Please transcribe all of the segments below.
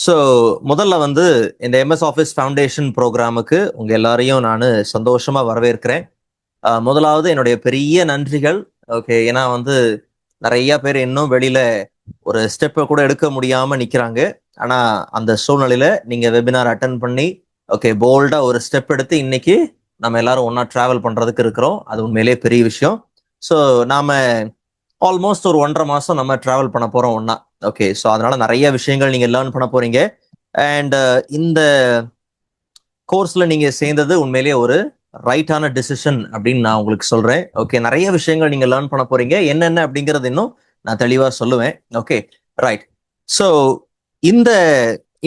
So முதல்ல வந்து இந்த எம்எஸ் ஆஃபீஸ் ஃபவுண்டேஷன் ப்ரோக்ராமுக்கு உங்க எல்லாரையும் நான் சந்தோஷமா வரவேற்கிறேன். முதலாவது என்னுடைய பெரிய நன்றிகள். ஓகே, ஏன்னா வந்து நிறைய பேர் இன்னும் வெளியில ஒரு ஸ்டெப்பை கூட எடுக்க முடியாம நிக்கிறாங்க. ஆனா அந்த சூழ்நிலையில நீங்க வெபினார் அட்டன் பண்ணி ஓகே போல்டா ஒரு ஸ்டெப் எடுத்து இன்னைக்கு நம்ம எல்லாரும் ஒன்னா டிராவல் பண்றதுக்கு இருக்கிறோம். அது உண்மையிலேயே பெரிய விஷயம். ஸோ நாம ஆல்மோஸ்ட் ஒரு 1.5 மாசம் நம்ம டிராவல் பண்ண போறோம் ஒன்னா. ஓகே, ஸோ அதனால நிறைய விஷயங்கள் நீங்க லேர்ன் பண்ண போறீங்க. அண்ட் இந்த கோர்ஸ்ல நீங்க சேர்ந்தது உண்மையிலேயே ஒரு ரைட்டான டிசிஷன் அப்படின்னு நான் உங்களுக்கு சொல்றேன். ஓகே, நிறைய விஷயங்கள் நீங்க லேர்ன் பண்ண போறீங்க. என்னென்ன அப்படிங்கறது இன்னும் நான் தெளிவா சொல்லுவேன். Okay, right. ஸோ இந்த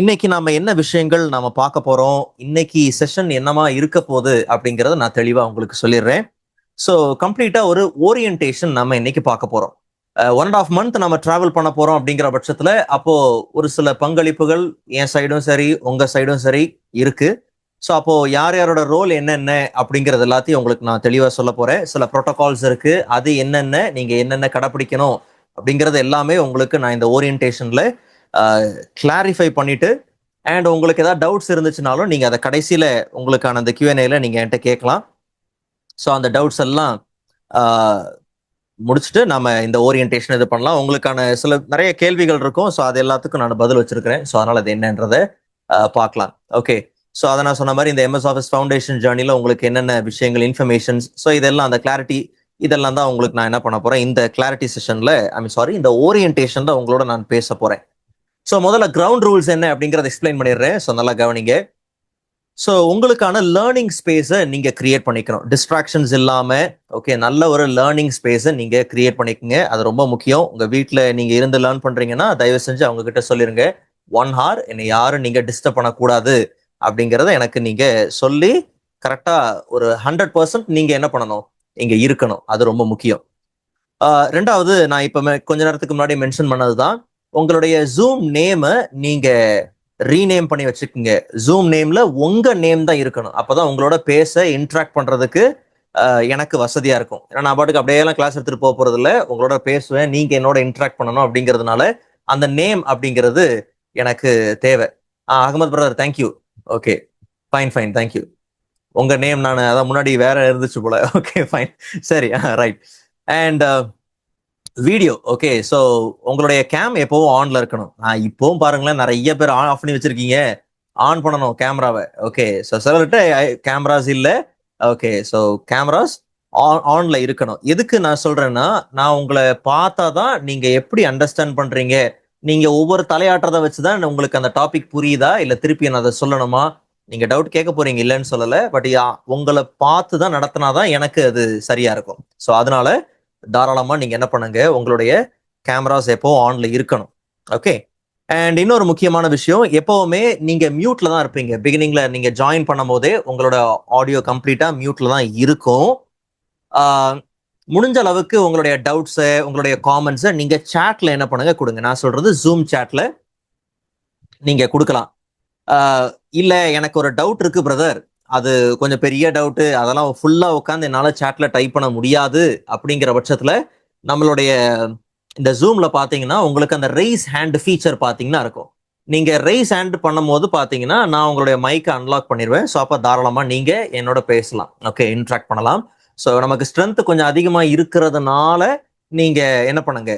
இன்னைக்கு நாம என்ன விஷயங்கள் நாம பார்க்க போறோம், இன்னைக்கு செஷன் என்னமா இருக்க போகுது அப்படிங்கறத நான் தெளிவா உங்களுக்கு சொல்லிடுறேன். ஸோ கம்ப்ளீட்டா ஒரு ஓரியன்டேஷன் நம்ம இன்னைக்கு பார்க்க போறோம். 1.5 month நம்ம டிராவல் பண்ண போறோம் அப்படிங்கிற பட்சத்துல அப்போ ஒரு சில பங்களிப்புகள் என் சைடும் சரி உங்க சைடும் சரி இருக்கு. ஸோ அப்போ யார் யாரோட ரோல் என்னென்ன அப்படிங்கறது எல்லாத்தையும் உங்களுக்கு நான் தெளிவா சொல்ல போறேன். சில ப்ரோட்டோகால்ஸ் இருக்கு, அது என்னென்ன நீங்க என்னென்ன கடைப்பிடிக்கணும் அப்படிங்கறது எல்லாமே உங்களுக்கு நான் இந்த ஓரியன்டேஷன்ல கிளாரிஃபை பண்ணிட்டு, அண்ட் உங்களுக்கு ஏதாவது டவுட்ஸ் இருந்துச்சுனாலும் நீங்க அதை கடைசியில உங்களுக்கான அந்த Q&Aல நீங்க என்கிட்ட கேட்கலாம். ஸோ அந்த டவுட்ஸ் எல்லாம் முடிச்சுட்டு நம்ம இந்த ஓரியன்டேஷன் இது பண்ணலாம். உங்களுக்கான சில நிறைய கேள்விகள் இருக்கும். ஸோ அது எல்லாத்துக்கும் நான் பதில் வச்சிருக்கிறேன். ஸோ அதனால அது என்னன்றதை பார்க்கலாம். ஓகே, ஸோ அதை நான் சொன்ன மாதிரி இந்த எம்எஸ் ஆஃபீஸ் ஃபவுண்டேஷன் ஜேர்னில உங்களுக்கு என்னென்ன விஷயங்கள் இன்ஃபர்மேஷன்ஸ், ஸோ இதெல்லாம் அந்த கிளாரிட்டி இதெல்லாம் தான் உங்களுக்கு நான் என்ன பண்ண போறேன் இந்த கிளாரிட்டி செஷன்ல, இந்த ஓரியன்டேஷன்ல உங்களோட நான் பேச போறேன். ஸோ முதல்ல கிரவுண்ட் ரூல்ஸ் என்ன அப்படிங்கறத எக்ஸ்பிளைன் பண்ணிடுறேன். ஸோ நல்லா கவனிங்க. ஸோ உங்களுக்கான லேர்னிங் ஸ்பேஸை நீங்க கிரியேட் பண்ணிக்கணும், டிஸ்ட்ராக்ஷன்ஸ் இல்லாம. ஓகே, நல்ல ஒரு லேர்னிங் ஸ்பேஸை நீங்க கிரியேட் பண்ணிக்கோங்க. அது ரொம்ப முக்கியம். உங்க வீட்டில் நீங்க இருந்து லேர்ன் பண்றீங்கன்னா தயவு செஞ்சு அவங்க கிட்ட சொல்லிருங்க, 1 hour என்னை யாரும் நீங்க டிஸ்டர்ப் பண்ணக்கூடாது அப்படிங்கிறத எனக்கு நீங்க சொல்லி கரெக்டா ஒரு 100% நீங்க என்ன பண்ணணும், இங்க இருக்கணும். அது ரொம்ப முக்கியம். ரெண்டாவது, நான் இப்ப கொஞ்ச நேரத்துக்கு முன்னாடி மென்ஷன் பண்ணதுதான், உங்களுடைய ஜூம் நேம நீங்க ரீநேம் பண்ணி வச்சுக்கோங்க. ஜூம் நேம்ல உங்க நேம் தான் இருக்கணும். அப்பதான் உங்களோட பேச இன்ட்ராக்ட் பண்றதுக்கு எனக்கு வசதியா இருக்கும். ஏன்னா நான் பாட்டுக்கு அப்படியே எல்லாம் கிளாஸ் எடுத்துட்டு போக போறது இல்ல, உங்களோட பேசுவேன், நீங்க என்னோட இன்ட்ராக்ட் பண்ணணும் அப்படிங்கிறதுனால அந்த நேம் அப்படிங்கிறது எனக்கு தேவை. Ahmed brother, thank you. Okay, fine fine, thank you. உங்க நேம் நான் அதான் முன்னாடி வேற இருந்துச்சு போல. ஓகே ஃபைன், சரி, right. And video, okay, so உங்களுடைய கேம் எப்பவும் ஆன்ல இருக்கணும். இப்பவும் பாருங்களேன், நிறைய பேர் ஆஃப் பண்ணி வச்சிருக்கீங்க. ஆன் பண்ணணும் கேமராவை. ஓகே, ஸோ சிலர்கிட்ட கேமராஸ் இல்லை. ஓகே, ஸோ கேமராஸ் ஆன்ல இருக்கணும். எதுக்கு நான் சொல்றேன்னா, நான் உங்களை பார்த்தா தான் நீங்க எப்படி அண்டர்ஸ்டாண்ட் பண்றீங்க, நீங்க ஒவ்வொரு தலையாட்டுறதை வச்சுதான் உங்களுக்கு அந்த டாபிக் புரியுதா இல்ல திருப்பி நான் அதை சொல்லணுமா. நீங்க டவுட் கேட்க போறீங்க, இல்லைன்னு சொல்லல, பட் உங்களை பார்த்து தான் நடத்தினாதான் எனக்கு அது சரியா இருக்கும். ஸோ அதனால தாராளமா நீங்க என்ன பண்ணுங்க, உங்களுடைய கேமராஸ் எப்போ ஆன்ல இருக்கணும். ஓகே, அண்ட் இன்னொரு முக்கியமான விஷயம், எப்பவுமே நீங்க மியூட்ல தான் இருப்பீங்க. பிகினிங்ல நீங்க ஜாயின் பண்ணும் போதே உங்களோட ஆடியோ கம்ப்ளீட்டா மியூட்ல தான் இருக்கும். முடிஞ்ச அளவுக்கு உங்களுடைய டவுட்ஸை, உங்களுடைய காமெண்ட்ஸை நீங்க சாட்ல என்ன பண்ணுங்க, கொடுங்க. நான் சொல்றது ஜூம் சாட்ல நீங்க கொடுக்கலாம். இல்ல எனக்கு ஒரு டவுட் இருக்கு பிரதர், அது கொஞ்சம் பெரிய டவுட்டு, அதெல்லாம் ஃபுல்லா உட்காந்து என்னால சாட்ல டைப் பண்ண முடியாது அப்படிங்கிற பட்சத்துல நம்மளுடைய இந்த ஜூம்ல பாத்தீங்கன்னா உங்களுக்கு அந்த ரைஸ் ஹேண்ட் ஃபீச்சர் பாத்தீங்கன்னா இருக்கும். நீங்க ரைஸ் ஹேண்ட் பண்ணும் போது பாத்தீங்கன்னா நான் உங்களுடைய மைக்கை அன்லாக் பண்ணிடுவேன். ஸோ அப்ப தாராளமா நீங்க என்னோட பேசலாம். ஓகே, இன்ட்ராக்ட் பண்ணலாம். ஸோ நமக்கு ஸ்ட்ரென்த் கொஞ்சம் அதிகமா இருக்கிறதுனால நீங்க என்ன பண்ணுங்க,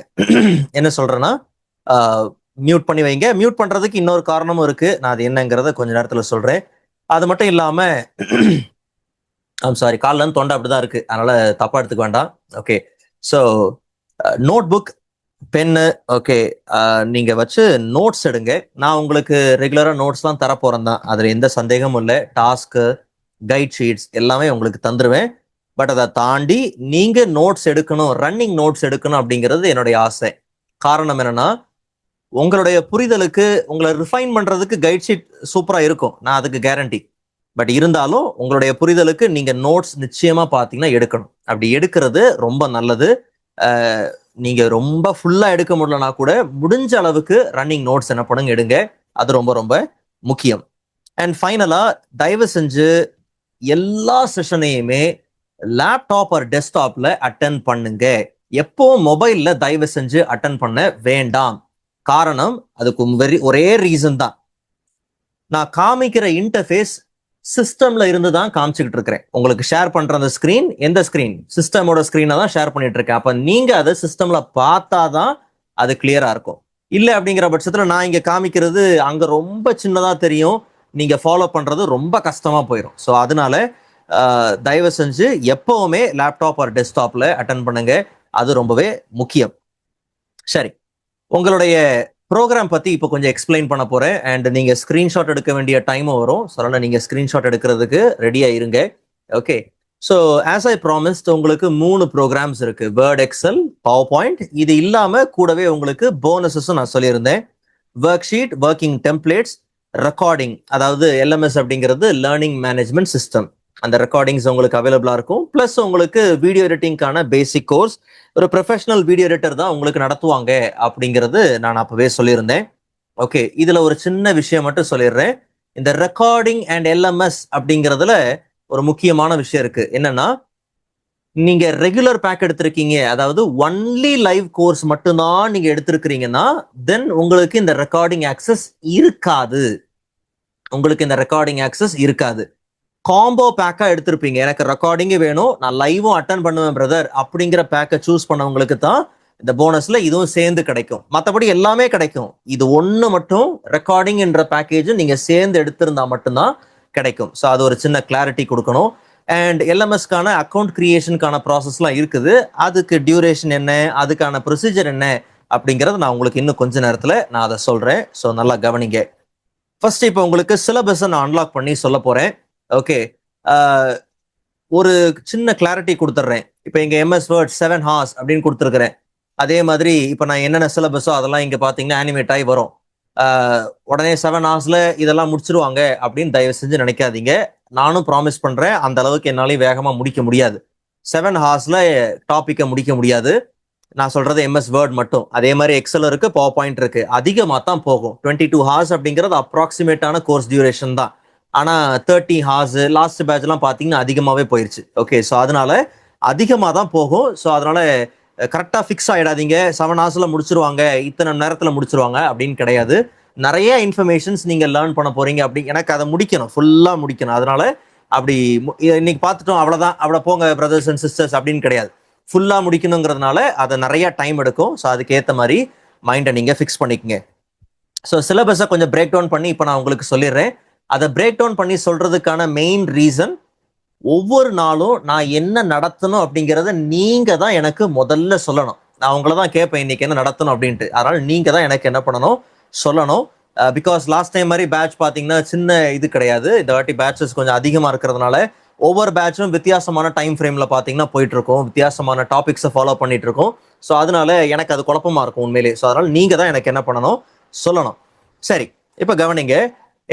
என்ன சொல்றேன்னா மியூட் பண்ணி வைங்க. மியூட் பண்றதுக்கு இன்னொரு காரணமும் இருக்கு, நான் அது என்னங்கிறத கொஞ்ச நேரத்துல சொல்றேன். அது மட்டும் இல்லாம சாரி, காலில இருந்து தொண்டை அப்படிதான் இருக்கு, அதனால தப்பா எடுத்துக்க வேண்டாம். Okay, so notebook, pen, okay, நீங்க வச்சு நோட்ஸ் எடுங்க. நான் உங்களுக்கு ரெகுலரா நோட்ஸ்லாம் தர போறேன் தான், அதுல எந்த சந்தேகமும் இல்லை. டாஸ்க்கு, கைட் ஷீட்ஸ் எல்லாமே உங்களுக்கு தந்துருவேன். பட் அதை தாண்டி நீங்க நோட்ஸ் எடுக்கணும், ரன்னிங் நோட்ஸ் எடுக்கணும் அப்படிங்கிறது என்னுடைய ஆசை. காரணம் என்னன்னா, உங்களுடைய புரிதலுக்கு உங்களை ரிஃபைன் பண்றதுக்கு கைட் ஷீட் சூப்பரா இருக்கும், நான் அதுக்கு கேரண்டி. பட் இருந்தாலும் உங்களுடைய புரிதலுக்கு நீங்க நோட்ஸ் நிச்சயமா பாத்தீங்கன்னா எடுக்கணும். அப்படி எடுக்கிறது ரொம்ப நல்லது. நீங்க ரொம்ப ஃபுல்லா எடுக்க முடியலனா கூட முடிஞ்ச அளவுக்கு ரன்னிங் நோட்ஸ் என்ன பண்ணுங்க, எடுங்க. அது ரொம்ப ரொம்ப முக்கியம். அண்ட் ஃபைனலா, தயவு செஞ்சு எல்லா செஷனையுமே லேப்டாப் ஆர் டெஸ்க்டாப்ல அட்டன் பண்ணுங்க. எப்போ மொபைல்ல தயவு செஞ்சு அட்டன் பண்ண வேண்டாம். காரணம் அதுக்கு ஒரே ரீசன் தான், நான் காமிக்கிற இன்டர்ஃபேஸ் சிஸ்டம்ல இருந்து தான் காமிச்சுக்கிட்டு இருக்கிறேன். உங்களுக்கு ஷேர் பண்ற அந்த ஸ்கிரீன் எந்த ஸ்கிரீன்? சிஸ்டமோட ஸ்கிரீனை தான் ஷேர் பண்ணிட்டு இருக்கேன். அப்ப நீங்க அதை சிஸ்டம்ல பார்த்தாதான் அது கிளியரா இருக்கும். இல்லை அப்படிங்கிற பட்சத்துல நான் இங்க காமிக்கிறது அங்க ரொம்ப சின்னதா தெரியும், நீங்க ஃபாலோ பண்றது ரொம்ப கஷ்டமா போயிடும். ஸோ அதனால தயவு செஞ்சு எப்பவுமே லேப்டாப் ஆர் டெஸ்க்டாப்ல அட்டன் பண்ணுங்க, அது ரொம்பவே முக்கியம். சரி, உங்களுடைய ப்ரோக்ராம் பத்தி இப்போ கொஞ்சம் எக்ஸ்பிளைன் பண்ண போறேன். அண்ட் நீங்க ஸ்கிரீன்ஷாட் எடுக்க வேண்டிய டைமும் வரும். ஸோ அதனால நீங்க ஸ்கிரீன்ஷாட் எடுக்கிறதுக்கு ரெடியா இருங்க. Okay, so as I promised உங்களுக்கு 3 ப்ரோக்ராம்ஸ் இருக்கு, வேர்ட், எக்ஸல், பவர் பாயிண்ட். இது இல்லாம கூடவே உங்களுக்கு போனஸஸும் நான் சொல்லியிருந்தேன். Work sheet, working templates, recording, அதாவது எல்எம்எஸ் அப்படிங்கிறது லேர்னிங் மேனேஜ்மெண்ட் சிஸ்டம். அந்த ரெக்கார்டிங்ஸ் உங்களுக்கு அவைலபிளா இருக்கும். பிளஸ் உங்களுக்கு வீடியோ எடிட்டிங்கான பேசிக் கோர்ஸ், ஒரு ப்ரொஃபஷனல் வீடியோ எடிட்டர் தான் உங்களுக்கு நடத்துவாங்க அப்படிங்கிறது நான் அப்பவே சொல்லியிருந்தேன். ஓகே, இதுல ஒரு சின்ன விஷயம் மட்டும் சொல்லிடுறேன். இந்த ரெக்கார்டிங் அண்ட் எல்எம்எஸ் அப்படிங்கிறதுல ஒரு முக்கியமான விஷயம் இருக்கு. என்னன்னா, நீங்க ரெகுலர் பேக் எடுத்திருக்கீங்க, அதாவது ஒன்லி லைவ் கோர்ஸ் மட்டும்தான் நீங்க எடுத்திருக்கிறீங்கன்னா தென் உங்களுக்கு இந்த ரெக்கார்டிங் ஆக்சஸ் இருக்காது. காம்போ பேக்கா எடுத்திருப்பீங்க, எனக்கு ரெக்கார்டிங்கும் வேணும், நான் லைவும் அட்டன் பண்ணுவேன் பிரதர் அப்படிங்கிற பேக்கை சூஸ் பண்ணவங்களுக்கு தான் இந்த போனஸ்ல இதுவும் சேர்ந்து கிடைக்கும். மற்றபடி எல்லாமே கிடைக்கும். இது ஒன்று மட்டும், ரெக்கார்டிங் என்ற பேக்கேஜ் நீங்க சேர்ந்து எடுத்திருந்தா மட்டும்தான் கிடைக்கும். ஸோ அது ஒரு சின்ன கிளாரிட்டி கொடுக்கணும். அண்ட் எல்எம்எஸ்க்கான அக்கௌண்ட் கிரியேஷனுக்கான ப்ராசஸ்லாம் இருக்குது. அதுக்கு டியூரேஷன் என்ன, அதுக்கான ப்ரொசீஜர் என்ன அப்படிங்கிறது நான் உங்களுக்கு இன்னும் கொஞ்ச நேரத்தில் நான் அதை சொல்றேன். ஸோ நல்லா கவனிங்க. ஃபர்ஸ்ட் இப்போ உங்களுக்கு சிலபஸை நான் அன்லாக் பண்ணி சொல்ல போறேன். ஓகே, ஒரு சின்ன கிளாரிட்டி கொடுத்துட்றேன். இப்போ இங்க எம்எஸ் வேர்ட் 7 ஹார்ஸ் அப்படின்னு கொடுத்துருக்கிறேன். அதே மாதிரி இப்போ நான் என்னென்ன சிலபஸோ அதெல்லாம் இங்க பாத்தீங்கன்னா அனிமேட் ஆகி வரும். உடனே 7 ஹார்ஸ்ல இதெல்லாம் முடிச்சிருவாங்க அப்படின்னு தயவு செஞ்சு நினைக்காதீங்க. நானும் ப்ராமிஸ் பண்றேன், அந்த அளவுக்கு என்னாலையும் வேகமா முடிக்க முடியாது. 7 ஹார்ஸ்ல டாபிக்கை முடிக்க முடியாது. நான் சொல்றது எம்எஸ் வேர்ட் மட்டும். அதே மாதிரி எக்ஸல் இருக்கு, பவர் பாயிண்ட் இருக்கு. அதிகமாக தான் போகும். 22 ஹார்ஸ் அப்படிங்கிறது அப்ராக்சிமேட்டான கோர்ஸ் டியூரேஷன் தான். ஆனா 30 ஹார்ஸ் லாஸ்ட் பேட்ச்லாம் பாத்தீங்கன்னா அதிகமாவே போயிருச்சு. ஓகே, ஸோ அதனால அதிகமாக தான் போகும். ஸோ அதனால கரெக்டாக ஃபிக்ஸ் ஆகிடாதீங்க, 7 ஹார்ஸ்ல முடிச்சிருவாங்க, இத்தனை நேரத்தில் முடிச்சிருவாங்க அப்படின்னு கிடையாது. நிறைய இன்ஃபர்மேஷன்ஸ் நீங்க லேர்ன் பண்ண போறீங்க. அப்படி எனக்கு அதை முடிக்கணும், ஃபுல்லா முடிக்கணும். அதனால அப்படி இன்னைக்கு பார்த்துட்டோம் அவ்வளோதான், அவ்வளோ போங்க பிரதர்ஸ் அண்ட் சிஸ்டர்ஸ் அப்படின்னு கிடையாது. ஃபுல்லா முடிக்கணுங்கிறதுனால அதை நிறைய டைம் எடுக்கும். ஸோ அதுக்கேற்ற மாதிரி மைண்டை நீங்க ஃபிக்ஸ் பண்ணிக்கங்க. ஸோ சிலபஸை கொஞ்சம் பிரேக் டவுன் பண்ணி இப்போ நான் உங்களுக்கு சொல்லிடுறேன். அதை பிரேக் டவுன் பண்ணி சொல்றதுக்கான மெயின் ரீசன், ஒவ்வொரு நாளும் நான் என்ன நடத்தணும் அப்படிங்கிறத நீங்க தான் எனக்கு முதல்ல சொல்லணும். நான் உங்களை தான் கேட்பேன் இன்னைக்கு என்ன நடத்தணும் அப்படின்ட்டு. அதனால நீங்க தான் எனக்கு என்ன பண்ணணும், சொல்லணும். பிகாஸ் லாஸ்ட் டைம் மாதிரி பேட்ச் பார்த்தீங்கன்னா சின்ன இது கிடையாது. இந்த வாட்டி பேட்சஸ் கொஞ்சம் அதிகமாக இருக்கிறதுனால ஒவ்வொரு பேட்சும் வித்தியாசமான டைம் ஃப்ரேமில் பார்த்தீங்கன்னா போயிட்டு இருக்கும், வித்தியாசமான டாபிக்ஸை ஃபாலோ பண்ணிட்டு இருக்கோம். ஸோ அதனால எனக்கு அது குழப்பமா இருக்கும் உண்மையிலே. ஸோ அதனால நீங்க தான் எனக்கு என்ன பண்ணணும், சொல்லணும். சரி, இப்போ கவனிங்க.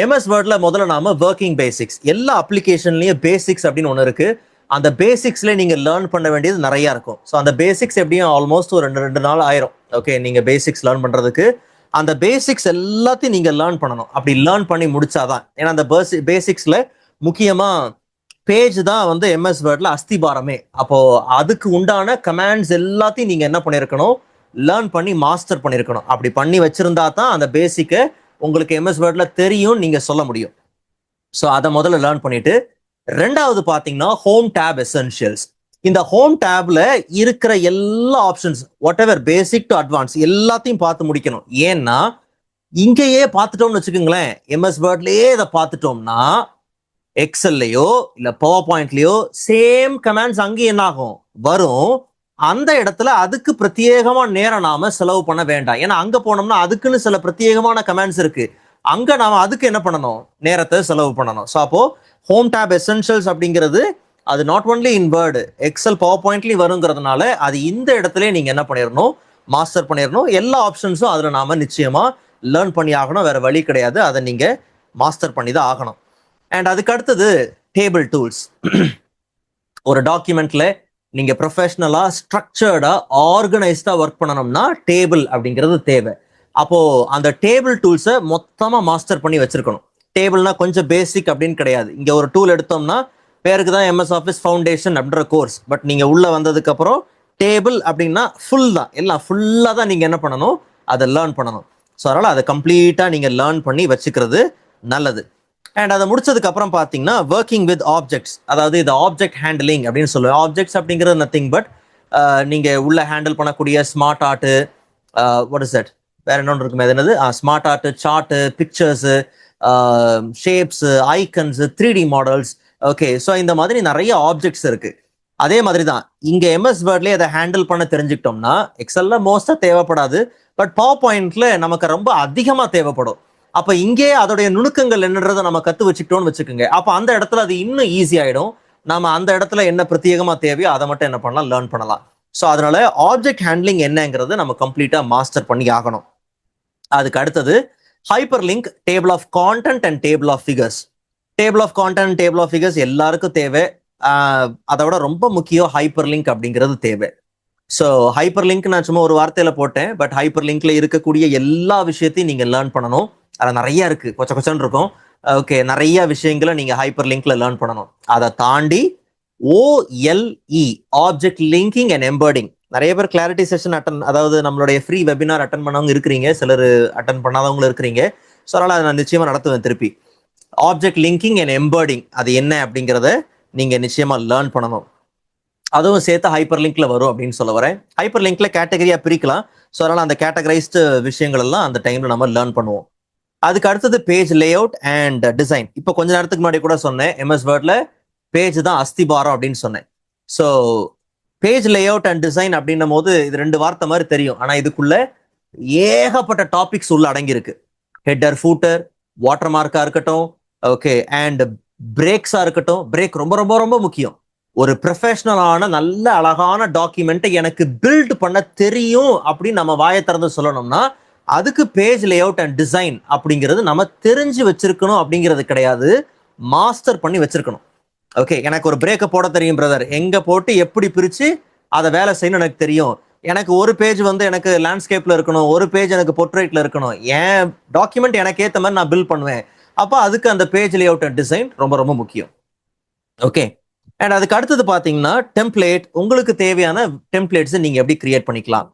எம்எஸ் வேர்ட்ல முதல்ல நாம ஒர்க்கிங் பேசிக்ஸ், எல்லா அப்ளிகேஷன்லயும் பேசிக்ஸ் அப்படின்னு ஒன்று இருக்கு. அந்த பேசிக்ஸ்ல நீங்க லேர்ன் பண்ண வேண்டியது நிறைய இருக்கும். ஸோ அந்த பேசிக்ஸ் எப்படியும் ஆல்மோஸ்ட் ஒரு 2 நாள் ஆயிரும். ஓகே, நீங்க பேசிக்ஸ் லேர்ன் பண்றதுக்கு அந்த பேசிக்ஸ் எல்லாத்தையும் நீங்க லேர்ன் பண்ணணும். அப்படி லேர்ன் பண்ணி முடிச்சாதான், ஏன்னா அந்த பேசிக்ஸ்ல முக்கியமா பேஜ் தான் வந்து எம்எஸ் வேர்ட்ல அஸ்திபாரமே. அப்போ அதுக்கு உண்டான கமாண்ட்ஸ் எல்லாத்தையும் நீங்க என்ன பண்ணிருக்கணும், லேர்ன் பண்ணி மாஸ்டர் பண்ணிருக்கணும். அப்படி பண்ணி வச்சிருந்தா தான் அந்த பேசிக்கை உங்களுக்கு எம்எஸ் வேர்ட்ல தெரியும், நீங்க சொல்ல முடியும். ஸோ அதை முதல்ல லேர்ன் பண்ணிட்டு, ரெண்டாவது பாத்தீங்கன்னா ஹோம் டேப் எசென்ஷியல்ஸ். இந்த ஹோம் டேப்ல இருக்கிற எல்லா options, what ever basic to advance, எல்லாத்தையும் பார்த்து முடிக்கணும். ஏன்னா இங்கேயே பார்த்துட்டோம்னு வச்சுக்கோங்களேன், எம்எஸ் வேர்ட்லயே இதை பார்த்துட்டோம்னா எக்ஸல்லையோ இல்ல பவர் பாயிண்ட்லயோ சேம் கமாண்ட்ஸ் அங்கே என்ன ஆகும், வரும். அந்த இடத்துல அதுக்கு பிரத்யேகமா நேரம் நாம செலவு பண்ண வேண்டாம். ஏன்னா அங்க போனோம்னா அதுக்குன்னு சில பிரத்யேகமான கமாண்ட்ஸ் இருக்கு, அங்க நாம அதுக்கு என்ன பண்ணணும், நேரத்தை செலவு பண்ணணும். ஸோ அப்போ ஹோம் டேப் எசென்ஷியல்ஸ் அப்படிங்கிறது அது not only in Word, Excel பவர் பாயிண்ட்லயும் வருங்கிறதுனால அது இந்த இடத்துல நீங்க என்ன பண்ணிடணும், மாஸ்டர் பண்ணிடணும். எல்லா ஆப்ஷன்ஸும் அதுல நாம நிச்சயமா லேர்ன் பண்ணி ஆகணும், வேற வழி கிடையாது. அதை நீங்க மாஸ்டர் பண்ணி தான் ஆகணும். அண்ட் அதுக்கு அடுத்தது டேபிள் டூல்ஸ். ஒரு டாக்குமெண்ட்ல நீங்க ப்ரொஃபஷனலா ஸ்ட்ரக்சர்டா ஆர்கனைஸ்டா ஒர்க் பண்ணணும்னா டேபிள் அப்படிங்கிறது தேவை. அப்போ அந்த டேபிள் டூல்ஸை மொத்தமா மாஸ்டர் பண்ணி வச்சிருக்கணும். டேபிள்னா கொஞ்சம் பேசிக் அப்படின்னு கிடையாது. இங்க ஒரு டூல் எடுத்தோம்னா பேருக்கு தான் எம்எஸ் ஆஃபீஸ் ஃபவுண்டேஷன் அப்படின்ற கோர்ஸ், பட் நீங்க உள்ள வந்ததுக்கு அப்புறம் டேபிள் அப்படின்னா ஃபுல் தான், எல்லாம் ஃபுல்லா தான் நீங்க என்ன பண்ணணும், அதை லேர்ன் பண்ணணும். ஸோ அதனால அதை கம்ப்ளீட்டா நீங்க லேர்ன் பண்ணி வச்சுக்கிறது நல்லது. அண்ட் அதை முடிச்சதுக்கு அப்புறம் பார்த்தீங்கன்னா ஒர்க்கிங் வித் ஆப்ஜெக்ட்ஸ், அதாவது இது ஆப்ஜெக்ட் ஹேண்டிலிங் அப்படின்னு சொல்லுவேன். ஆப்ஜெக்ட்ஸ் அப்படிங்கிறது நத்திங் பட் நீங்க உள்ள ஹேண்டில் பண்ணக்கூடிய smart art, what is that, வேற இன்னொன்று இருக்குமே, அது என்னது, smart art, chart, pictures, shapes, icons, 3D models. Okay, so இந்த மாதிரி நிறைய ஆப்ஜெக்ட்ஸ் இருக்கு. அதே மாதிரி தான் இங்க எம்எஸ் வேர்ட்லயே அதை ஹேண்டில் பண்ண தெரிஞ்சுக்கிட்டோம்னா எக்ஸல்ல மோஸ்டா தேவைப்படாது, பட் பவர் பாயிண்ட்ல நமக்கு ரொம்ப அதிகமா தேவைப்படும். அப்ப இங்கே அதோடைய நுணுக்கங்கள் என்னன்றதை நம்ம கத்து வச்சுக்கிட்டோம்னு வச்சுக்கோங்க, அப்ப அந்த இடத்துல அது இன்னும் ஈஸி ஆயிடும். நம்ம அந்த இடத்துல என்ன பிரத்யேகமா தேவையோ அதை மட்டும் என்ன பண்ணலாம், லேர்ன் பண்ணலாம். ஸோ அதனால ஆப்ஜெக்ட் ஹேண்ட்லிங் என்னங்கிறது நம்ம கம்ப்ளீட்டா மாஸ்டர் பண்ணி ஆகணும். அதுக்கு அடுத்தது hyperlink, table of content and table of figures. Table of content, table of figures எல்லாருக்கும் தேவை. அதை விட ரொம்ப முக்கியம் ஹைப்பர் லிங்க் அப்படிங்கிறது தேவை. ஸோ ஹைப்பர் லிங்க் நான் சும்மா ஒரு வார்த்தையில போட்டேன், பட் ஹைப்பர் லிங்க்ல இருக்கக்கூடிய எல்லா விஷயத்தையும் நீங்க லேர்ன் பண்ணணும். அதில் நிறைய இருக்கு, கொச்ச கொச்சன்னு இருக்கும். ஓகே, நிறைய விஷயங்களை நீங்க ஹைப்பர் லிங்க்ல லேர்ன் பண்ணணும். அதை தாண்டி OLE, ஆப்ஜெக்ட் லிங்கிங் அண்ட் எம்பர்டிங். நிறைய பேர் கிளாரிட்டி செஷன் அதாவது நம்மளுடைய ஃப்ரீ வெபினார் அட்டன் பண்ணவங்க இருக்கிறீங்க, சிலர் அட்டன் பண்ணாதவங்களும் இருக்கிறீங்க. ஸோ அதனால அதை நான் நிச்சயமா நடத்துவேன் திருப்பி. ஆப்ஜெக்ட் லிங்கிங் அண்ட் எம்பர்டிங் அது என்ன அப்படிங்கிறத நீங்க நிச்சயமா லேர்ன் பண்ணணும். அதுவும் சேர்த்து ஹைப்பர் லிங்க்ல வரும் அப்படின்னு சொல்ல வரேன். ஹைப்பர் லிங்க்ல கேட்டகரியா பிரிக்கலாம். ஸோ அதனால அந்த கேட்டகரைஸ்டு விஷயங்கள் எல்லாம் அந்த டைம்ல நம்ம லேர்ன் பண்ணுவோம். அதுக்கு அடுத்தது page lay out and design. இப்போ கொஞ்ச நேரத்துக்கு முன்னாடி கூட சொன்னேன், எம்எஸ் வேர்ட்ல பேஜ் தான் அஸ்திபாரம் அப்படின்னு சொன்னேன். So page lay out and design அப்படின்னும் போது இது ரெண்டு வார்த்தை மாதிரி தெரியும், ஆனா இதுக்குள்ள ஏகப்பட்ட டாபிக்ஸ் உள்ள அடங்கியிருக்கு. ஹெட்டர், ஃபூட்டர், வாட்டர் மார்க்கா இருக்கட்டும், ஓகே, அண்ட் பிரேக்ஸா இருக்கட்டும். பிரேக் ரொம்ப ரொம்ப ரொம்ப முக்கியம். ஒரு ப்ரொஃபஷனலான நல்ல அழகான டாக்குமெண்ட்டை எனக்கு பில்ட் பண்ண தெரியும் அப்படின்னு நம்ம வாயை திறந்து சொல்லணும்னா அதுக்கு page lay out and design அப்படிங்கிறது நம்ம தெரிஞ்சு வச்சிருக்கணும் அப்படிங்கிறது கிடையாது, மாஸ்டர் பண்ணி வச்சிருக்கணும். ஓகே, எனக்கு ஒரு பிரேக்கை போட தெரியும் பிரதர், எங்க போட்டு எப்படி பிரிச்சு அதை வேலை செய்யணும் எனக்கு தெரியும். எனக்கு ஒரு பேஜ் வந்து எனக்கு லேண்ட்ஸ்கேப்ல இருக்கணும், ஒரு பேஜ் எனக்கு போர்ட்ரேட்ல இருக்கணும், என் டாக்குமெண்ட் எனக்கு ஏற்ற மாதிரி நான் பில்ட் பண்ணுவேன். அப்போ அதுக்கு அந்த page lay out and design ரொம்ப ரொம்ப முக்கியம். ஓகே, அண்ட் அதுக்கு அடுத்தது பாத்தீங்கன்னா டெம்ப்ளேட். உங்களுக்கு தேவையான டெம்ப்ளேட்ஸ் நீங்க எப்படி கிரியேட் பண்ணிக்கலாம்,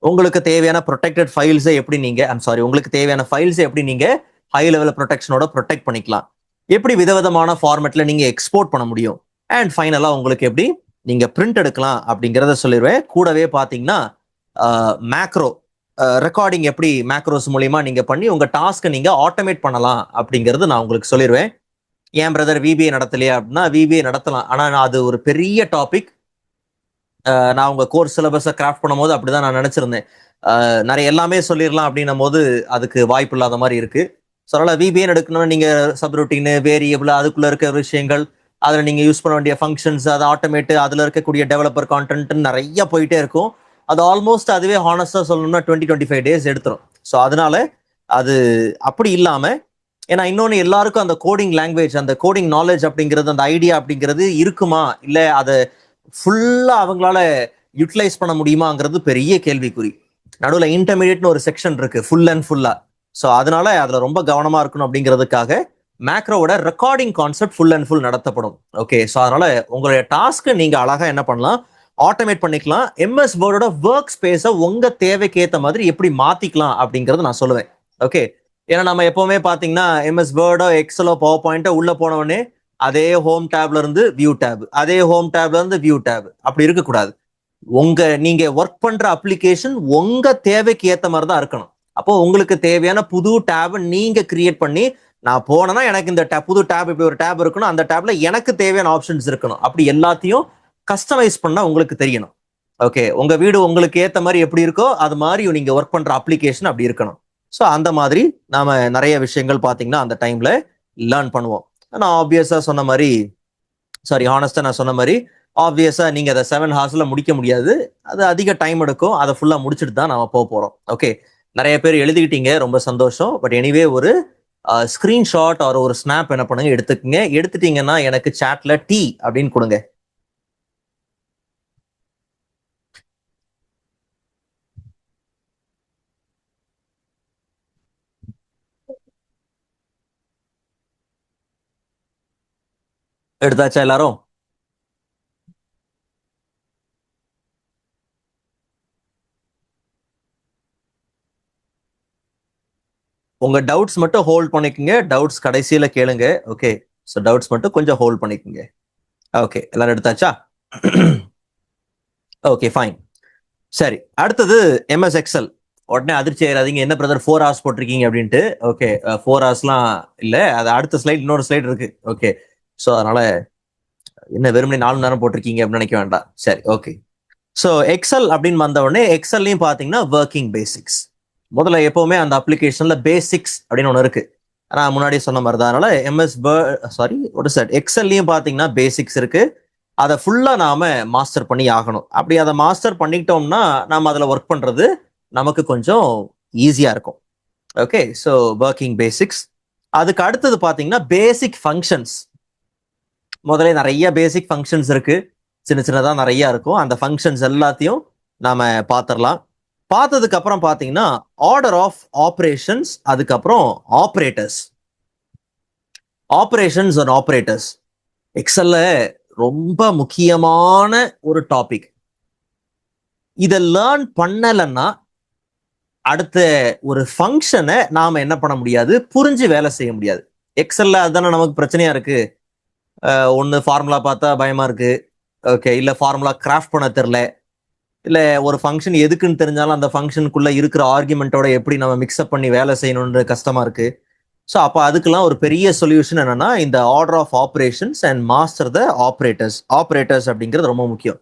உங்களுக்கு தேவையான ப்ரொடெக்டட் ஃபைல்ஸை எப்படி நீங்க உங்களுக்கு தேவையான ஃபைல்ஸை எப்படி நீங்க ஹை லெவல் ப்ரொடெக்ஷனோட ப்ரொடெக்ட் பண்ணிக்கலாம், எப்படி விதவிதமான ஃபார்மேட்ல நீங்க எக்ஸ்போர்ட் பண்ண முடியும், அண்ட் ஃபைனலா உங்களுக்கு எப்படி நீங்க பிரிண்ட் எடுக்கலாம் அப்படிங்கிறத சொல்லிடுவேன். கூடவே பாத்தீங்கன்னா மேக்ரோ ரெக்கார்டிங் எப்படி மேக்ரோஸ் மூலியமா நீங்க பண்ணி உங்க டாஸ்க்கை நீங்க ஆட்டோமேட் பண்ணலாம் அப்படிங்கிறது நான் உங்களுக்கு சொல்லிடுவேன். ஏன் பிரதர் விபிஏ நடத்தலையா அப்படின்னா, விபிஏ நடத்தலாம், ஆனா அது ஒரு பெரிய டாபிக். நான் உங்க கோர்ஸ் சிலபஸை கிராஃப்ட் பண்ணும்போது அப்படிதான் நான் நினைச்சிருந்தேன். நிறைய எல்லாமே சொல்லிடலாம் அப்படின்னும் போது அதுக்கு வாய்ப்பு இல்லாத மாதிரி இருக்கு. ஸோ அதனால விபிஎன் எடுக்கணும்னா நீங்க சப்ரூட்டின், வேரியபிள், அதுக்குள்ள இருக்க விஷயங்கள், அதுல நீங்க யூஸ் பண்ண வேண்டிய ஃபங்க்ஷன்ஸ், அது ஆட்டோமேட், அதுல இருக்கக்கூடிய டெவலப்பர் கான்டென்ட் நிறைய போயிட்டே இருக்கும். அது ஆல்மோஸ்ட் அதுவே ஹானஸ்டா சொல்லணும்னா 20-25 டேஸ் எடுத்துரும். ஸோ அதனால அது அப்படி இல்லாம, ஏன்னா இன்னொன்னு எல்லாருக்கும் அந்த கோடிங் லாங்குவேஜ், அந்த கோடிங் நாலேஜ் அப்படிங்கிறது, அந்த ஐடியா அப்படிங்கிறது இருக்குமா, இல்ல அதை ஃபுல்லா அவங்களால யூட்டிலைஸ் பண்ண முடியுமாங்கிறது பெரிய கேள்விக்குறி. நடுவில் இன்டர்மீடியட்னு ஒரு செக்ஷன் இருக்கு, ஃபுல் அண்ட் ஃபுல்லா. ஸோ அதனால அதுல ரொம்ப கவனமா இருக்கணும் அப்படிங்கிறதுக்காக மேக்ரோவோட recording concept full and full நடத்தப்படும். ஓகே, ஸோ அதனால உங்களுடைய டாஸ்க்கு நீங்க அழகா என்ன பண்ணலாம், ஆட்டோமேட் பண்ணிக்கலாம். எம்எஸ் வேர்டோட ஒர்க் ஸ்பேஸை உங்க தேவைக்கு ஏற்ற மாதிரி எப்படி மாத்திக்கலாம் அப்படிங்கறது நான் சொல்லுவேன். ஓகே, ஏன்னா நம்ம எப்பவுமே பாத்தீங்கன்னா எம்எஸ் வேர்டோ, எக்ஸலோ, பவர் பாயிண்டோ உள்ள போன உடனே அதே ஹோம் டேப்ல இருந்து வியூ டேப், அதே ஹோம் டேப்ல இருந்து வியூ டேப், அப்படி இருக்கக்கூடாது. நீங்க ஒர்க் பண்ற அப்ளிகேஷன் உங்க தேவைக்கு ஏத்த மாதிரி தான் இருக்கணும். அப்போ உங்களுக்கு தேவையான புது டேப் நீங்க கிரியேட் பண்ணி, நான் போனேன்னா எனக்கு இந்த புது டேப், இப்படி ஒரு டேப் இருக்கணும், அந்த டேப்ல எனக்கு தேவையான ஆப்ஷன்ஸ் இருக்கணும், அப்படி எல்லாத்தையும் கஸ்டமைஸ் பண்ண உங்களுக்கு தெரியணும். ஓகே, உங்க வீடு உங்களுக்கு ஏத்த மாதிரி எப்படி இருக்கோ அது மாதிரி நீங்க ஒர்க் பண்ற அப்ளிகேஷன் அப்படி இருக்கணும். ஸோ அந்த மாதிரி நாம நிறைய விஷயங்கள் பாத்தீங்கன்னா அந்த டைம்ல லேர்ன் பண்ணுவோம். நான் ஆப்வியஸா சொன்ன மாதிரி, ஹானஸ்டா நான் சொன்ன மாதிரி, ஆப்வியஸா நீங்க அதை 7 ஹார்ஸ்ல முடிக்க முடியாது, அது அதிக டைம் எடுக்கும். அதை ஃபுல்லா முடிச்சுட்டு தான் நாம போக போறோம். ஓகே, நிறைய பேர் எழுதிக்கிட்டீங்க, ரொம்ப சந்தோஷம். பட் எனிவே ஒரு ஸ்கிரீன்ஷாட் ஆர் ஒரு ஸ்னாப் என்ன பண்ணுங்க, எடுத்துக்கங்க. எடுத்துட்டீங்கன்னா எனக்கு சாட்ல டி அப்படின்னு கொடுங்க. எடுத்தாச்சா எல்லாரும்? உங்க டவுட்ஸ் மட்டும் ஹோல்ட் பண்ணிக்கோங்க. டவுட்ஸ் கடைசியில கேளுங்க. ஓகே, ஸோ டவுட்ஸ் மட்டும் கொஞ்சம் ஹோல்ட் பண்ணிக்கோங்க. ஓகே, எல்லாரும் எடுத்தாச்சா? Okay, fine. சரி, அடுத்தது எம்எஸ் எக்ஸல். உடனே அதிர்ச்சி ஆயிடாதீங்க, என்ன பிரதர் 4 hours போட்டிருக்கீங்க அப்படின்ட்டு. ஓகே, 4 hoursலாம் இல்லை, அது அடுத்த ஸ்லைட், இன்னொரு ஸ்லைட் இருக்கு. ஓகே, ஸோ அதனால என்ன வெறுமனே 4 மணி நேரம் போட்டிருக்கீங்க அப்படின்னு நினைக்க வேண்டாம். சரி, ஓகே. ஸோ எக்ஸல் அப்படின்னு வந்த உடனே எக்ஸல்லையும் பார்த்தீங்கன்னா ஒர்க்கிங் பேசிக்ஸ். முதல்ல எப்பவுமே அந்த அப்ளிகேஷன்ல பேசிக்ஸ் அப்படின்னு ஒன்று இருக்கு. நான் முன்னாடி சொன்ன மாதிரி தான். அதனால எக்ஸல்லையும் பார்த்தீங்கன்னா பேசிக்ஸ் இருக்கு. அதை ஃபுல்லா நாம மாஸ்டர் பண்ணி ஆகணும். அப்படி அதை மாஸ்டர் பண்ணிக்கிட்டோம்னா நாம அதில் ஒர்க் பண்றது நமக்கு கொஞ்சம் ஈஸியா இருக்கும். Okay, so working basics. அதுக்கு அடுத்தது பார்த்தீங்கன்னா பேசிக் ஃபங்க்ஷன்ஸ். முதல்ல நிறைய பேசிக் ஃபங்க்ஷன்ஸ் இருக்கு, சின்ன சின்னதா நிறைய இருக்கும். அந்த ஃபங்க்ஷன்ஸ் எல்லாத்தையும் நாம பார்த்துடலாம். பார்த்ததுக்கு அப்புறம் பார்த்தீங்கன்னா ஆர்டர் ஆஃப் ஆப்ரேஷன்ஸ், அதுக்கப்புறம் ஆப்ரேட்டர்ஸ். ஆப்ரேஷன்ஸ் அண்ட் ஆப்ரேட்டர்ஸ் எக்ஸல்ல ரொம்ப முக்கியமான ஒரு டாபிக். இதை லேர்ன் பண்ணலைன்னா அடுத்த ஒரு ஃபங்க்ஷனை நாம என்ன பண்ண முடியாது, புரிஞ்சு வேலை செய்ய முடியாது. எக்ஸல்ல அதுதானே நமக்கு பிரச்சனையா இருக்கு. ஒன்று ஃபார்முலா பார்த்தா பயமா இருக்கு. ஓகே, இல்லை ஃபார்முலா கிராஃப்ட் பண்ண தெரில, இல்லை ஒரு ஃபங்க்ஷன் எதுக்குன்னு தெரிஞ்சாலும் அந்த ஃபங்க்ஷனுக்குள்ள இருக்கிற ஆர்குமெண்ட்டோட எப்படி நம்ம மிக்ஸ்அப் பண்ணி வேலை செய்யணும்னு கஷ்டமா இருக்கு. ஸோ அப்போ அதுக்கெல்லாம் ஒரு பெரிய சொல்யூஷன் என்னன்னா இந்த order of operations and master the operators. Operators அப்படிங்கிறது ரொம்ப முக்கியம்.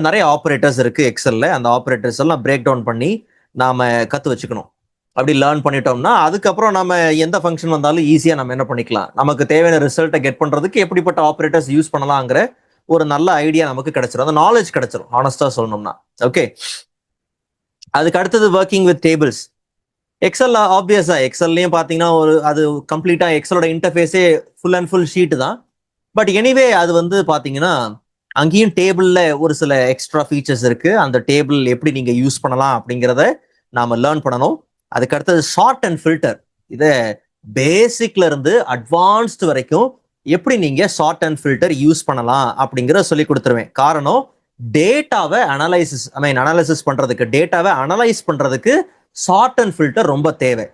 நிறைய ஆப்ரேட்டர்ஸ் இருக்கு எக்ஸல்ல. அந்த ஆப்ரேட்டர்ஸ் எல்லாம் பிரேக் டவுன் பண்ணி நாம கற்று வச்சுக்கணும். அப்படி லேர்ன் பண்ணிட்டோம்னா அதுக்கப்புறம் நம்ம எந்த ஃபங்க்ஷன் வந்தாலும் ஈஸியாக நம்ம என்ன பண்ணிக்கலாம், நமக்கு தேவையான ரிசல்ட்டை கெட் பண்ணுறதுக்கு எப்படிப்பட்ட ஆப்ரேட்டர்ஸ் யூஸ் பண்ணலாங்கிற ஒரு நல்ல ஐடியா நமக்கு கிடைச்சிடும், அந்த நாலேஜ் கிடைச்சிடும், ஆனஸ்டா சொல்லணும்னா. ஓகே, அதுக்கு அடுத்தது ஒர்க்கிங் வித் டேபிள்ஸ். எக்ஸல் ஆப்வியஸா எக்ஸல்லையும் பார்த்தீங்கன்னா அது கம்ப்ளீட்டா எக்ஸலோட இன்டர்ஃபேஸே ஃபுல் அண்ட் ஃபுல் ஷீட் தான். பட் எனிவே அது பார்த்தீங்கன்னா அங்கேயும் டேபிள்ல ஒரு சில எக்ஸ்ட்ரா ஃபீச்சர்ஸ் இருக்கு. அந்த டேபிள் எப்படி நீங்க யூஸ் பண்ணலாம் அப்படிங்கிறத நாம லேர்ன் பண்ணணும். அதுக்கு அடுத்தது ஷார்ட் அண்ட் ஃபில்டர். இதை பேசிக்ல இருந்து அட்வான்ஸ்டு வரைக்கும் எப்படி நீங்க ஷார்ட் அண்ட் ஃபில்டர் யூஸ் பண்ணலாம் அப்படிங்கிறத சொல்லி கொடுத்துருவேன். காரணம், டேட்டாவை அனலைசிஸ் பண்றதுக்கு, டேட்டாவை அனலைஸ் பண்றதுக்கு ஷார்ட் அண்ட் ஃபில்டர் ரொம்ப தேவை.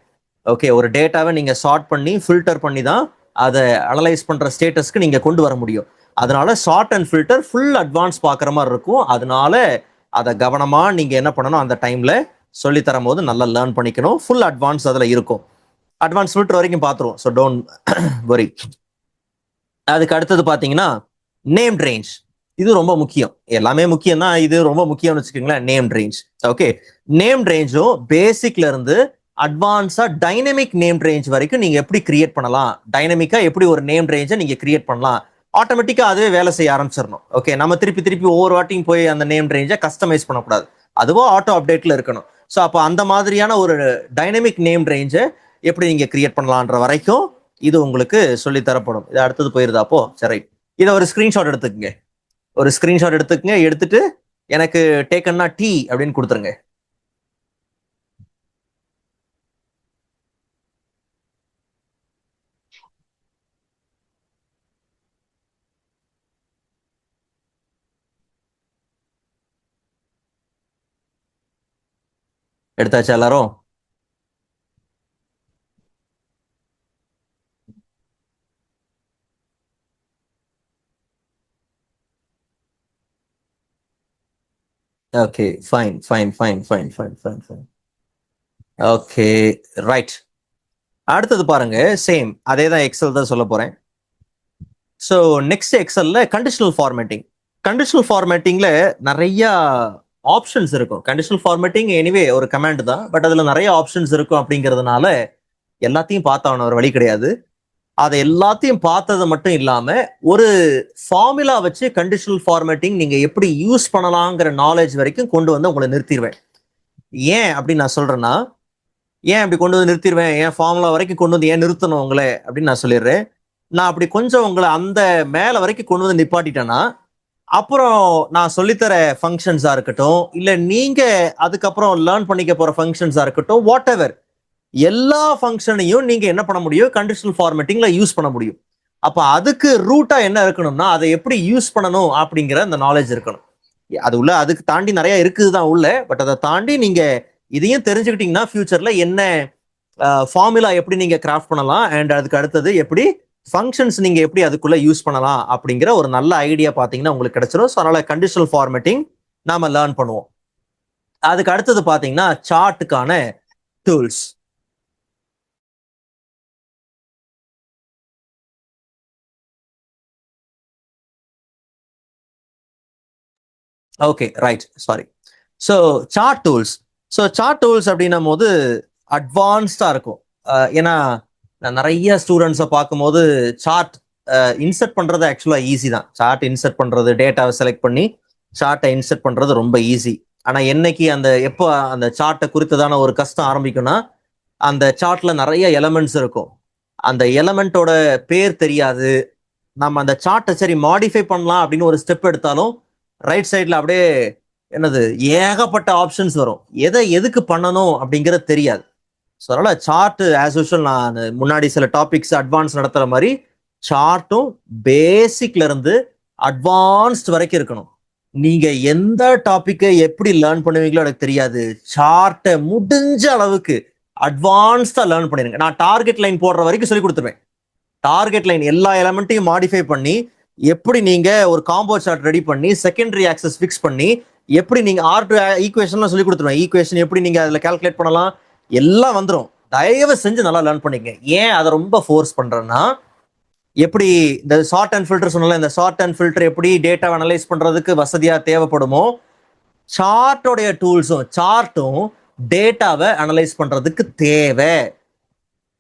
ஓகே, ஒரு டேட்டாவை நீங்க ஷார்ட் பண்ணி ஃபில்டர் பண்ணி தான் அதை அனலைஸ் பண்ற ஸ்டேட்டஸ்க்கு நீங்க கொண்டு வர முடியும். அதனால short and filter full advance பார்க்குற மாதிரி இருக்கும். அதனால அதை கவனமா நீங்க என்ன பண்ணணும், அந்த டைம்ல சொல்லி தரும் போது நல்லா லேர்ன் பண்ணிக்கணும். ஃபுல் அட்வான்ஸ் அதுல இருக்கும். அட்வான்ஸ் ஃபில்டர் வரைக்கும் பார்த்துருவோம், ஸோ டோன்ட் வரி. அதுக்கு அடுத்தது பார்த்தீங்கன்னா நேம்ட் ரேஞ்ச். இது ரொம்ப முக்கியம். எல்லாமே முக்கியம் தான், இது ரொம்ப முக்கியம்னு வச்சுக்கோங்களேன். Named range. ஓகே, நேம்ட் ரேஞ்சும் பேசிக்ல இருந்து அட்வான்ஸா டைனமிக் நேம் ரேஞ்ச் வரைக்கும் நீங்க எப்படி கிரியேட் பண்ணலாம், டைனமிக்கா எப்படி ஒரு நேம் ரேஞ்சை நீங்க கிரியேட் பண்ணலாம், ஆட்டோமேட்டிக்கா அதுவே வேலை செய்ய ஆரம்பிச்சிடணும். ஓகே, நம்ம திருப்பி ஒவ்வொரு வாட்டியும் போய் அந்த நேம் ரேஞ்சை கஸ்டமைஸ் பண்ணக்கூடாது, அதுவோ ஆட்டோ அப்டேட்ல இருக்கணும். ஸோ அப்போ அந்த மாதிரியான ஒரு டைனமிக் நேம் ரேஞ்சை எப்படி நீங்க கிரியேட் பண்ணலான்ற வரைக்கும் இது உங்களுக்கு சொல்லி தரப்படும். இது அடுத்தது போயிருதா? அப்போ சரி, இதை ஒரு ஸ்கிரீன்ஷாட் எடுத்துக்கங்க. ஒரு ஸ்கிரீன்ஷாட் எடுத்துக்கங்க. எடுத்துட்டு எனக்கு டேக்கன்னா டி அப்படின்னு கொடுத்துருங்க. எடுத்தாச்சா எல்லாரும்? Okay, fine. Okay, right. அடுத்தது பாருங்க, சேம் அதே தான், எக்ஸல் தான் சொல்ல போறேன். ஸோ நெக்ஸ்ட் எக்ஸல்ல கண்டிஷனல் ஃபார்மேட்டிங். கண்டிஷனல் ஃபார்மேட்டிங்ல நிறைய ஆப்ஷன்ஸ் இருக்கும். கண்டிஷனல் ஃபார்மேட்டிங் எனிவே ஒரு கமாண்ட் தான், பட் அதுல நிறைய ஆப்ஷன்ஸ் இருக்கும். அப்படிங்கிறதுனால எல்லாத்தையும் பார்த்தான ஒரு வழி கிடையாது. அதை எல்லாத்தையும் பார்த்தது மட்டும் இல்லாம ஒரு ஃபார்முலா வச்சு கண்டிஷனல் ஃபார்மேட்டிங் நீங்க எப்படி யூஸ் பண்ணலாங்கிற நாலேஜ் வரைக்கும் கொண்டு வந்து உங்களை நிறுத்திடுவேன். ஏன் அப்படின்னு நான் சொல்றேன்னா, ஏன் அப்படி கொண்டு வந்து நிறுத்திடுவேன், ஏன் ஃபார்முலா வரைக்கும் கொண்டு வந்து ஏன் நிறுத்தணும் உங்களை அப்படின்னு நான் சொல்லிடுறேன். நான் அப்படி கொஞ்சம் உங்களை அந்த மேல வரைக்கும் கொண்டு வந்து நிப்பாட்டிட்டேன்னா அப்புறம் நான் சொல்லித்தர ஃபங்க்ஷன்ஸா இருக்கட்டும், இல்ல நீங்க அதுக்கப்புறம் லேர்ன் பண்ணிக்க போற ஃபங்க்ஷன்ஸா இருக்கட்டும், வாட் எவர், எல்லா ஃபங்க்ஷனையும் நீங்க என்ன பண்ண முடியும், கண்டிஷனல் ஃபார்மேட்டிங்ல யூஸ் பண்ண முடியும். அப்ப அதுக்கு ரூட்டா என்ன இருக்கணும்னா அதை எப்படி யூஸ் பண்ணணும் அப்படிங்கிற அந்த நாலேஜ் இருக்கணும். அது உள்ள அதுக்கு தாண்டி நிறைய இருக்குதுதான் உள்ள, பட் அதை தாண்டி நீங்க இதையும் தெரிஞ்சுக்கிட்டீங்கன்னா ஃபியூச்சர்ல என்ன ஃபார்முலா எப்படி நீங்க கிராஃப்ட் பண்ணலாம் அண்ட் அதுக்கு அடுத்தது எப்படி ஃபங்க்ஷன்ஸ் நீங்க எப்படி அதுக்குள்ள யூஸ் பண்ணலாம் அப்படிங்கிற ஒரு நல்ல ஐடியா பாத்தீங்கன்னா உங்களுக்கு கிடைச்சிடும். ஸோ அதனால கண்டிஷனல் ஃபார்மேட்டிங் நாம லேர்ன் பண்ணுவோம். அதுக்கு அடுத்தது பாத்தீங்கன்னா சார்ட்டுக்கான tools. Okay right sorry. So chart tools. So chart tools அப்படின்னும் போது அட்வான்ஸ்டா இருக்கும். ஏன்னா நான் நிறைய ஸ்டூடெண்ட்ஸை பார்க்கும்போது சார்ட் இன்சர்ட் பண்றது ஆக்சுவலா ஈஸி தான். சார்ட் இன்சர்ட் பண்றது, டேட்டாவை செலக்ட் பண்ணி சார்ட்டை இன்சர்ட் பண்றது ரொம்ப ஈஸி. ஆனா என்னைக்கு எப்போ அந்த சார்ட்டை குறித்ததான ஒரு கஷ்டம் ஆரம்பிக்கும்னா, அந்த சார்ட்ல நிறைய எலமெண்ட்ஸ் இருக்கும். அந்த எலமெண்டோட பேர் தெரியாது. நம்ம அந்த சார்ட்டை சரி மாடிஃபை பண்ணலாம் அப்படின்னு ஒரு ஸ்டெப் எடுத்தாலும் ரைட் சைட்ல அப்படியே என்னது ஏகப்பட்ட ஆப்ஷன்ஸ் வரும். எதுக்கு பண்ணணும் அப்படிங்கிறது தெரியாது. ஸோ அதனால சார்ட் ஆஸ் யூஷுவல் நான் முன்னாடி சில டாபிக்ஸ் அட்வான்ஸ் நடத்துற மாதிரி சார்ட்டும் பேசிக்ல இருந்து அட்வான்ஸ்ட் வரைக்கும் இருக்கணும். நீங்க எந்த டாபிக்கை எப்படி லேர்ன் பண்ணுவீங்களோ எனக்கு தெரியாது. சார்ட்டை முடிஞ்ச அளவுக்கு அட்வான்ஸ்டா லேர்ன் பண்ணிருங்க. நான் டார்கெட் லைன் போடுற வரைக்கும் சொல்லி கொடுத்துருவேன். டார்கெட் லைன் எல்லா எலமெண்ட்டையும் மாடிஃபை பண்ணி எப்படி நீங்க ஒரு காம்போ சார்ட் ரெடி பண்ணி செகண்டரி ஆக்சஸ் ஃபிக்ஸ் பண்ணி எப்படி நீங்க R2 ஈக்குவேஷன்லாம் சொல்லி கொடுத்துருவேன். ஈக்குவேஷன் எப்படி நீங்க அதில் கால்குலேட் பண்ணலாம் எல்லாம் வந்துடும். தயவு செஞ்சு நல்லா லேர்ன் பண்ணிக்கங்க. ஏன் அதை ரொம்ப ஃபோர்ஸ் பண்றேன்னா, எப்படி இந்த ஷார்ட் அண்ட் ஃபில்டர் சொன்னால, இந்த ஷார்ட் அண்ட் ஃபில்டர் எப்படி டேட்டாவை அனலைஸ் பண்றதுக்கு வசதியா தேவைப்படுமோ, சார்ட்டோடைய டூல்ஸும் சார்ட்டும் டேட்டாவை அனலைஸ் பண்றதுக்கு தேவை.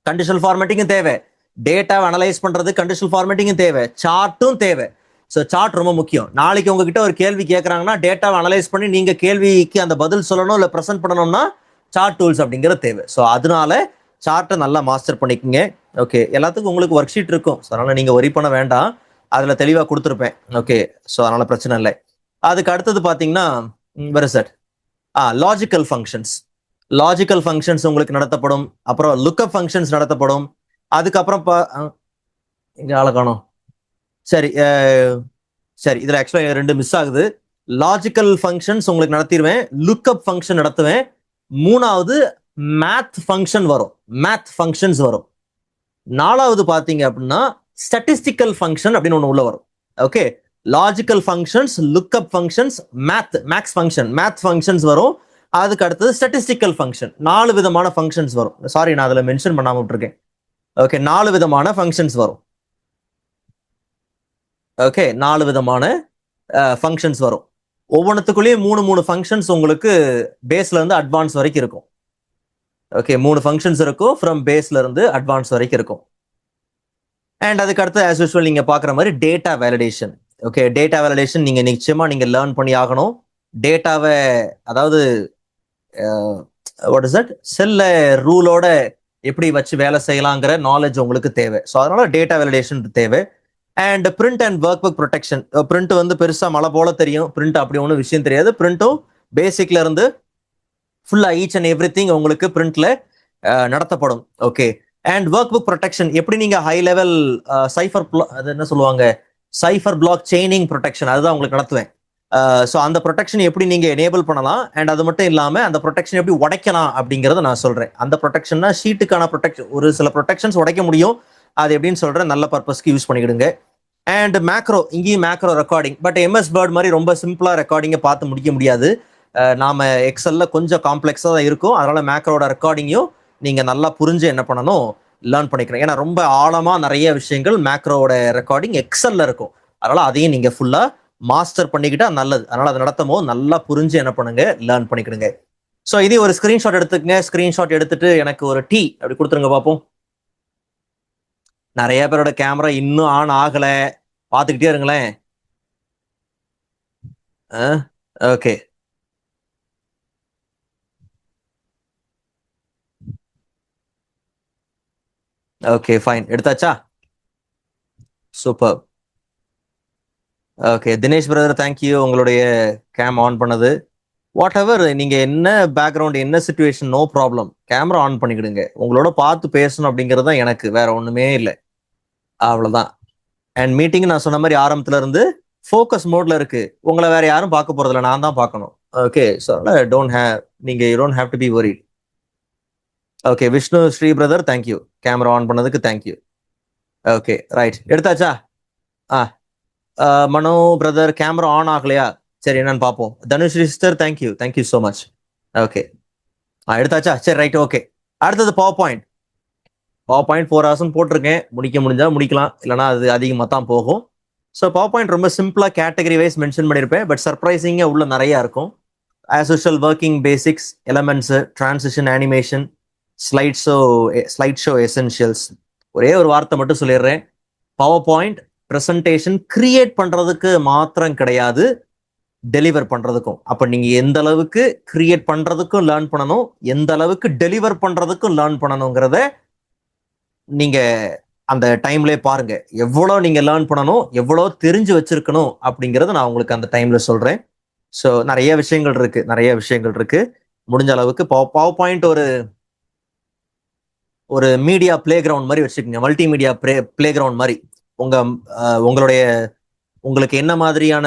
கண்டிஷனல் ஃபார்மேட்டிங்கும் தேவை, டேட்டாவை அனலைஸ் பண்றது கண்டிஷனல் ஃபார்மேட்டிங்கும் தேவை, சார்ட்டும் தேவை. ஸோ சார்ட் ரொம்ப முக்கியம். நாளைக்கு உங்ககிட்ட ஒரு கேள்வி கேட்கறாங்கன்னா டேட்டாவை அனலைஸ் பண்ணி நீங்க கேள்விக்கு அந்த பதில் சொல்லணும் இல்லை ப்ரெசென்ட் பண்ணணும்னா சார்ட் டூல்ஸ் அப்படிங்கிறது தேவை. ஸோ அதனால சார்ட்டை நல்லா மாஸ்டர் பண்ணிக்கோங்க. ஓகே, எல்லாத்துக்கும் உங்களுக்கு ஒர்க் ஷீட் இருக்கும். ஸோ அதனால நீங்க ஒரி பண்ண வேண்டாம், அதுல தெளிவாக கொடுத்துருப்பேன். ஓகே, ஸோ அதனால பிரச்சனை இல்லை. அதுக்கு அடுத்தது பார்த்தீங்கன்னா very set logical functions. Logical functions உங்களுக்கு நடத்தப்படும். அப்புறம் லுக்அப் ஃபங்க்ஷன்ஸ் நடத்தப்படும். அதுக்கப்புறம் இங்க ஆளை காணோம். சரி சரி, இதுல ஆக்சுவலா 2 மிஸ் ஆகுது. லாஜிக்கல் ஃபங்க்ஷன்ஸ் உங்களுக்கு நடத்திடுவேன், லுக்அப் ஃபங்க்ஷன் நடத்துவேன். 3வது மேத் ஃபங்க்ஷன் வரும், மேத் ஃபங்க்ஷன்ஸ் வரும். 4வது பாத்தீங்க அப்படின்னா ஸ்டாட்டிஸ்டிக்கல் ஃபங்க்ஷன் அப்படின்னு ஒன்று உள்ள வரும். Okay, logical functions, lookup functions, maths function, math functions வரும். அதுக்கு அடுத்தது ஸ்டாட்டிஸ்டிக்கல் ஃபங்க்ஷன். 4 விதமான ஃபங்க்ஷன்ஸ் வரும். சாரி, நான் அதில் மென்ஷன் பண்ணாம விட்டுருக்கேன். ஓகே, 4 விதமான ஃபங்க்ஷன்ஸ் வரும். ஓகே, 4 விதமான ஃபங்க்ஷன்ஸ் வரும். ஒவ்வொன்றுத்துக்குள்ளேயும் 3 ஃபங்க்ஷன்ஸ் உங்களுக்கு பேஸ்ல இருந்து அட்வான்ஸ் வரைக்கும் இருக்கும். ஓகே, 3 ஃபங்க்ஷன்ஸ் இருக்கும், ஃப்ரம் பேஸ்ல இருந்து அட்வான்ஸ் வரைக்கும் இருக்கும். அண்ட் அதுக்கு அடுத்து ஆஸ் யூஸ்வல் நீங்க பாக்குற மாதிரி data validation. Okay, data validation நீங்க நிச்சயமா நீங்க லேர்ன் பண்ணி ஆகணும். டேட்டாவை அதாவது வாட் இஸ் தட் செல்ல ரூலோட எப்படி வச்சு வேலை செய்யலாங்கிற நாலேஜ் உங்களுக்கு தேவை. ஸோ அதனால டேட்டா வேலிடேஷன் தேவை. And print and work book protection. Print வந்து பெருசா மழை போல தெரியும், பிரிண்ட் அப்படி ஒன்றும் விஷயம் தெரியாது. பிரிண்ட்டும் பேசிக்ல இருந்து ஃபுல்லா ஈச் அண்ட் எவ்ரி திங் உங்களுக்கு பிரிண்ட்ல நடத்தப்படும். Okay, and work book protection எப்படி நீங்க ஹை லெவல் சைஃபர் அது என்ன சொல்லுவாங்க, சைஃபர் பிளாக் செயினிங் ப்ரொடெக்ஷன், அதுதான் உங்களுக்கு நடத்துவேன். ஸோ அந்த ப்ரொடெக்ஷன் எப்படி நீங்க எனேபிள் பண்ணலாம், அண்ட் அது மட்டும் இல்லாம அந்த ப்ரொடெக்ஷன் எப்படி உடைக்கலாம் அப்படிங்கறத நான் சொல்றேன். அந்த ப்ரொடெக்ஷன்னா ஷீட்டுக்கான ப்ரொடெக்ஷன், ஒரு சில ப்ரொடெக்ஷன்ஸ் உடைக்க முடியும், அது எப்படின்னு சொல்றேன். நல்ல பர்பஸ்க்கு யூஸ் பண்ணிக்கிடுங்க. அண்ட் மேக்ரோ, இங்கேயும் macro recording. But MS word மாதிரி ரொம்ப சிம்பிளா ரெக்கார்டிங்கை பார்த்து முடிக்க முடியாது. நாம எக்ஸல்ல கொஞ்சம் காம்ப்ளெக்ஸா தான் இருக்கும். அதனால மேக்ரோட ரெக்கார்டிங்கையும் நீங்க நல்லா புரிஞ்சு என்ன பண்ணணும், லேர்ன் பண்ணிக்கிறேன். ஏன்னா ரொம்ப ஆழமா நிறைய விஷயங்கள் மேக்ரோட ரெக்கார்டிங் எக்ஸல்ல இருக்கும். அதனால அதையும் நீங்க ஃபுல்லா மாஸ்டர் பண்ணிக்கிட்டா நல்லது. அதனால அதை நடத்தும் போது நல்லா புரிஞ்சு என்ன பண்ணுங்க, லேர்ன் பண்ணிக்கிடுங்க. ஸோ இதே ஒரு ஸ்கிரீன்ஷாட் எடுத்துக்கங்க. ஸ்கிரீன்ஷாட் எடுத்துட்டு எனக்கு ஒரு டீ அப்படி கொடுத்துருங்க பார்ப்போம். நிறைய பேரோட கேமரா இன்னும் ஆன் ஆகல, பார்த்துக்கிட்டே இருங்களேன். ஓகே, ஓகே ஃபைன், எடுத்தாச்சா? Super. Okay, Dinesh brother thank you, உங்களுடைய கேம் ஆன் பண்ணது. வாட் எவர் நீங்க என்ன பேக்ரவுண்ட் என்ன situation, no problem, camera on பண்ணிக்கிடுங்க. உங்களோட பார்த்து பேசணும் அப்படிங்கிறது தான் எனக்கு, வேற ஒண்ணுமே இல்லை, அவ்வளவுதான். அண்ட் மீட்டிங் நான் சொன்ன மாதிரி ஆரம்பத்துல இருந்து ஃபோக்கஸ் மோட்ல இருக்கு. உங்களை வேற யாரும் பார்க்க போறதில்ல, நான் தான் பார்க்கணும். ஓகே, ஸோ டோன்ட் ஹேவ், நீங்க you don't have to be worried. Okay, Vishnu Sri brother thank you, camera on பண்ணதுக்கு தேங்க்யூ. ஓகே ரைட், எடுத்தாச்சா? ஆ மனோ பிரதர் கேமரா ஆன் ஆகலையா? சரி என்னன்னு பார்ப்போம். Dhanushree sister thank you so much. Okay எடுத்தாச்சா? சரி ரைட் ஓகே. அடுத்தது பவர் பாயிண்ட். 4 ஹவர்ஸ் போட்டிருக்கேன், முடிக்க முடிஞ்சா முடிக்கலாம், இல்லைனா அது அதிகமாக தான் போகும். ஸோ பவர் பாயிண்ட் ரொம்ப சிம்பிளாக கேட்டகரி வைஸ் மென்ஷன் பண்ணியிருப்பேன், பட் சர்ப்ரைசிங்காக உள்ள நிறையா இருக்கும். As usual working basics, elements, transition, animation, slide show essentials. ஒரே ஒரு வார்த்தை மட்டும் சொல்லிடுறேன், பவர் பாயிண்ட் ப்ரெசன்டேஷன் கிரியேட் பண்றதுக்கு மாத்திரம் கிடையாது, டெலிவர் பண்றதுக்கும். அப்ப நீங்க எந்த அளவுக்கு கிரியேட் பண்றதுக்கும் லேர்ன் பண்ணணும், எந்த அளவுக்கு டெலிவர் பண்றதுக்கும் லேர்ன் பண்ணணுங்கிறத நீங்க அந்த டைம்லயே பாருங்க. எவ்வளவு நீங்க லேர்ன் பண்ணணும், எவ்வளவு தெரிஞ்சு வச்சிருக்கணும் அப்படிங்கறத நான் உங்களுக்கு அந்த டைம்ல சொல்றேன். ஸோ நிறைய விஷயங்கள் இருக்கு. முடிஞ்ச அளவுக்கு பவர் பாயிண்ட் ஒரு மீடியா பிளே கிரவுண்ட் மாதிரி வச்சுக்கோங்க, மல்டிமீடியா பிளே கிரவுண்ட் மாதிரி. உங்களுடைய உங்களுக்கு என்ன மாதிரியான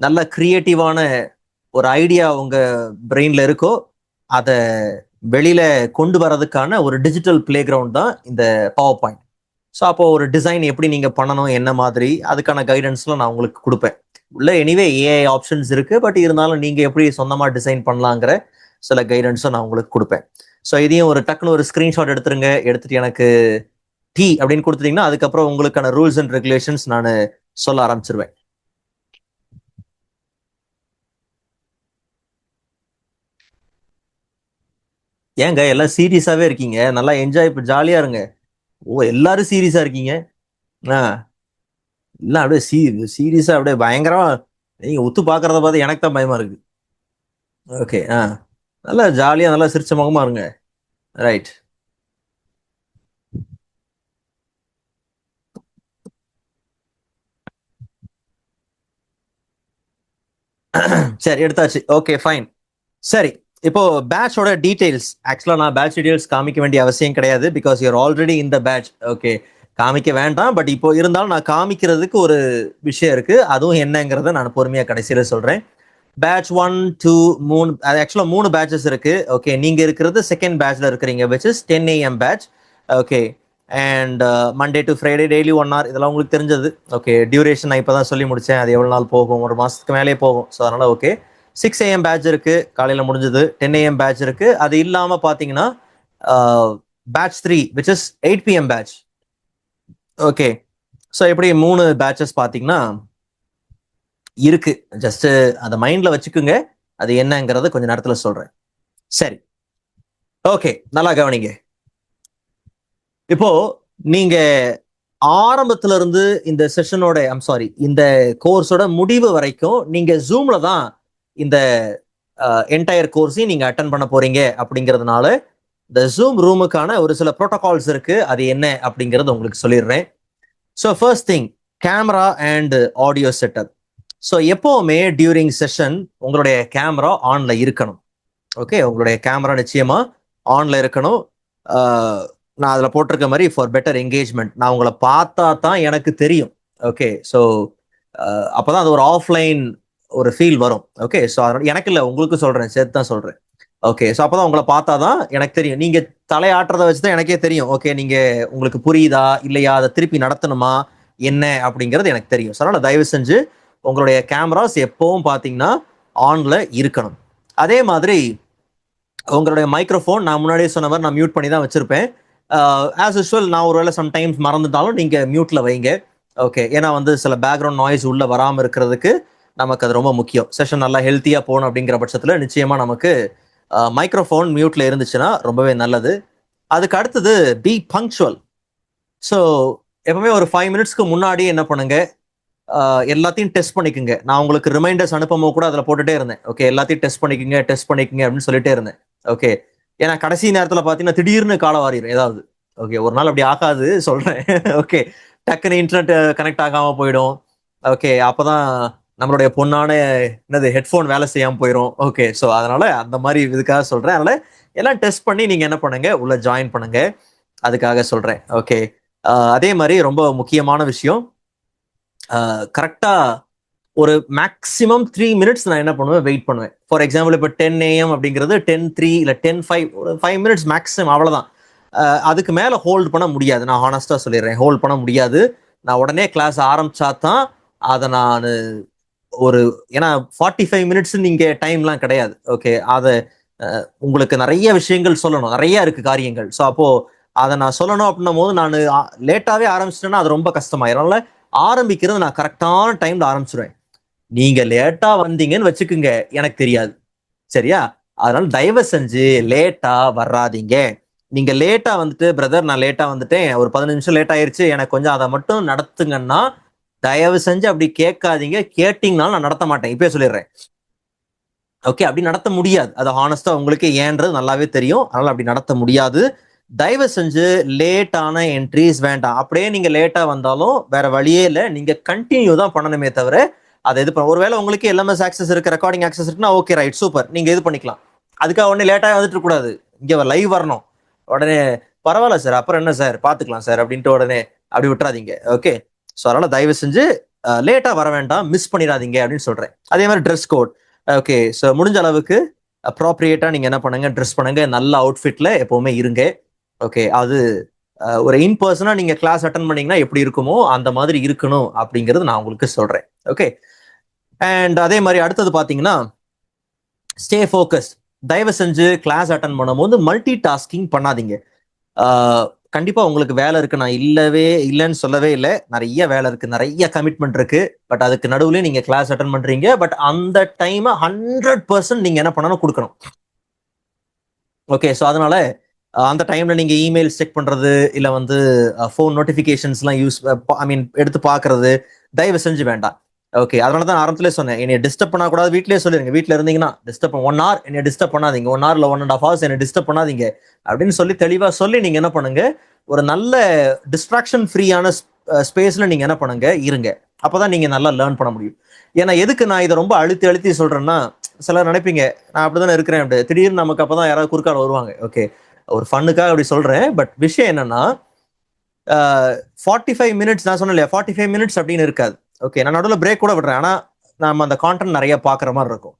நல்ல கிரியேட்டிவான ஒரு ஐடியா உங்க பிரெயின்ல இருக்கோ அதை வெளியில கொண்டு வரதுக்கான ஒரு டிஜிட்டல் பிளே கிரவுண்ட் தான் இந்த பவர் பாயிண்ட். ஸோ அப்போ ஒரு டிசைன் எப்படி நீங்க பண்ணணும், என்ன மாதிரி, அதுக்கான கைடன்ஸ்லாம் நான் உங்களுக்கு கொடுப்பேன். உள்ள எனிவே ஏஐ ஆப்ஷன்ஸ் இருக்கு, பட் இருந்தாலும் நீங்க எப்படி சொந்தமா டிசைன் பண்ணலாங்கிற சில கைடன்ஸும் நான் உங்களுக்கு கொடுப்பேன். ஸோ இதையும் ஒரு டக்குன்னு ஒரு ஸ்கிரீன்ஷாட் எடுத்துருங்க, எடுத்துட்டு எனக்கு டி அப்படின்னு கொடுத்துட்டீங்கன்னா அதுக்கப்புறம் உங்களுக்கான ரூல்ஸ் அண்ட் ரெகுலேஷன்ஸ் நான் சொல்ல ஆரம்பிச்சிருவேன். ஏங்க எல்லாம் சீரியஸாவே இருக்கீங்க, நல்லா என்ஜாய் ஜாலியா இருங்க. ஓ எல்லாரும் சீரியஸா இருக்கீங்க. இல்ல அப்படியே சீரியஸா அப்படியே பயங்கரமா நீங்க ஒத்து பாக்குறத பார்த்து எனக்கு தான் பயமா இருக்கு. ஓகே நல்லா ஜாலியா நல்லா சிரிச்ச முகமா இருங்க. ரைட். சரி எடுத்தாச்சு. Okay fine. சரி இப்போ பேட்சோட டீடைல்ஸ். ஆக்சுவலா நான் பேட்ச் டீடைல்ஸ் காமிக்க வேண்டிய அவசியம் கிடையாது, பிகாஸ் யூஆர் ஆல்ரெடி இந்த பேட்ச். ஓகே காமிக்க வேண்டாம், பட் இப்போ இருந்தாலும் நான் காமிக்கிறதுக்கு ஒரு விஷயம் இருக்கு, அதுவும் என்னங்கிறத நான் பொறுமையா கடைசியில சொல்றேன். பேட்ச் 1, 2, 3, அது ஆக்சுவலா 3 பேட்சஸ் இருக்கு. ஓகே நீங்க இருக்கிறது செகண்ட் பேட்ச்ல இருக்கிறீங்க, which is 10 AM batch. Okay and Monday to Friday daily 1 hour, இதெல்லாம் உங்களுக்கு தெரிஞ்சது. ஓகே டியூரேஷன் நான் இப்பதான் சொல்லி முடிச்சேன், அது எவ்வளவு நாள் போகும், ஒரு மாசத்துக்கு மேலே போகும். ஸோ அதனால ஓகே 6 AM பேட்ச் இருக்கு, காலையில முடிஞ்சது. 10 AM பேட்ச் இருக்கு. அது இல்லாம பாத்தீங்கன்னா batch 3 which is 8 PM batch. Okay so எப்படி 3 பேட்சஸ் பாத்தீங்கன்னா இருக்கு. ஜஸ்ட் அந்த மைண்ட்ல வச்சுக்குங்க, அது என்னங்கிறத கொஞ்ச நேரத்துல சொல்றேன். சரி ஓகே நல்லா கவனிங்க. இப்போ நீங்க ஆரம்பத்துல இருந்து இந்த செஷனோட இந்த கோர்ஸோட முடிவு வரைக்கும் நீங்க ஜூம்ல தான் இந்த என்டையர் கோர்ஸையும் நீங்க அட்டன் பண்ண போறீங்க. அப்படிங்கிறதுனால இந்த ஜூம் ரூமுக்கான ஒரு சில ப்ரோட்டோகால்ஸ் இருக்கு, அது என்ன அப்படிங்கறது உங்களுக்கு சொல்லிடுறேன். So first thing, camera and audio setup. So எப்பவுமே டியூரிங் செஷன் உங்களுடைய கேமரா ஆன்ல இருக்கணும். ஓகே உங்களுடைய கேமரா நிச்சயமா ஆன்ல இருக்கணும். நான் அதில் போட்டிருக்க மாதிரி ஃபார் பெட்டர் என்கேஜ்மெண்ட், நான் உங்களை பார்த்தா தான் எனக்கு தெரியும். ஓகே ஸோ அப்போதான் அது ஒரு ஆஃப்லைன் ஒரு ஃபீல் வரும். ஓகே ஸோ அதனால எனக்கு இல்லை, உங்களுக்கு சொல்றேன், சேர்த்து தான் சொல்றேன். ஓகே ஸோ அப்போதான் உங்களை பார்த்தா தான் எனக்கு தெரியும். நீங்க தலையாட்டுறதை வச்சு தான் எனக்கே தெரியும். ஓகே நீங்க உங்களுக்கு புரியுதா இல்லையா, அதை திருப்பி நடத்தணுமா என்ன அப்படிங்கிறது எனக்கு தெரியும். ஸோ அதனால தயவு செஞ்சு உங்களுடைய கேமராஸ் எப்பவும் பார்த்தீங்கன்னா ஆன்ல இருக்கணும். அதே மாதிரி உங்களுடைய மைக்ரோஃபோன் நான் முன்னாடியே சொன்ன மாதிரி நான் மியூட் பண்ணி தான் வச்சிருப்பேன். ஆஸ் யூஸ்வல் நான் ஒருவேளை சம்டைம்ஸ் மறந்துட்டாலும் நீங்க மியூட்ல வைங்க. ஓகே ஏன்னா சில பேக்ரவுண்ட் நாய்ஸ் உள்ள வராமல் இருக்கிறதுக்கு நமக்கு அது ரொம்ப முக்கியம். செஷன் நல்லா ஹெல்த்தியா போகணும் அப்படிங்கிற பட்சத்தில் நிச்சயமா நமக்கு மைக்ரோஃபோன் மியூட்ல இருந்துச்சுன்னா ரொம்பவே நல்லது. அதுக்கு அடுத்தது பி பங்க்சுவல். ஸோ எப்பவுமே ஒரு 5 minutesக்கு முன்னாடி என்ன பண்ணுங்க, எல்லாத்தையும் டெஸ்ட் பண்ணிக்கோங்க. நான் உங்களுக்கு ரிமைண்டர்ஸ் அனுப்பும்போது கூட அதில் போட்டுட்டே இருந்தேன். ஓகே எல்லாத்தையும் டெஸ்ட் பண்ணிக்கோங்க அப்படின்னு சொல்லிட்டே இருந்தேன். ஓகே ஏன்னா கடைசி நேரத்தில் பார்த்தீங்கன்னா திடீர்னு கால வாரிடும் ஏதாவது. ஓகே ஒரு நாள் அப்படி ஆகாது சொல்றேன். ஓகே டக்குன்னு இன்டர்நெட் கனெக்ட் ஆகாம போயிடும். ஓகே அப்போதான் நம்மளுடைய பொண்ணான ஹெட்ஃபோன் வேலை செய்யாமல் போயிடும். ஓகே ஸோ அதனால அந்த மாதிரி இதுக்காக சொல்றேன். அதனால எல்லாம் டெஸ்ட் பண்ணி நீங்க என்ன பண்ணுங்க, உள்ள ஜாயின் பண்ணுங்க, அதுக்காக சொல்றேன். ஓகே அதே மாதிரி ரொம்ப முக்கியமான விஷயம், கரெக்டா ஒரு மேக்ஸிமம் 3 minutes நான் என்ன பண்ணுவேன், வெயிட் பண்ணுவேன். ஃபார் எக்ஸாம்பிள் இப்போ 10 AM அப்படிங்கிறது 10:03 இல்லை 10:05, ஒரு 5 minutes மேக்ஸிமம், அவ்வளோதான். அதுக்கு மேலே ஹோல்ட் பண்ண முடியாது. நான் ஹானஸ்டாக சொல்லிடுறேன், ஹோல்ட் பண்ண முடியாது. நான் உடனே கிளாஸ் ஆரம்பிச்சா தான் அதை நான் ஒரு, ஏன்னா 45 minutes நீங்க டைம்லாம் கிடையாது. ஓகே, அதை உங்களுக்கு நிறைய விஷயங்கள் சொல்லணும், நிறைய இருக்கு காரியங்கள். ஸோ அப்போ அதை நான் சொல்லணும் அப்படின்னும் போது நான் லேட்டாவே ஆரம்பிச்சிட்டேன்னா அது ரொம்ப கஷ்டமாயிரும். அதனால ஆரம்பிக்கிறது நான் கரெக்டான டைம்ல ஆரம்பிச்சிருவேன். நீங்க லேட்டா வந்தீங்கன்னு வச்சுக்குங்க, எனக்கு தெரியாது, சரியா? அதனால தயவு செஞ்சு லேட்டா வராதீங்க. நீங்க லேட்டா வந்துட்டு, பிரதர் நான் லேட்டா வந்துட்டேன், ஒரு 15 நிமிஷம் லேட் ஆயிருச்சு, எனக்கு கொஞ்சம் அதை மட்டும் நடத்துங்கன்னா, தயவு செஞ்சு அப்படி கேட்காதீங்க. கேட்டீங்கனாலும் நான் நடத்த மாட்டேன், இப்பயே சொல்லிடுறேன். ஓகே, அப்படி நடத்த முடியாது. அது ஹானஸ்டா உங்களுக்கு ஏன்றது நல்லாவே தெரியும். அதனால அப்படி நடத்த முடியாது. தயவு செஞ்சு லேட்டான என்ட்ரிஸ் வேண்டாம். அப்படியே நீங்க லேட்டா வந்தாலும் வேற வழியே இல்லை, நீங்க கண்டினியூ தான் பண்ணணுமே தவிர அதை இது பண்ண. ஒருவேளை உங்களுக்கு எல்எம்எஸ் ஆக்சஸ் இருக்கு, ரெக்கார்டிங் ஆக்சஸ் இருக்குன்னா ஓகே, ரைட், சூப்பர், நீங்க இது பண்ணிக்கலாம். அதுக்காக உடனே லேட்டாக வந்துட்டு கூடாது, இங்க லைவ் வரணும். உடனே பரவாயில்ல சார், அப்புறம் என்ன சார், பாத்துக்கலாம் சார் அப்படின்ட்டு உடனே அப்படி விட்டுறாதீங்க. ஓகே, ஸோ அதனால தயவு செஞ்சு லேட்டா வர வேண்டாம், மிஸ் பண்ணிடாதீங்க அப்படின்னு சொல்றேன். அதே மாதிரி ட்ரெஸ் கோட். ஓகே, ஸோ முடிஞ்ச அளவுக்கு அப்ராப்ரியேட்டா நீங்க என்ன பண்ணுங்க, ட்ரெஸ் பண்ணுங்க, நல்ல அவுட்ஃபிட்ல எப்பவுமே இருங்க. ஓகே, அது ஒரு இன்பர்சனா நீங்க கிளாஸ் அட்டன் பண்ணீங்கன்னா எப்படி இருக்குமோ அந்த மாதிரி இருக்கணும் அப்படிங்கிறது நான் உங்களுக்கு சொல்றேன். ஓகே, அண்ட் அதே மாதிரி அடுத்தது பாத்தீங்கன்னா, ஸ்டே ஃபோக்கஸ். தயவு செஞ்சு கிளாஸ் அட்டன் பண்ணும்போது மல்டி டாஸ்கிங் பண்ணாதீங்க. கண்டிப்பா உங்களுக்கு வேலை இருக்கு, நான் இல்லைன்னு சொல்லவே இல்லை. நிறைய வேலை இருக்கு, நிறைய கமிட்மெண்ட் இருக்கு. பட் அதுக்கு நடுவுல நீங்க கிளாஸ் அட்டன் பண்றீங்க. பட் அந்த டைம் 100% நீங்க என்ன பண்ணணும், கொடுக்கணும். ஓகே, ஸோ அதனால அந்த டைம்ல நீங்க இமெயில் செக் பண்றது, இல்ல வந்து ஃபோன் நோட்டிபிகேஷன்ஸ்லாம் எடுத்து பாக்குறது தயவு செஞ்சு வேண்டாம். ஓகே, அதனால தான் ஆரம்பத்திலே சொன்னேன், என்னை டிஸ்டர்ப் பண்ணக்கூடாது. வீட்லயே சொல்லிருங்க, வீட்டில் இருந்தீங்கன்னா டிஸ்டர்ப் 1 hour என்னை டிஸ்டர்ப் பண்ணாதீங்க, 1 hour இல்லை 1.5 hours என்னை டிஸ்டர்ப் பண்ணாதீங்க அப்படின்னு சொல்லி தெளிவா சொல்லி நீங்க என்ன பண்ணுங்க, ஒரு நல்ல டிஸ்ட்ராக்ஷன் ஃப்ரீயான ஸ்பேஸ்ல நீங்க என்ன பண்ணுங்க, இருங்க. அப்பதான் நீங்க நல்லா லேர்ன் பண்ண முடியும். ஏன்னா எதுக்கு நான் இதை ரொம்ப அழுத்தி அழுத்தி சொல்றேன்னா, சிலர் நினைப்பீங்க நான் அப்படிதானே இருக்கிறேன் அப்படி, திடீர்னு நமக்கு அப்பதான் யாராவது குறுக்கால வருவாங்க. ஓகே, ஒரு ஃபன்னுக்காக அப்படி சொல்றேன். பட் விஷயம் என்னன்னா, 45 minutes நான் சொன்னேன் இல்லையா, 45 minutes அப்படின்னு இருக்காது. ஓகே, நான் நடுவில் பிரேக் கூட விடுறேன். ஆனா நம்ம அந்த கான்டென்ட் நிறைய பாக்குற மாதிரி இருக்கும்.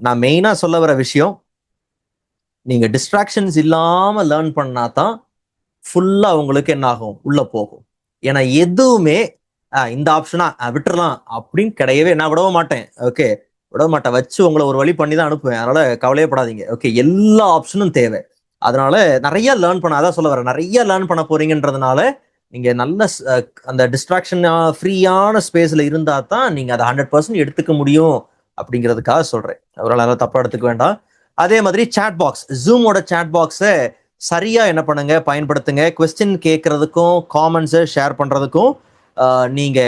நான் மெயினா சொல்ல வர விஷயம், நீங்க டிஸ்ட்ராக்ஷன்ஸ் இல்லாம லேர்ன் பண்ணா தான் ஃபுல்லா உங்களுக்கு என்ன ஆகும், உள்ள போகும். ஏன்னா எதுவுமே இந்த ஆப்ஷனா விட்டுறலாம் அப்படின்னு கிடையவே, நான் விடவே மாட்டேன். ஓகே, விட மாட்டேன், வச்சு உங்களை ஒரு வழி பண்ணி தான் அனுப்புவேன். அதனால கவலையப்படாதீங்க. ஓகே, எல்லா ஆப்ஷனும் தேவை. அதனால நிறைய லேர்ன் பண்ண, அதான் சொல்ல வரேன், நிறைய லேர்ன் பண்ண போறீங்கன்றதுனால நீங்க நல்ல அந்த டிஸ்ட்ராக்ஷன் ஃப்ரீயான ஸ்பேஸ்ல இருந்தா தான் நீங்க அதை 100% எடுத்துக்க முடியும் அப்படிங்கிறதுக்காக சொல்றேன். அவரால் தப்பா எடுத்துக்க வேண்டாம். அதே மாதிரி சாட் பாக்ஸ், ஜூமோட சாட் பாக்ஸை சரியா என்ன பண்ணுங்க, பயன்படுத்துங்க. கொஸ்டின் கேட்கறதுக்கும் காமெண்ட்ஸை ஷேர் பண்றதுக்கும் நீங்க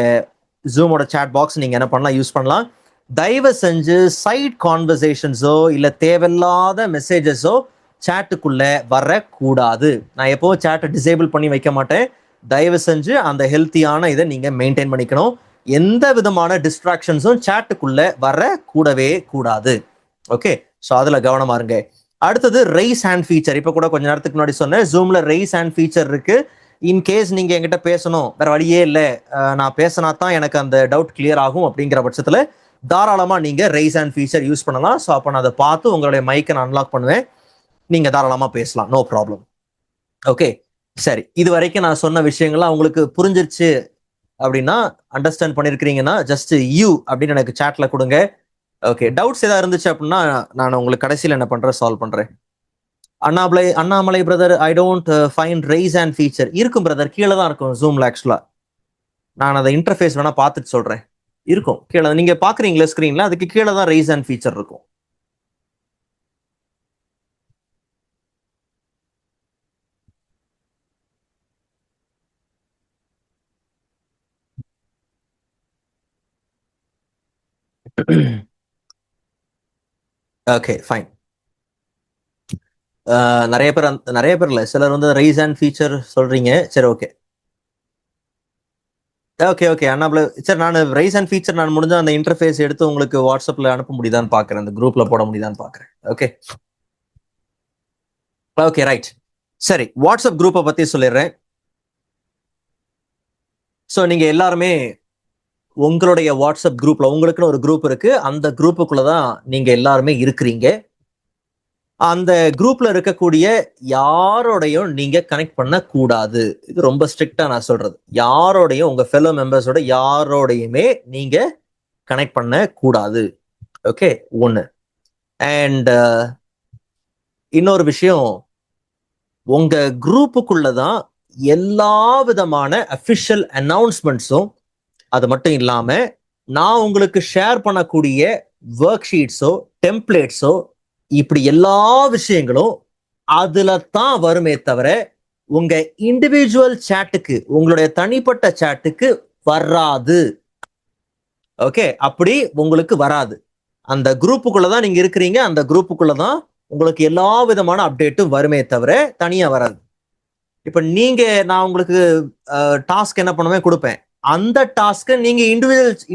ஜூமோட சாட் பாக்ஸ் நீங்க என்ன பண்ணலாம், யூஸ் பண்ணலாம். தயவு செஞ்சு சைட் கான்வர்சேஷன்ஸோ இல்ல தேவையில்லாத மெசேஜஸோ சாட்டுக்குள்ள வரக்கூடாது. நான் எப்போ சாட்டை டிசேபிள் பண்ணி வைக்க மாட்டேன். தயவு செஞ்சு அந்த ஹெல்த்தியான இதை நீங்க மெயின்டைன் பண்ணிக்கணும். எந்த விதமான டிஸ்ட்ராக்ஷன்ஸும் சாட்டுக்குள்ள வர கூடவே கூடாது. ஓகே, ஸோ அதுல கவனமா இருங்க. அடுத்தது ரைஸ் ஹேண்ட் ஃபீச்சர். இப்போ கூட கொஞ்ச நேரத்துக்கு முன்னாடி சொன்னேன், ஜூம்ல ரைஸ் ஹேண்ட் ஃபீச்சர் இருக்கு. இன்கேஸ் நீங்க என்கிட்ட பேசணும், வேற வழியே இல்லை, நான் பேசினா தான் எனக்கு அந்த டவுட் கிளியர் ஆகும் அப்படிங்கிற பட்சத்துல தாராளமா நீங்க ரைஸ் ஹேண்ட் ஃபீச்சர் யூஸ் பண்ணலாம். ஸோ அப்போ நான் அதை பார்த்து உங்களுடைய மைக்கை நான் அன்லாக் பண்ணுவேன், நீங்க தாராளமா பேசலாம், நோ ப்ராப்ளம். ஓகே, சரி, இது வரைக்கும் நான் சொன்ன விஷயங்கள்லாம் உங்களுக்கு புரிஞ்சிருச்சு அப்படின்னா, அண்டர்ஸ்டாண்ட் பண்ணிருக்கிறீங்கன்னா ஜஸ்ட் யூ அப்படின்னு எனக்கு சாட்ல கொடுங்க. ஓகே, டவுட்ஸ் ஏதாவது இருந்துச்சு அப்படின்னா நான் உங்களுக்கு கடைசியில் என்ன பண்றேன், சால்வ் பண்றேன். Annamalai brother, I don't find rice hand feature. இருக்கும் பிரதர், கீழே தான் இருக்கும் ஜூம்ல. ஆக்சுவலா நான் அதை இன்டர்ஃபேஸ் வேணா பார்த்துட்டு சொல்றேன். இருக்கும் கீழே, நீங்க பாக்குறீங்களா ஸ்கிரீன்ல, அதுக்கு கீழே தான் ரைஸ் ஹேண்ட் ஃபீச்சர் இருக்கும். Okay, fine. நிறைய பேர் இல்ல, சிலர் வந்து ரைஸ் ஹேண்ட் ஃபீச்சர் சொல்றீங்க. சரி, ஓகே ஓகே ஓகே அண்ணாப்ல, சரி, நான் ரைஸ் அண்ட் ஃபீச்சர் நான் முடிஞ்ச அந்த இன்டர்ஃபேஸ் எடுத்து உங்களுக்கு வாட்ஸ்அப்ல அனுப்ப முடியுதான்னு பாக்குறேன், அந்த குரூப்ல போட முடியுதான்னு பாக்குறேன். Okay okay, right. சரி, வாட்ஸ்அப் குரூப்பை பத்தி சொல்லிடுறேன். ஸோ நீங்க எல்லாருமே உங்களுடைய வாட்ஸ்அப் குரூப்ல உங்களுக்குன்னு ஒரு குரூப் இருக்கு, அந்த குரூப்புக்குள்ளதான் நீங்க எல்லாருமே இருக்கிறீங்க. அந்த குரூப்ல இருக்கக்கூடிய யாரோடையும் நீங்க கனெக்ட் பண்ண கூடாது. இது ரொம்ப ஸ்ட்ரிக்டா நான் சொல்றது. யாரோடையும் உங்க ஃபெலோ மெம்பர்ஸோட யாரோடையுமே நீங்க கனெக்ட் பண்ண கூடாது. ஓகே, ஒண்ணு. அண்ட் இன்னொரு விஷயம், உங்க குரூப்புக்குள்ளதான் எல்லா விதமான அபிஷியல் அனௌன்ஸ்மெண்ட்ஸும், அது மட்டும் இல்லாம நான் உங்களுக்கு ஷேர் பண்ணக்கூடிய ஒர்க் ஷீட்ஸோ டெம்ப்ளேட்ஸோ இப்படி எல்லா விஷயங்களும் அதுல தான் வருமே தவிர உங்க இண்டிவிஜுவல் சேட்டுக்கு, உங்களுடைய தனிப்பட்ட சேட்டுக்கு வராது. ஓகே, அப்படி உங்களுக்கு வராது. அந்த குரூப்புக்குள்ளதான் நீங்க இருக்கிறீங்க, அந்த குரூப்புக்குள்ளதான் உங்களுக்கு எல்லா விதமான அப்டேட்டும் வருமே தவிர தனியா வராது. இப்ப நீங்க, நான் உங்களுக்கு டாஸ்க் என்ன பண்ணுவேன், கொடுப்பேன். அந்த டாஸ்க்கை நீங்க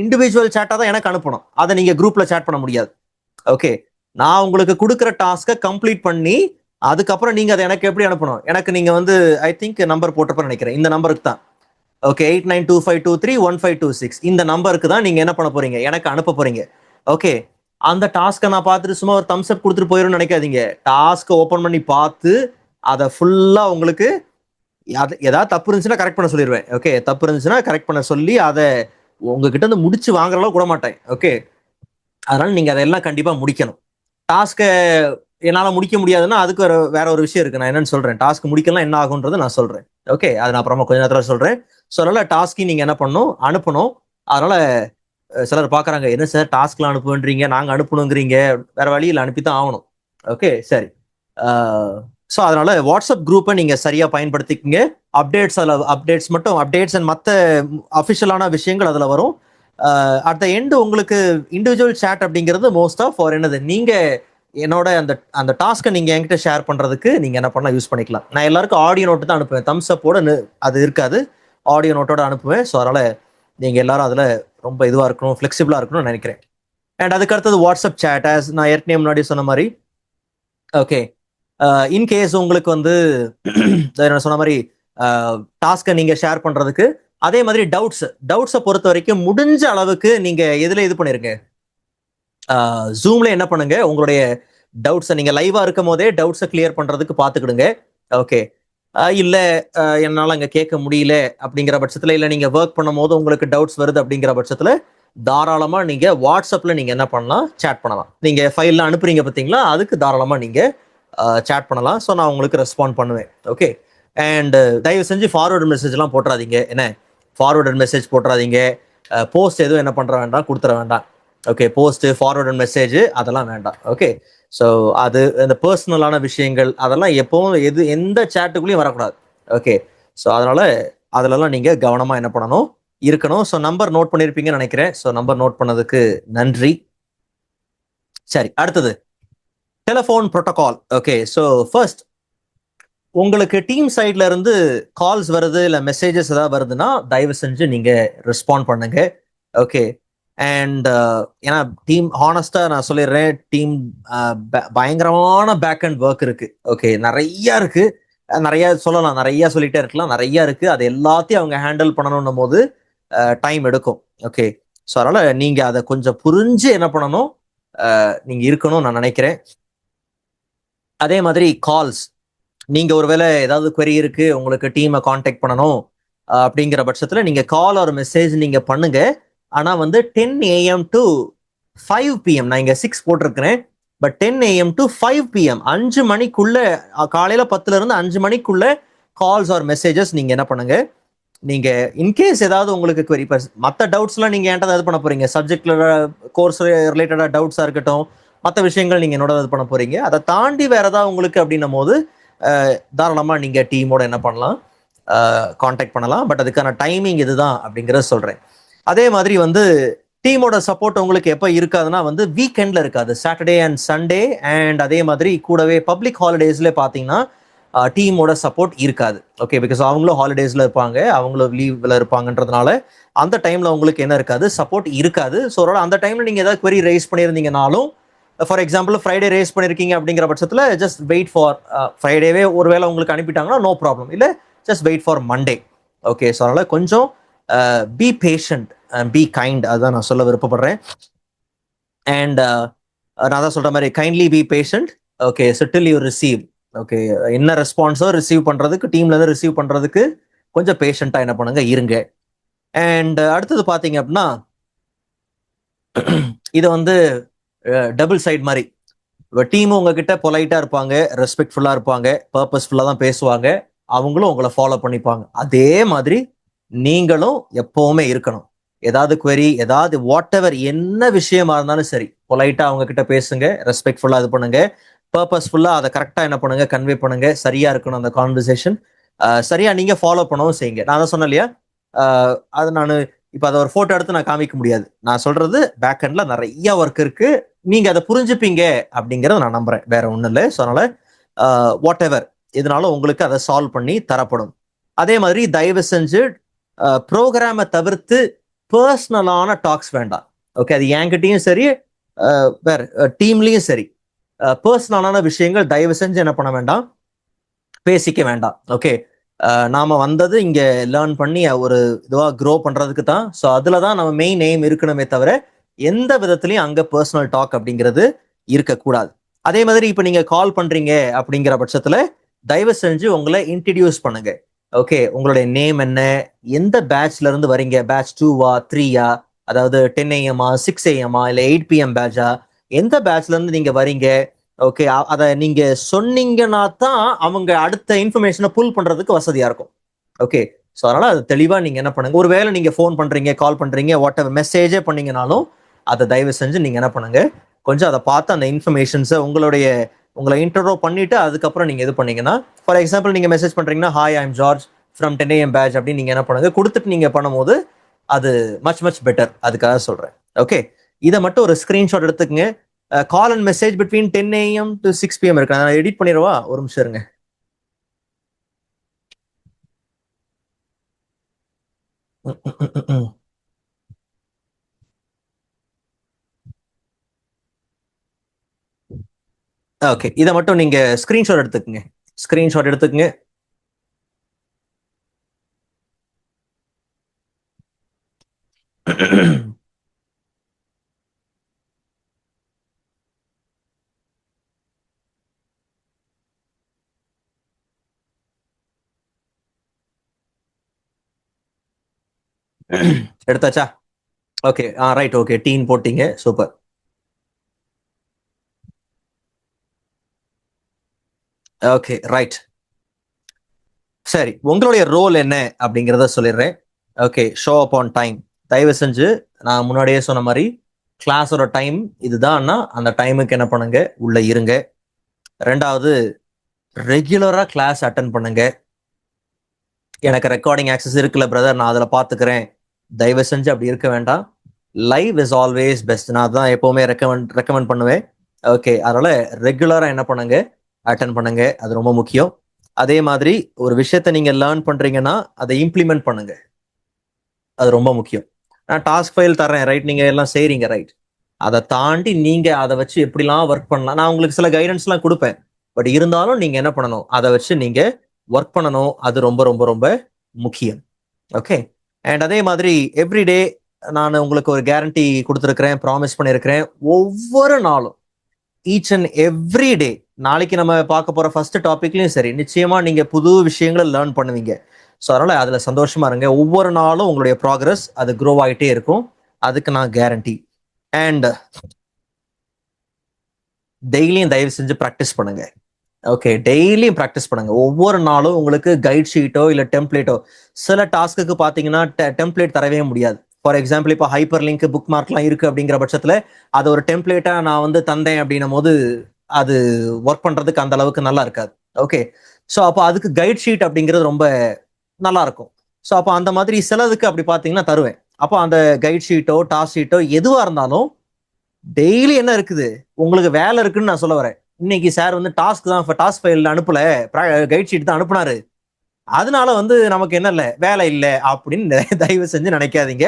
இண்டிவிஜுவல் சேட்டா தான் எனக்கு அனுப்பணும். அதை நீங்க குரூப்ல சேட் பண்ண முடியாது. ஓகே, நான் உங்களுக்கு கொடுக்குற டாஸ்க்கை கம்ப்ளீட் பண்ணி அதுக்கப்புறம் நீங்க அதை எனக்கு எப்படி அனுப்பணும், எனக்கு நீங்க வந்து ஐ திங்க் நம்பர் போட்டப்ப நினைக்கிறேன், இந்த நம்பருக்கு தான். ஓகே, 8925231526 இந்த நம்பருக்கு தான் நீங்க என்ன பண்ண போறீங்க, எனக்கு அனுப்ப போறீங்க. ஓகே, அந்த டாஸ்க்கை நான் பார்த்துட்டு சும்மா ஒரு தம்ஸ் அப் கொடுத்துட்டு போயிடும் நினைக்காதீங்க. டாஸ்க்கை ஓபன் பண்ணி பார்த்து அதை ஃபுல்லா உங்களுக்கு ஏதாவது தப்பு இருந்துச்சுன்னா கரெக்ட் பண்ண சொல்லிடுவேன். ஓகே, தப்பு இருந்துச்சுன்னா கரெக்ட் பண்ண சொல்லி அதை உங்ககிட்ட இருந்து முடிச்சு வாங்குற அளவு கூட மாட்டேன். ஓகே, அதனால நீங்க அதெல்லாம் கண்டிப்பா முடிக்கணும். டாஸ்க்கை என்னால முடிக்க முடியாதுன்னா அதுக்கு வேற ஒரு விஷயம் இருக்கு, நான் என்னன்னு சொல்றேன். டாஸ்க் முடிக்கலாம் என்ன ஆகுன்றதை நான் சொல்றேன். ஓகே, அது நான் அப்புறமா கொஞ்ச நேரத்துல சொல்றேன். ஸோ அதனால டாஸ்கி நீங்க என்ன பண்ணணும், அனுப்பணும். அதனால சிலர் பாக்குறாங்க, என்ன சார் டாஸ்க்லாம் அனுப்புன்றீங்க, நாங்க அனுப்பணுங்கிறீங்க, வேற வழியில் அனுப்பித்தான் ஆகணும். ஓகே, சரி. ஸோ அதனால வாட்ஸ்அப் குரூப்பை நீங்க சரியா பயன்படுத்திக்கங்க. அப்டேட்ஸ் அதில் அப்டேட்ஸ் மட்டும், அப்டேட்ஸ் அண்ட் மற்ற அஃபிஷியலான விஷயங்கள் அதில் வரும். அட் த எண்டு உங்களுக்கு இண்டிவிஜுவல் சேட் அப்படிங்கிறது மோஸ்ட் ஆஃப் ஃபார் என்னது, நீங்க என்னோட அந்த டாஸ்க்கை நீங்க என்கிட்ட ஷேர் பண்றதுக்கு நீங்க என்ன பண்ணலாம், யூஸ் பண்ணிக்கலாம். நான் எல்லாருக்கும் ஆடியோ நோட்டு தான் அனுப்புவேன், தம்ஸ் அப்போட அது இருக்காது, ஆடியோ நோட்டோட அனுப்புவேன். ஸோ அதனால நீங்க எல்லாரும் அதுல ரொம்ப இதுவா இருக்கணும், ஃபிளெக்சிபிளா இருக்கணும்னு நினைக்கிறேன். அண்ட் அதுக்கு அடுத்தது வாட்ஸ்அப் சேட், ஆஸ் நான் ஏற்கனவே முன்னாடி சொன்ன மாதிரி. ஓகே, இன்கேஸ் உங்களுக்கு வந்து நான் சொன்ன மாதிரி டாஸ்க்கை நீங்க ஷேர் பண்றதுக்கு, அதே மாதிரி டவுட்ஸை பொறுத்த வரைக்கும் முடிஞ்ச அளவுக்கு நீங்க எதுல இது பண்ணிருங்க, ஜூம்ல என்ன பண்ணுங்க, உங்களுடைய டவுட்ஸை நீங்க லைவா இருக்கும் போதே டவுட்ஸை கிளியர் பண்றதுக்கு பாத்துக்கிடுங்க. ஓகே, இல்ல என்னால அங்க கேட்க முடியல அப்படிங்கிற பட்சத்துல, இல்ல நீங்க ஒர்க் பண்ணும் போது உங்களுக்கு டவுட்ஸ் வருது அப்படிங்கிற பட்சத்துல தாராளமா நீங்க வாட்ஸ்அப்ல நீங்க என்ன பண்ணலாம், சேட் பண்ணலாம். நீங்க ஃபைல்லாம் அனுப்புறீங்க பார்த்தீங்களா, அதுக்கு தாராளமா நீங்க சேட் பண்ணலாம். ஸோ நான் உங்களுக்கு ரெஸ்பாண்ட் பண்ணுவேன். ஓகே, அண்ட் தயவு செஞ்சு ஃபார்வர்டு மெசேஜ்லாம் போட்டுறாதீங்க. என்ன, ஃபார்வர்டு மெசேஜ் போட்டுறாதீங்க. போஸ்ட் எதுவும் என்ன பண்ற வேண்டாம், கொடுத்துட வேண்டாம். ஓகே, போஸ்ட் ஃபார்வர்டு மெசேஜ் அதெல்லாம் வேண்டாம். ஓகே, ஸோ அது இந்த பர்சனலான விஷயங்கள் அதெல்லாம் எப்பவும் எந்த சேட்டுக்குள்ளேயும் வரக்கூடாது. ஓகே, ஸோ அதனால அதுலலாம் நீங்க கவனமா என்ன பண்ணணும், இருக்கணும். ஸோ நம்பர் நோட் பண்ணியிருப்பீங்கன்னு நினைக்கிறேன். ஸோ நம்பர் நோட் பண்ணதுக்கு நன்றி. சரி, அடுத்தது telephone protocol. Okay, so first உங்களுக்கு டீம் சைட்ல இருந்து கால்ஸ் வருது இல்ல மெசேஜஸ் ஏதாவது வருதுன்னா தயவு செஞ்சு நீங்க ரெஸ்பாண்ட் பண்ணுங்க. ஓகே, அண்ட் ஏன்னா டீம் ஹானஸ்டா நான் சொல்லிடுறேன், டீம் பயங்கரமான பேக் அண்ட் ஒர்க் இருக்கு. ஓகே, நிறைய இருக்கு, நிறைய சொல்லலாம், நிறைய சொல்லிட்டே இருக்கலாம், நிறைய இருக்கு. அது எல்லாத்தையும் அவங்க ஹேண்டில் பண்ணணும் போது டைம் எடுக்கும். ஓகே, ஸோ அதனால நீங்க அதை கொஞ்சம் புரிஞ்சு என்ன பண்ணணும், நீங்க இருக்கணும் நான் நினைக்கிறேன். அதே மாதிரி கால்ஸ், நீங்க ஒருவேளை ஏதாவது query இருக்கு, உங்களுக்கு டீமை கான்டாக்ட் பண்ணணும் அப்படிங்கிற பட்சத்துல நீங்க கால் ஒரு மெசேஜ் நீங்க பண்ணுங்க. ஆனா வந்து 10 AM to 5 PM, நான் இங்க 6 போட்டிருக்கிறேன், பட் 10 AM to 5 PM 5 மணிக்குள்ள, காலையில 10ல இருந்து 5 மணிக்குள்ள கால்ஸ் ஆர் மெசேஜஸ் நீங்க என்ன பண்ணுங்க. நீங்க இன்கேஸ் ஏதாவது உங்களுக்கு query, மற்ற டவுட்ஸ்லாம் நீங்க என்கிட்ட இது பண்ண போறீங்க, சப்ஜெக்ட்ல கோர்ஸ் ரிலேட்டடா டவுட்ஸா இருக்கட்டும், மற்ற விஷயங்கள் நீங்க என்னோட இது பண்ண போறீங்க. அதை தாண்டி வேற ஏதாவது உங்களுக்கு அப்படின்னும் போது தாராளமா நீங்க டீமோட என்ன பண்ணலாம், கான்டாக்ட் பண்ணலாம். பட் அதுக்கான டைமிங் இதுதான் அப்படிங்கறத சொல்றேன். அதே மாதிரி வந்து டீமோட சப்போர்ட் உங்களுக்கு எப்ப இருக்காதுன்னா வந்து வீக்கெண்ட்ல இருக்காது, சாட்டர்டே அண்ட் சண்டே. அண்ட் அதே மாதிரி கூடவே பப்ளிக் ஹாலிடேஸ்ல பாத்தீங்கன்னா டீமோட சப்போர்ட் இருக்காது. ஓகே, பிகாஸ் அவங்களும் ஹாலிடேஸ்ல இருப்பாங்க, அவங்களும் லீவ்ல இருப்பாங்கன்றதுனால அந்த டைம்ல உங்களுக்கு என்ன இருக்காது, சப்போர்ட் இருக்காது. ஸோ அந்த டைம்ல நீங்க ஏதாவது query ரைஸ் பண்ணியிருந்தீங்கனாலும், ஃபார் எக்ஸாம்பிள் ஃப்ரைடே ரேஸ் பண்ணிருக்கீங்க அப்படிங்கிற பட்சத்தில் ஜஸ்ட் வெயிட் ஃபார் ஃப்ரைடேவே ஒருவேளை உங்களுக்கு அனுப்பிட்டாங்கன்னா நோ ப்ராப்ளம், இல்லை just wait for Monday. Okay, so அதனால கொஞ்சம் பி பேஷண்ட், பி கைண்ட், அதுதான் நான் சொல்ல விருப்பப்படுறேன். அண்ட் நான் தான் சொல்ற மாதிரி kindly B patient. Okay, so till you receive. Okay, என்ன ரெஸ்பான்ஸோ ரிசீவ் பண்றதுக்கு, டீம்ல இருந்து ரிசீவ் பண்றதுக்கு கொஞ்சம் பேஷண்டா என்ன பண்ணுங்க, இருங்க. அண்ட் அடுத்தது பாத்தீங்க அப்படின்னா, இது வந்து டபுள் சைடு மாதிரி. டீமும் உங்ககிட்ட பொலைட்டா இருப்பாங்க, ரெஸ்பெக்ட்ஃபுல்லா இருப்பாங்க, பர்பஸ்ஃபுல்லா தான் பேசுவாங்க, அவங்களும் உங்களை ஃபாலோ பண்ணிப்பாங்க. அதே மாதிரி நீங்களும் எப்பவுமே இருக்கணும். ஏதாவது query, ஏதாவது வாட் எவர் என்ன விஷயமா இருந்தாலும் சரி, பொலைட்டா அவங்க கிட்ட பேசுங்க, ரெஸ்பெக்ட்ஃபுல்லா இது பண்ணுங்க, பர்பஸ்ஃபுல்லா அதை கரெக்டா என்ன பண்ணுங்க, கன்வே பண்ணுங்க. சரியா இருக்கணும் அந்த கான்வர்சேஷன், சரியா நீங்க ஃபாலோ பண்ணவும் செய்யுங்க. நான் தான் சொன்னேன் இல்லையா, அது நான் இப்ப அதை ஒரு போட்டோ எடுத்து நான் காமிக்க முடியாது. நான் சொல்றது பேக் எண்ட்ல நிறைய ஒர்க் இருக்கு, நீங்க அதை புரிஞ்சுப்பீங்க அப்படிங்கறத நான் நம்புறேன். வேற ஒண்ணும் இல்லை. ஸோ அதனால வாட் எவர் இதனால உங்களுக்கு அதை சால்வ் பண்ணி தரப்படும். அதே மாதிரி தயவு செஞ்சு ப்ரோக்ராமை தவிர்த்து பர்சனலான டாக்ஸ் வேண்டாம். ஓகே, அது என்கிட்டயும் சரி, வேற டீம்லயும் சரி, பர்சனலான விஷயங்கள் தயவு செஞ்சு என்ன பண்ண வேண்டாம், பேசிக்க வேண்டாம். ஓகே, நாம வந்தது இங்க லேர்ன் பண்ணி ஒரு இதுவா க்ரோ பண்றதுக்கு தான். ஸோ அதுலதான் நம்ம மெயின் எய்ம் இருக்கணுமே தவிர எந்த விதத்துலயும் அங்க பர்சனல் டாக் அப்படிங்கிறது இருக்கக்கூடாது. அதே மாதிரி இப்ப நீங்க கால் பண்றீங்க அப்படிங்கிற பட்சத்துல தயவு செஞ்சு உங்களை இன்ட்ரடியூஸ் பண்ணுங்க. ஓகே, உங்களுடைய நேம் என்ன, எந்த பேட்ச்ல இருந்து வரீங்க, பேட்ச் 2வா 3யா, அதாவது 10 AM 6 AM இல்ல 8 PM பேட்சா, எந்த பேட்ச்ல இருந்து நீங்க வரீங்க. ஓகே, அதை நீங்க சொன்னீங்கன்னா தான் அவங்க அடுத்த இன்ஃபர்மேஷனை புல் பண்றதுக்கு வசதியா இருக்கும். ஓகே, ஸோ அதனால அது தெளிவா நீங்க என்ன பண்ணுங்க. ஒருவேளை நீங்க ஃபோன் பண்றீங்க, கால் பண்றீங்க, வாட் எவர் மெசேஜே பண்ணீங்கனாலும் அதை தயவு செஞ்சு நீங்க என்ன பண்ணுங்க, கொஞ்சம் அதை பார்த்து அந்த இன்ஃபர்மேஷன்ஸை உங்களை இன்டர்வோ பண்ணிட்டு அதுக்கப்புறம் நீங்க இது பண்ணீங்கன்னா, ஃபார் எக்ஸாம்பிள் நீங்க மெசேஜ் பண்றீங்கன்னா, hi I am George from 10 AM batch அப்படின்னு நீங்க என்ன பண்ணுங்க கொடுத்துட்டு நீங்க பண்ணும்போது அது மச் பெட்டர். அதுக்காக சொல்றேன். ஓகே, இதை மட்டும் ஒரு ஸ்கிரீன்ஷாட் எடுத்துக்கங்க. Call and message between 10 AM to 6 PM இருக்கு. நான் எடிட் பண்ணிடுவா, ஒரு நிமிஷம் இருங்க. ஓகே, இதை மட்டும் நீங்க ஸ்கிரீன்ஷாட் எடுத்துக்கங்க. ஸ்கிரீன்ஷாட் எடுத்துக்கங்க. எடுத்தாச்சா? Okay, right. ஓகே, டீன் போட்டீங்க, சூப்பர். Okay, right. சரி, உங்களுடைய ரோல் என்ன அப்படிங்கிறத சொல்லிடுறேன். Okay, show up on time. தயவு செஞ்சு நான் முன்னாடியே சொன்ன மாதிரி கிளாஸோட டைம் இதுதான்னா அந்த டைமுக்கு என்ன பண்ணுங்க, உள்ள இருங்க. ரெண்டாவது, ரெகுலரா கிளாஸ் அட்டன் பண்ணுங்க. எனக்கு ரெக்கார்டிங் ஆக்சஸ் இருக்குல்ல பிரதர், நான் அதில் பார்த்துக்கிறேன், தயவு செஞ்சு அப்படி இருக்க வேண்டாம். Live is always best. நான் தான் எப்பவுமே ரெக்கமெண்ட் பண்ணுவேன். ஓகே, அதனால ரெகுலரா என்ன பண்ணுங்க, அட்டன் பண்ணுங்க, அது ரொம்ப முக்கியம். அதே மாதிரி ஒரு விஷயத்த நீங்க லேர்ன் பண்றீங்கன்னா அதை இம்ப்ளிமெண்ட் பண்ணுங்க, அது ரொம்ப முக்கியம். நான் டாஸ்க் ஃபைல் தரேன், ரைட், நீங்க எல்லாம் செய்றீங்க, ரைட். அதை தாண்டி நீங்க அதை வச்சு எப்படிலாம் ஒர்க் பண்ணலாம், நான் உங்களுக்கு சில கைடன்ஸ்லாம் கொடுப்பேன். பட் இருந்தாலும் நீங்க என்ன பண்ணணும், அதை வச்சு நீங்க ஒர்க் பண்ணணும். அது ரொம்ப ரொம்ப ரொம்ப முக்கியம். ஓகே, அண்ட் அதே மாதிரி எவ்ரிடே நான் உங்களுக்கு ஒரு கேரண்டி கொடுத்துருக்கிறேன், ப்ராமிஸ் பண்ணியிருக்கிறேன். ஒவ்வொரு நாளும், ஈச் அண்ட் எவ்ரி டே, நாளைக்கு நம்ம பார்க்க போற ஃபர்ஸ்ட் டாபிக்லயும் சரி, நிச்சயமா நீங்க புது விஷயங்களை லேர்ன் பண்ணுவீங்க. ஸோ அதனால அதுல சந்தோஷமா இருங்க. ஒவ்வொரு நாளும் உங்களுடைய ப்ராக்ரஸ் அது க்ரோ ஆகிட்டே இருக்கும், அதுக்கு நான் கேரண்டி. அண்ட் டெய்லியும் தயவு செஞ்சு ப்ராக்டிஸ் பண்ணுங்க. ஓகே, டெய்லியும் ப்ராக்டிஸ் பண்ணுங்க. ஒவ்வொரு நாளும் உங்களுக்கு கைட் ஷீட்டோ இல்ல டெம்ப்ளேட்டோ, சில டாஸ்க்கு பாத்தீங்கன்னா டெம்ப்ளேட் தரவே முடியாது. ஃபார் எக்ஸாம்பிள், இப்போ ஹைப்பர் லிங்க் புக் மார்க்லாம் இருக்கு அப்படிங்கிற பட்சத்துல அது ஒரு டெம்ப்ளேட்டா நான் வந்து தந்தேன் அப்படின்னும் போது அது ஒர்க் பண்றதுக்கு அந்த அளவுக்கு நல்லா இருக்காது. ஓகே, ஸோ அப்போ அதுக்கு கைட் ஷீட் அப்படிங்கிறது ரொம்ப நல்லா இருக்கும். ஸோ அப்போ அந்த மாதிரி சிலதுக்கு அப்படி பார்த்தீங்கன்னா தருவேன். அப்போ அந்த கைட் ஷீட்டோ டாஸ்க் ஷீட்டோ எதுவா இருந்தாலும் டெய்லி என்ன இருக்குது, உங்களுக்கு வேலை இருக்குன்னு நான் சொல்ல வரேன். இன்னைக்கு சார் வந்து டாஸ்க் தான், டாஸ்க் ஃபைல் அனுப்பல, கைட் ஷீட் தான் அனுப்புனாரு, அதனால வந்து நமக்கு என்ன இல்லை, வேலை இல்லை அப்படின்னு தயவு செஞ்சு நினைக்காதீங்க.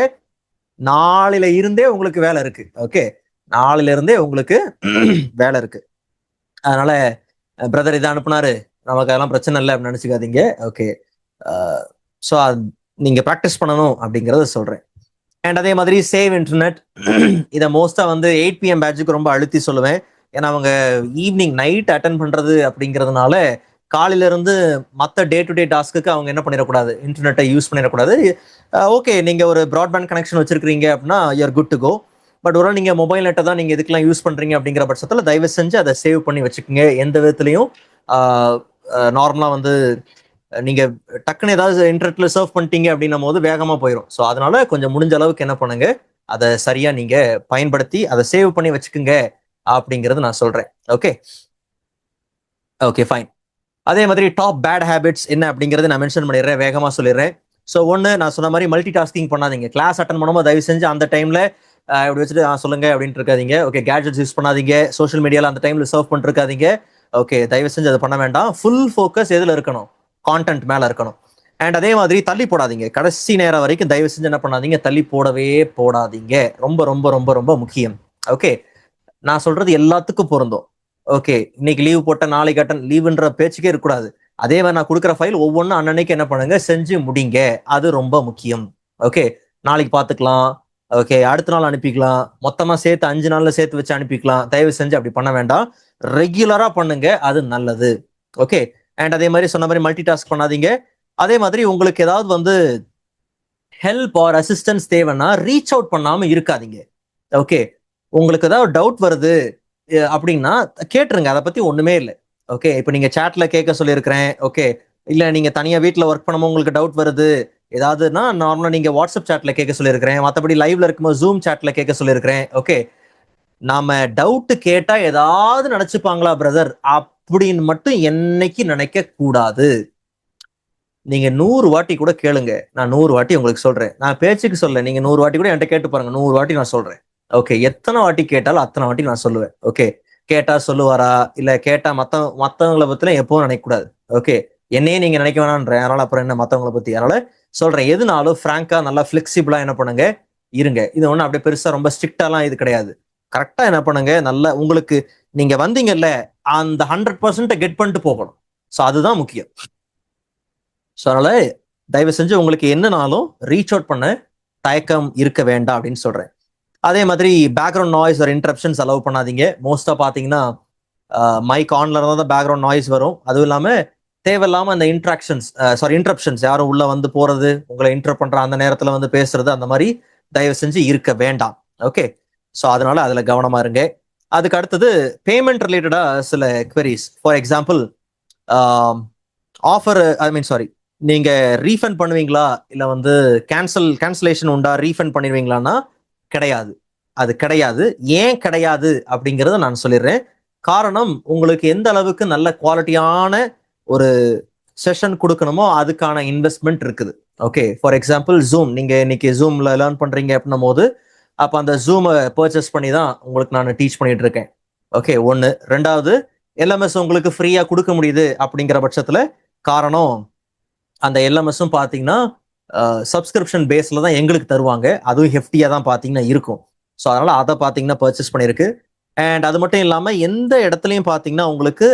நாளையில இருந்தே உங்களுக்கு வேலை இருக்கு. ஓகே, நாளையில இருந்தே உங்களுக்கு வேலை இருக்கு. அதனால பிரதர் இதை அனுப்புனாரு, நமக்கு அதெல்லாம் பிரச்சனை இல்லை அப்படின்னு நினைச்சுக்காதீங்க. ஓகே, ஸோ நீங்க ப்ராக்டிஸ் பண்ணணும் அப்படிங்கறத சொல்றேன். அண்ட் அதே மாதிரி சேவ் இன்டர்நெட், இதை மோஸ்டா வந்து 8 PM பேட்சுக்கு ரொம்ப அழுத்தி சொல்லுவேன். ஏன்னா அவங்க ஈவினிங் நைட் அட்டன் பண்றது அப்படிங்கிறதுனால காலையில இருந்து மற்ற டே டு டே டாஸ்க்கு அவங்க என்ன பண்ணிடக்கூடாது, இன்டர்நெட்டை யூஸ் பண்ணிடக்கூடாது. ஓகே, நீங்க ஒரு ப்ராட்பேண்ட் கனெக்ஷன் வச்சிருக்கீங்க அப்படின்னா you're good to go. But ஒரு நீங்க மொபைல் நெட்டை தான் நீங்க இதுக்கெல்லாம் யூஸ் பண்றீங்க அப்படிங்கிற பட்சத்தில் தயவு செஞ்சு அதை சேவ் பண்ணி வச்சுக்கோங்க. எந்த விதத்துலையும் நார்மலா வந்து நீங்க டக்குன்னு ஏதாவது இன்டர்நெட்ல சர்வ் பண்ணிட்டீங்க அப்படின்னும் போது வேகமா போயிடும். ஸோ அதனால கொஞ்சம் முடிஞ்ச அளவுக்கு என்ன பண்ணுங்க, அதை சரியா நீங்க பயன்படுத்தி அதை சேவ் பண்ணி வச்சுக்கோங்க அப்படிங்கிறது நான் சொல்றேன். Okay okay fine. அதே மாதிரி டாப் பேட் ஹேபிட்ஸ் என்ன அப்படிங்கறத நான் மென்ஷன் பண்ணிடுறேன், வேகமா சொல்லிடுறேன். ஸோ ஒன்று, நான் சொன்ன மாதிரி மல்டி டாஸ்கிங் பண்ணாதீங்க. கிளாஸ் அட்டன் பண்ணும்போது தயவு செஞ்சு அந்த டைம்ல இப்படி வச்சுட்டு சொல்லுங்க அப்படின்ட்டு இருக்காதீங்க. ஓகே, கேட்ஜெட்ஸ் யூஸ் பண்ணாதீங்க, சோஷியல் மீடியால அந்த டைம்ல சர்வ் பண்ணிட்டு இருக்காதீங்க. ஓகே, தயவு செஞ்சு அதை பண்ண வேண்டாம். ஃபுல் ஃபோக்கஸ் எதுல இருக்கணும், கான்டென்ட் மேல இருக்கணும். அண்ட் அதே மாதிரி தள்ளி போடாதீங்க, கடைசி நேரம் வரைக்கும் தயவு செஞ்சு என்ன பண்ணாதீங்க, தள்ளி போடவே போடாதீங்க. ரொம்ப ரொம்ப ரொம்ப ரொம்ப முக்கியம். ஓகே, நான் சொல்றது எல்லாத்துக்கும் பொருந்தும். ஓகே, இன்னைக்கு லீவ் போட்ட நாளைக்கு அட்டன் லீவுன்ற பேச்சுக்கே இருக்கக்கூடாது. அதே மாதிரி நான் கொடுக்குற ஃபைல் ஒவ்வொன்றும் அன்னன்னைக்கு என்ன பண்ணுங்க, செஞ்சு முடிங்க. அது ரொம்ப முக்கியம். ஓகே, நாளைக்கு பார்த்துக்கலாம், ஓகே அடுத்த நாள் அனுப்பிக்கலாம், மொத்தமா சேர்த்து 5 நாள்ல சேர்த்து வச்சு அனுப்பிக்கலாம். தயவு செஞ்சு அப்படி பண்ண வேண்டாம், ரெகுலரா பண்ணுங்க, அது நல்லது. ஓகே, அண்ட் அதே மாதிரி சொன்ன மாதிரி மல்டி டாஸ்க் பண்ணாதீங்க. அதே மாதிரி உங்களுக்கு ஏதாவது வந்து ஹெல்ப் ஆர் அசிஸ்டன்ஸ் தேவைன்னா ரீச் அவுட் பண்ணாம இருக்காதீங்க. ஓகே, உங்களுக்கு ஏதாவது டவுட் வருது அப்படின்னா கேட்டுருங்க, அதை பத்தி ஒண்ணுமே இல்லை. ஓகே, இப்போ நீங்க சாட்ல கேட்க சொல்லியிருக்கிறேன். ஓகே, இல்ல நீங்க தனியா வீட்டுல ஒர்க் பண்ணும்போது உங்களுக்கு டவுட் வருது ஏதாவதுன்னா நார்மலா நீங்க வாட்ஸ்அப் சாட்ல கேட்க சொல்லியிருக்கிறேன், மற்றபடி லைவ்ல இருக்கும்போது ஜூம் சாட்ல கேட்க சொல்லியிருக்கிறேன். ஓகே, நாம டவுட் கேட்டா ஏதாவது நினைச்சுப்பாங்களா பிரதர் அப்படின்னு மட்டும் என்னைக்கு நினைக்க கூடாது. நீங்க 100 வாட்டி கூட கேளுங்க, நான் 100 வாட்டி உங்களுக்கு சொல்றேன். நான் பேச்சுக்கு சொல்ல, நீங்க 100 வாட்டி கூட என்கிட்ட கேட்டு பாருங்க, 100 வாட்டி நான் சொல்றேன். ஓகே, எத்தனை வாட்டி கேட்டாலும் அத்தனை வாட்டி நான் சொல்லுவேன். ஓகே, கேட்டா சொல்லுவாரா இல்ல கேட்டா மத்தவங்களை பத்திலாம் எப்பவும் நினைக்க கூடாது. ஓகே, என்னையே நீங்க நினைக்க வேணான்ற, அதனால அப்புறம் என்ன மத்தவங்களை பத்தி. அதனால சொல்றேன், எதுனாலும் பிராங்கா நல்லா பிளெக்சிபிளா என்ன பண்ணுங்க, இருங்க. இது ஒண்ணு அப்படியே பெருசா ரொம்ப ஸ்ட்ரிக்டாலாம் இது கிடையாது. கரெக்டா என்ன பண்ணுங்க, நல்லா உங்களுக்கு நீங்க வந்தீங்கல்ல அந்த 100% கெட் பண்ணிட்டு போகணும். ஸோ அதுதான் முக்கியம். ஸோ அதனால தயவு செஞ்சு உங்களுக்கு என்னனாலும் ரீச் அவுட் பண்ண தயக்கம் இருக்க வேண்டாம் அப்படின்னு சொல்றேன். அதே மாதிரி பேக்ரவுண்ட் நாய்ஸ் ஒரு இன்டரப்ஷன்ஸ் அலோவ் பண்ணாதீங்க. மோஸ்டா பாத்தீங்கன்னா மைக் ஆன்ல இருந்தால் தான் பேக்ரவுண்ட் நாய்ஸ் வரும். அதுவும் இல்லாம தேவையில்லாம அந்த இன்டரப்ஷன்ஸ் யாரும் உள்ள வந்து போறது, உங்களை இன்டர் பண்ற அந்த நேரத்துல வந்து பேசுறது, அந்த மாதிரி தயவு செஞ்சு இருக்க வேண்டாம். ஓகே, ஸோ அதனால அதுல கவனமா இருங்க. அதுக்கு அடுத்தது பேமெண்ட் ரிலேட்டடா சில queries. For example offer sorry, நீங்க ரீஃபண்ட் பண்ணுவீங்களா இல்ல வந்து கேன்சலேஷன் உண்டா, ரீஃபண்ட் பண்ணிடுவீங்களான்னா கிடையாது. அது கிடையாது. ஏன் கிடையாது அப்படிங்கறத நான் சொல்லிடுறேன். காரணம், உங்களுக்கு எந்த அளவுக்கு நல்ல குவாலிட்டியான ஒரு செஷன் கொடுக்கணுமோ அதுக்கான இன்வெஸ்ட்மெண்ட் இருக்குது. ஓகே, ஃபார் எக்ஸாம்பிள் ஜூம், நீங்க இன்னைக்கு ஜூம்ல லேர்ன் பண்றீங்க அப்படின்னும் போது அப்ப அந்த ஜூமை பர்ச்சேஸ் பண்ணி தான் உங்களுக்கு நான் டீச் பண்ணிட்டு இருக்கேன். ஓகே, ஒன்னு. ரெண்டாவது, எல்எம்எஸ் உங்களுக்கு ஃப்ரீயா கொடுக்க முடியுது அப்படிங்கிற பட்சத்துல, காரணம் அந்த எல்எம்எஸும் பாத்தீங்கன்னா சப்ஸ்கிரிப்ஷன் பேஸ்ல தான் எங்களுக்கு தருவாங்க, அதுவும் ஹெஃப்டியா தான் பாத்தீங்கன்னா இருக்கும். ஸோ அதனால அதை பாத்தீங்கன்னா பர்ச்சேஸ் பண்ணிருக்கு. அண்ட் அது மட்டும் இல்லாம எந்த இடத்துலையும் பாத்தீங்கன்னா உங்களுக்கு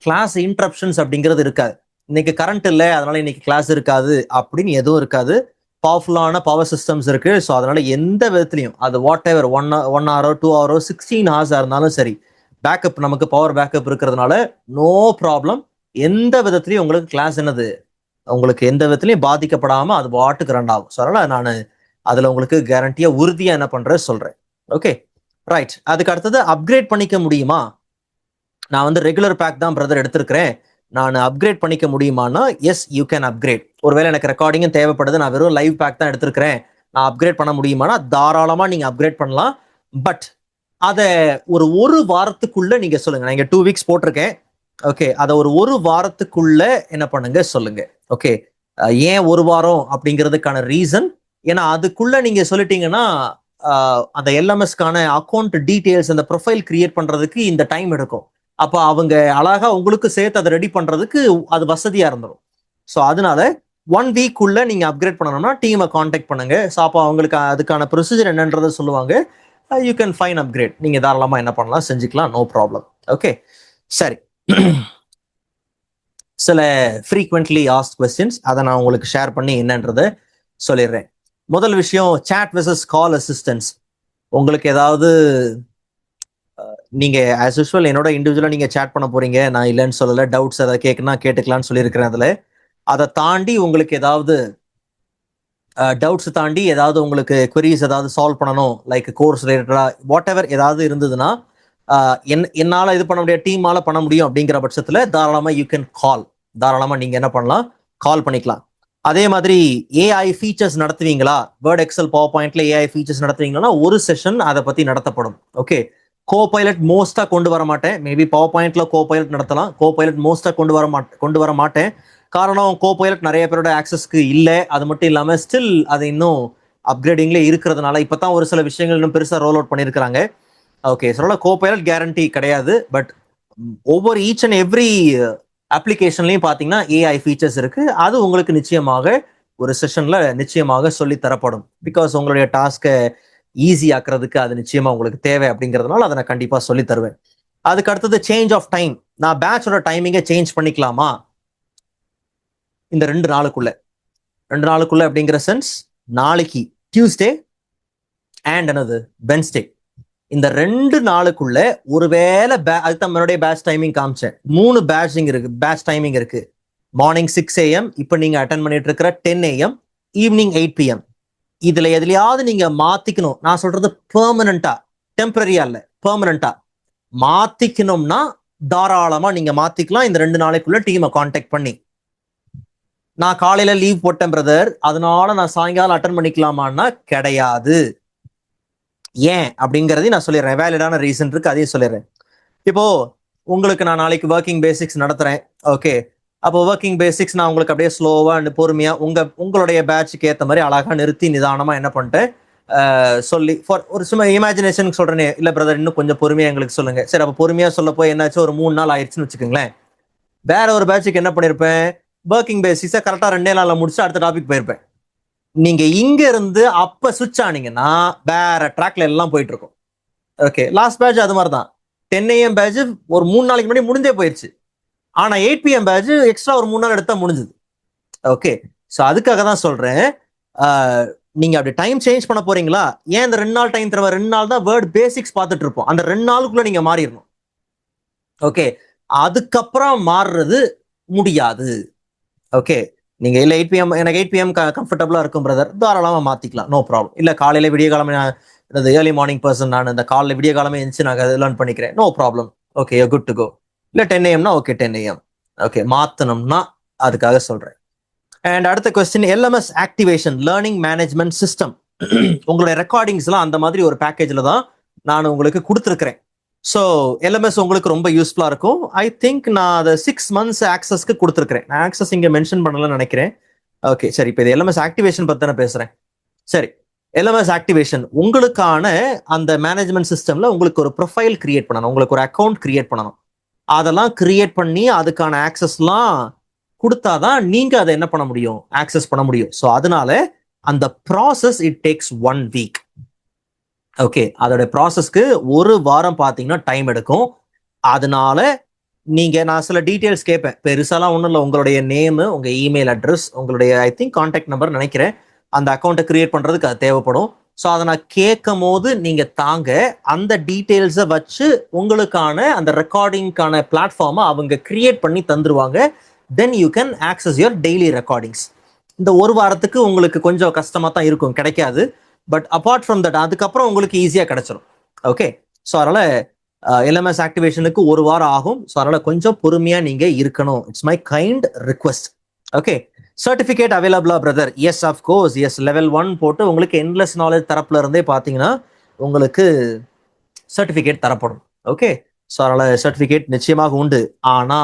கிளாஸ் இன்டரப்ஷன்ஸ் அப்படிங்கிறது இருக்காது. இன்னைக்கு கரண்ட் இல்லை அதனால இன்னைக்கு கிளாஸ் இருக்காது அப்படின்னு எதுவும் இருக்காது. பவர்ஃபுல்லான பவர் சிஸ்டம்ஸ் இருக்கு. ஸோ அதனால எந்த விதத்துலையும் அது what ever 1 hour 2 hour 16 hours இருந்தாலும் சரி, பேக்கப் நமக்கு பவர் பேக்கப் இருக்கிறதுனால நோ ப்ராப்ளம். எந்த விதத்துலையும் உங்களுக்கு கிளாஸ் என்னது, உங்களுக்கு எந்த விதத்துலையும் பாதிக்கப்படாம அது பாட்டுக்கு ரன் ஆகும். ஸோ அதனால நான் அதுல உங்களுக்கு கேரண்டியா உறுதியா என்ன பண்றேன் சொல்றேன். Okay right. அதுக்கு அடுத்தது அப்கிரேட் பண்ணிக்க முடியுமா, நான் வந்து ரெகுலர் பேக் தான் பிரதர் எடுத்திருக்கிறேன், நான் அப்கிரேட் பண்ணிக்க முடியுமானா எஸ் யூ கேன் அப்கிரேட். ஒருவேளை எனக்கு ரெக்கார்டிங்கும் தேவைப்படுது, நான் வெறும் லைவ் பேக் தான் எடுத்திருக்கிறேன், நான் அப்கிரேட் பண்ண முடியுமானா தாராளமா நீங்க அப்கிரேட் பண்ணலாம். பட் அதை ஒரு வாரத்துக்குள்ள நீங்க சொல்லுங்க. நான் இங்க 2 weeks போட்டிருக்கேன். ஓகே, அதை ஒரு வாரத்துக்குள்ள என்ன பண்ணுங்க சொல்லுங்க. ஓகே, ஏன் 1 வாரம் அப்படிங்கிறதுக்கான ரீசன், ஏன்னா அதுக்குள்ள நீங்க சொல்லிட்டீங்கன்னா அந்த எல்எம்எஸ்க்கான அக்கௌண்ட் டீடைல்ஸ் அந்த ப்ரொஃபைல் கிரியேட் பண்றதுக்கு இந்த டைம் எடுக்கும். அப்ப அவங்க அழகா உங்களுக்கு சேர்த்து அதை ரெடி பண்றதுக்கு அது வசதியா இருந்துடும். ஸோ அதனால 1 week உள்ள நீங்க அப்கிரேட் பண்ணணும்னா டீமை கான்டாக்ட் பண்ணுங்க. ஸோ அப்போ அவங்களுக்கு அதுக்கான ப்ரொசீஜர் என்னன்றதை சொல்லுவாங்க. You can find upgrade. நீங்க தாராளமா என்ன பண்ணலாம், செஞ்சுக்கலாம், நோ ப்ராப்ளம். ஓகே சரி. சில ஃப்ரீக்வெண்ட்லி ஆஸ்ட் கொஸ்டின்ஸ் அதை நான் உங்களுக்கு ஷேர் பண்ணி என்னன்றதை சொல்லிடுறேன். முதல் விஷயம் chat versus கால் அசிஸ்டன்ஸ். உங்களுக்கு ஏதாவது நீங்க ஆஸ் யூஸ்வல் என்னோட இண்டிவிஜுவலா நீங்க சேட் பண்ண போறீங்க, நான் இல்லைன்னு சொல்லல, டவுட்ஸ் ஏதாவது கேட்கணும்னா கேட்டுக்கலாம்னு சொல்லியிருக்கிறேன். அதுல அதை தாண்டி உங்களுக்கு ஏதாவது டவுட்ஸ் தாண்டி ஏதாவது உங்களுக்கு queries ஏதாவது சால்வ் பண்ணணும், லைக் கோர்ஸ் ரிலேட்டடா வாட் எவர் ஏதாவது இருந்ததுன்னா என்னால இது பண்ண முடியாது, டீமால பண்ண முடியும் அப்படிங்கிற பட்சத்துல தாராளமா யூ கேன் கால். தாராளமா நீங்க என்ன பண்ணலாம், கால் பண்ணிக்கலாம். அதே மாதிரி ஏஐ ஃபீச்சர்ஸ் நடத்துவீங்களா, வேர்ட் எக்ஸல் பவர் பாயிண்ட்ல ஏஐ ஃபீச்சர்ஸ் நடத்துவீங்கன்னா ஒரு செஷன் அதை பத்தி நடத்தப்படும். ஓகே, கோ பைலட் மோஸ்டா கொண்டு வர மாட்டேன். மேபி பவர் பாயிண்ட்ல கோ பைலட் நடத்தலாம், கோ பைலட் மோஸ்டா கொண்டு வர மாட்டேன். காரணம் கோ பைலட் நிறைய பேரோட ஆக்சஸ்க்கு இல்லை. அது மட்டும் இல்லாம ஸ்டில் அது இன்னும் அப்கிரேடிங்ல இருக்கிறதுனால இப்பதான் ஒரு சில விஷயங்கள் இன்னும் பெருசா ரோல் அவுட் பண்ணிருக்காங்க. Okay, so co pilot guarantee கிடையாது. பட் ஒவ்வொரு ஈச் அண்ட் எவ்ரி அப்ளிகேஷன்லையும் பார்த்தீங்கன்னா ஏஐ ஃபீச்சர்ஸ் இருக்கு. அது உங்களுக்கு நிச்சயமாக ஒரு செஷன்ல நிச்சயமாக சொல்லி தரப்படும். பிகாஸ் உங்களுடைய டாஸ்கை ஈஸி ஆக்குறதுக்கு அது நிச்சயமா உங்களுக்கு தேவை அப்படிங்கிறதுனால அதை நான் கண்டிப்பா சொல்லி தருவேன். அதுக்கு அடுத்தது சேஞ்ச் ஆஃப் டைம். நான் பேட்சோட டைமிங்கை சேஞ்ச் பண்ணிக்கலாமா இந்த 2 நாளுக்குள்ள அப்படிங்கிற சென்ஸ், நாளைக்கு டியூஸ்டே அண்ட் another வென்ஸ்டே, இந்த 2 நாளுக்குள்ள ஒருவேளை அதுதான் என்னுடைய பேட்ச் டைமிங் காமிச்சேன். 3 பேட்ச் டைமிங் இருக்கு. மார்னிங் 6 AM, இப்போ நீங்க அட்டன் பண்ணிட்டு இருக்கிற 10 AM, ஈவினிங் 8 PM. இதுல எதுலயாவது நீங்க மாத்திக்கணும், நான் சொல்றது பெர்மனண்டா, டெம்பரரியா இல்ல, பெர்மனண்டா மாத்திக்கணும்னா தாராளமா நீங்க மாத்திக்கலாம். இந்த 2 நாளைக்குள்ள டீமை கான்டாக்ட் பண்ணி, நான் காலையில லீவ் போட்டேன் பிரதர், அதனால நான் சாயங்காலம் அட்டன் பண்ணிக்கலாமான்னா கிடையாது. ஏன் அப்படிங்கறதையும் நான் சொல்லிடுறேன். வேலிடான ரீசன் இருக்கு, அதையும் சொல்லிடுறேன். இப்போ உங்களுக்கு நான் நாளைக்கு ஒர்க்கிங் பேசிக்ஸ் நடத்துறேன். ஓகே, அப்போ ஒர்க்கிங் பேசிக்ஸ் நான் உங்களுக்கு அப்படியே ஸ்லோவா பொறுமையா உங்களுடைய பேட்சுக்கு ஏற்ற மாதிரி அழகா நிறுத்தி நிதானமா என்ன பண்ணிட்டேன் சொல்லி ஃபார் ஒரு சும்மா இமேஜினேஷனுக்கு சொல்றேனே, இல்ல பிரதர் இன்னும் கொஞ்சம் பொறுமையா எங்களுக்கு சொல்லுங்க. சரி, அப்போ பொறுமையா சொல்ல போய் என்னாச்சு, ஒரு 3 நாள் ஆயிடுச்சுன்னு வச்சுக்கோங்களேன். வேற ஒரு பேட்சுக்கு என்ன பண்ணிருப்பேன், ஒர்க்கிங் பேசிக்ஸை கரெக்டா 2 நாள்ல முடிச்சு அடுத்த டாபிக் போயிருப்பேன். நீங்க இங்க இருந்து அப்ப சுவிட்ச் ஆனீங்கன்னா வேற ட்ராக்ல எல்லாம் போயிட்டு இருக்கும். ஓகே, லாஸ்ட் பேட்ச் அது மாதிரி தான். 10 AM பேட்ச் ஒரு 3 நாளைக்கு முன்னாடி முடிஞ்சே போயிருச்சு. ஆனா 8 PM பேட்ச் எக்ஸ்ட்ரா ஒரு 3 நாள் எடுத்தா முடிஞ்சது. ஓகே, ஸோ அதுக்காக தான் சொல்றேன், நீங்க அப்படி டைம் சேஞ்ச் பண்ண போறீங்களா, ஏன் இந்த 2 நாள் டைம் தருவா, 2 நாள் தான் வேர்ட் பேசிக்ஸ் பார்த்துட்டு இருப்போம். அந்த 2 நாளுக்குள்ள நீங்க மாறிடணும். ஓகே, அதுக்கப்புறம் மாறுறது முடியாது. ஓகே, நீங்க இல்ல 8 PM எனக்கு 8 PM கம்ஃபர்டபுளா இருக்கும் பிரதர், தாராளமா மாத்திக்கலாம், நோ ப்ராப்ளம். இல்ல காலையில விடிய காலமே, ஏர்லி மார்னிங் பர்சன், நான் இந்த காலையில விடிய காலமே எழுந்து நான் லேர்ன் பண்ணிக்கிறேன், no problem. Okay, good to go. இல்ல 10 AM ஓகே 10 AM. ஓகே, மாத்தணும்னா அதுக்காக சொல்றேன். அண்ட் அடுத்த question, LMS activation learning management system. உங்களுடைய ரெக்கார்டிங்ஸ் எல்லாம் அந்த மாதிரி ஒரு பேக்கேஜ்ல தான் நான் உங்களுக்கு கொடுத்துருக்கிறேன். ஸோ எல்எம்எஸ் உங்களுக்கு ரொம்ப யூஸ்ஃபுல்லா இருக்கும். ஐ திங்க் நான் அதை 6 months ஆக்சஸ்க்கு கொடுத்துருக்கிறேன். நான் ஆக்சஸ் இங்க மென்ஷன் பண்ணலன்னு நினைக்கிறேன். ஓகே, சரி, இப்போ இது எல்எம்எஸ் ஆக்டிவேஷன் பத்தி நான் பேசுறேன். சரி, எல்எம்எஸ் ஆக்டிவேஷன் உங்களுக்கான அந்த மேனேஜ்மெண்ட் சிஸ்டம்ல உங்களுக்கு ஒரு ப்ரொஃபைல் கிரியேட் பண்ணணும், உங்களுக்கு ஒரு அக்கௌண்ட் கிரியேட் பண்ணணும். அதெல்லாம் கிரியேட் பண்ணி அதுக்கான ஆக்சஸ்லாம் கொடுத்தாதான் நீங்க அதை என்ன பண்ண முடியும், ஆக்சஸ் பண்ண முடியும். ஸோ அதனால அந்த process it takes 1 week. Okay, அதோட ப்ராசஸ்க்கு 1 வாரம் பார்த்தீங்கன்னா டைம் எடுக்கும். அதனால நீங்க, நான் சில டீட்டெயில்ஸ் கேட்பேன், பெருசாலாம் ஒன்றும் இல்லை, உங்களுடைய நேமு, உங்க இமெயில் அட்ரஸ், உங்களுடைய ஐ திங்க் கான்டாக்ட் நம்பர் நினைக்கிறேன், அந்த அக்கௌண்ட்டை கிரியேட் பண்றதுக்கு அது தேவைப்படும். ஸோ அதை நான் கேட்கும் போது நீங்க தாங்க அந்த டீட்டெயில்ஸை வச்சு உங்களுக்கான அந்த ரெக்கார்டிங்கான பிளாட்ஃபார்மை அவங்க கிரியேட் பண்ணி தந்துருவாங்க. Then you can access your daily recordings. இந்த 1 வாரத்துக்கு உங்களுக்கு கொஞ்சம் கஷ்டமா தான் இருக்கும், கிடைக்காது. பட் அப்பார்ட் ஃப்ரம் தட் அதுக்கப்புறம் உங்களுக்கு ஈஸியா கிடைச்சிடும். ஓகே, ஸோ அதனால எல்எம்எஸ் ஆக்டிவேஷனுக்கு 1 வாரம் ஆகும். ஸோ அதனால கொஞ்சம் பொறுமையா நீங்க இருக்கணும். It's my kind request. Okay, certificate அவைலபிளா brother? Yes, of course, yes. Level 1 போட்டு உங்களுக்கு என்லெஸ் நாலேஜ் தரப்புல இருந்தே பாத்தீங்கன்னா உங்களுக்கு சர்டிபிகேட் தரப்படும். ஓகே, ஸோ அதனால சர்டிபிகேட் நிச்சயமாக உண்டு. ஆனா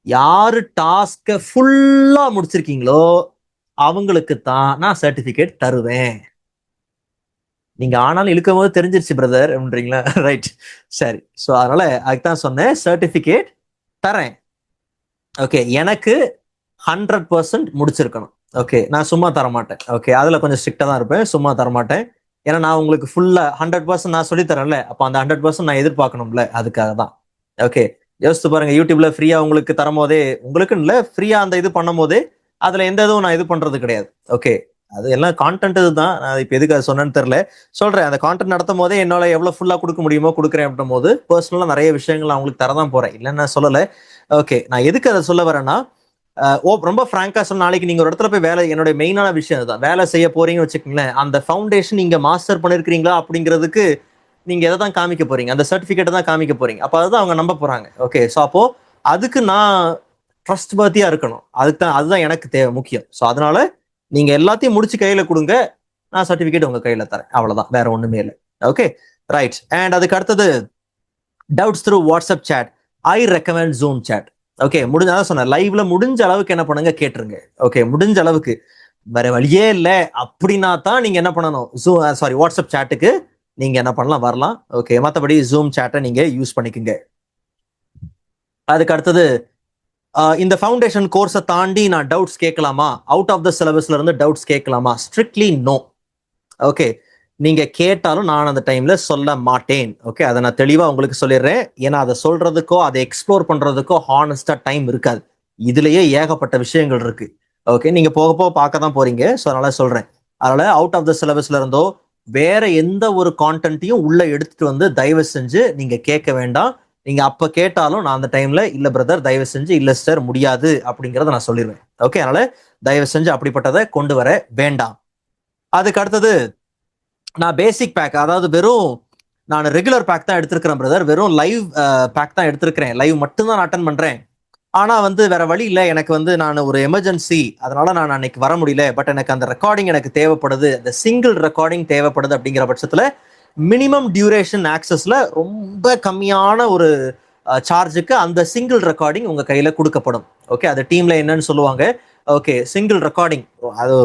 யாரு டாஸ்க ஃபுல்லா முடிச்சிருக்கீங்களோ அவங்களுக்கு தான் நான் சர்டிபிகேட் தருவேன். நீங்க ஆனாலும் இழுக்கும் போது தெரிஞ்சிருச்சு பிரதர் அப்படின்றீங்களா? ரைட், சரி. ஸோ அதனால அதுதான் சொன்னேன், சர்டிபிகேட் தரேன். ஓகே, எனக்கு 100% முடிச்சிருக்கணும். ஓகே, நான் சும்மா தர மாட்டேன். ஓகே, அதுல கொஞ்சம் ஸ்ட்ரிக்டா தான் இருப்பேன், சும்மா தர மாட்டேன். ஏன்னா நான் உங்களுக்கு ஃபுல்லா 100% நான் சொல்லி தரேன்ல, அப்போ அந்த 100% நான் எதிர்பார்க்கணும்ல, அதுக்காக தான். ஓகே, யோசித்து பாருங்க, யூடியூப்ல ஃப்ரீயா உங்களுக்கு தரும் போதே, உங்களுக்கு இல்ல, ஃப்ரீயா அந்த இது பண்ணும் போதே அதுல எந்த இதுவும் நான் இது பண்றது கிடையாது. ஓகே, அது எல்லாம் கான்டென்ட் இதுதான். நான் இப்ப எதுக்கு அதை சொன்னேன்னு தெரியல. சொல்றேன், அந்த கான்டென்ட் நடத்தும் போதே என்னால எவ்வளவு ஃபுல்லா கொடுக்க முடியுமோ கொடுக்குறேன் அப்படின்னும் போது பர்சனலா நிறைய விஷயங்கள் அவங்களுக்கு தரதான் போறேன், இல்லைன்னு நான் சொல்லல. ஓகே, நான் எதுக்கு அதை சொல்ல வரேன்னா, ரொம்ப ஃப்ராங்கா சொன்ன, நாளைக்கு நீங்க ஒரு இடத்துல போய் வேலை, என்னோட மெயினான விஷயம் அதுதான், வேலை செய்ய போறீங்கன்னு வச்சுக்கோங்களேன், அந்த ஃபவுண்டேஷன் நீங்க மாஸ்டர் பண்ணிருக்கீங்களா அப்படிங்கிறதுக்கு நீங்க எதை தான் காமிக்க போறீங்க, அந்த சர்டிபிகேட்டை தான் காமிக்க போறீங்க. அப்ப அதுதான் அவங்க நம்ப போறாங்க. ஓகே, ஸோ அப்போ அதுக்கு நான் ட்ரஸ்ட் பர்த்தியா இருக்கணும். அதுதான் எனக்கு தேவை, முக்கியம். ஸோ அதனால நீங்க எல்லாத்தையும் முடிச்சு கையில கொடுங்க, நான் சர்டிபிகேட் உங்க கையில தரேன், அவ்வளவுதான், வேற ஒண்ணுமே இல்லை. Okay, right. அண்ட் அதுக்கு அடுத்தது doubts through WhatsApp chat. I recommend Zoom chat. Okay, முடிஞ்சாதான் சொன்னேன், லைவ்ல முடிஞ்ச அளவுக்கு என்ன பண்ணுங்க, கேட்டுருங்க. ஓகே, முடிஞ்ச அளவுக்கு, வேற வழியே இல்லை அப்படின்னா தான் நீங்க என்ன பண்ணணும், வாட்ஸ்அப் சேட்டுக்கு நீங்க என்ன பண்ணலாம், வரலாம். ஓகே, மற்றபடி ஜூம் சேட்டை நீங்க யூஸ் பண்ணிக்கோங்க. அதுக்கு அடுத்தது, இந்த ஃபவுண்டேஷன் கோர்ஸை தாண்டி நான் டவுட்ஸ் கேட்கலாமா, அவுட் ஆஃப் த சிலபஸ்ல இருந்து டவுட்ஸ் கேட்கலாமா? Strictly no. ஓகே, நீங்க கேட்டாலும் நான் அந்த டைம்ல சொல்ல மாட்டேன். ஓகே, அதை நான் தெளிவா உங்களுக்கு சொல்லிடுறேன். ஏன்னா அதை சொல்றதுக்கோ அதை எக்ஸ்ப்ளோர் பண்றதுக்கோ ஹானஸ்டா டைம் இருக்காது. இதுலயே ஏகப்பட்ட விஷயங்கள் இருக்கு. ஓகே, நீங்க போக போக பார்க்க தான் போறீங்க. ஸோ அதனால சொல்றேன், அதனால அவுட் ஆஃப் த சிலபஸ்ல இருந்தோ வேற எந்த ஒரு கான்டென்ட்டையும் உள்ள எடுத்துட்டு வந்து தயவு செஞ்சு நீங்க கேட்க வேண்டாம். நீங்க அப்ப கேட்டாலும் நான் அந்த டைம்ல இல்ல பிரதர், தயவு செஞ்சு இல்ல சார், முடியாது அப்படிங்கறத நான் சொல்லிடுவேன். ஓகே, அதனால தயவு செஞ்சு அப்படிப்பட்டதை கொண்டு வர வேண்டாம். அதுக்கு அடுத்தது, நான் பேசிக் பேக், அதாவது வெறும் நான் ரெகுலர் பேக் தான் எடுத்திருக்கிறேன் பிரதர், வெறும் லைவ் பேக் தான் எடுத்திருக்கிறேன், லைவ் மட்டும் தான் அட்டன் பண்றேன். ஆனா வேற வழி இல்லை, எனக்கு நான் ஒரு எமர்ஜென்சி, அதனால நான் அன்னைக்கு வர முடியல. பட் எனக்கு அந்த ரெக்கார்டிங் எனக்கு தேவைப்படுது, அந்த சிங்கிள் ரெக்கார்டிங் தேவைப்படுது. அப்படிங்கிற பட்சத்துல மினிமம் டியூரேஷன் ஆக்சஸ்ல ரொம்ப கம்மியான ஒரு சார்ஜுக்கு அந்த சிங்கிள் ரெக்கார்டிங் உங்க கையில கொடுக்கப்படும். ஓகே, அது டீம்ல என்னன்னு சொல்லுவாங்க. ஓகே, சிங்கிள் ரெக்கார்டிங், அது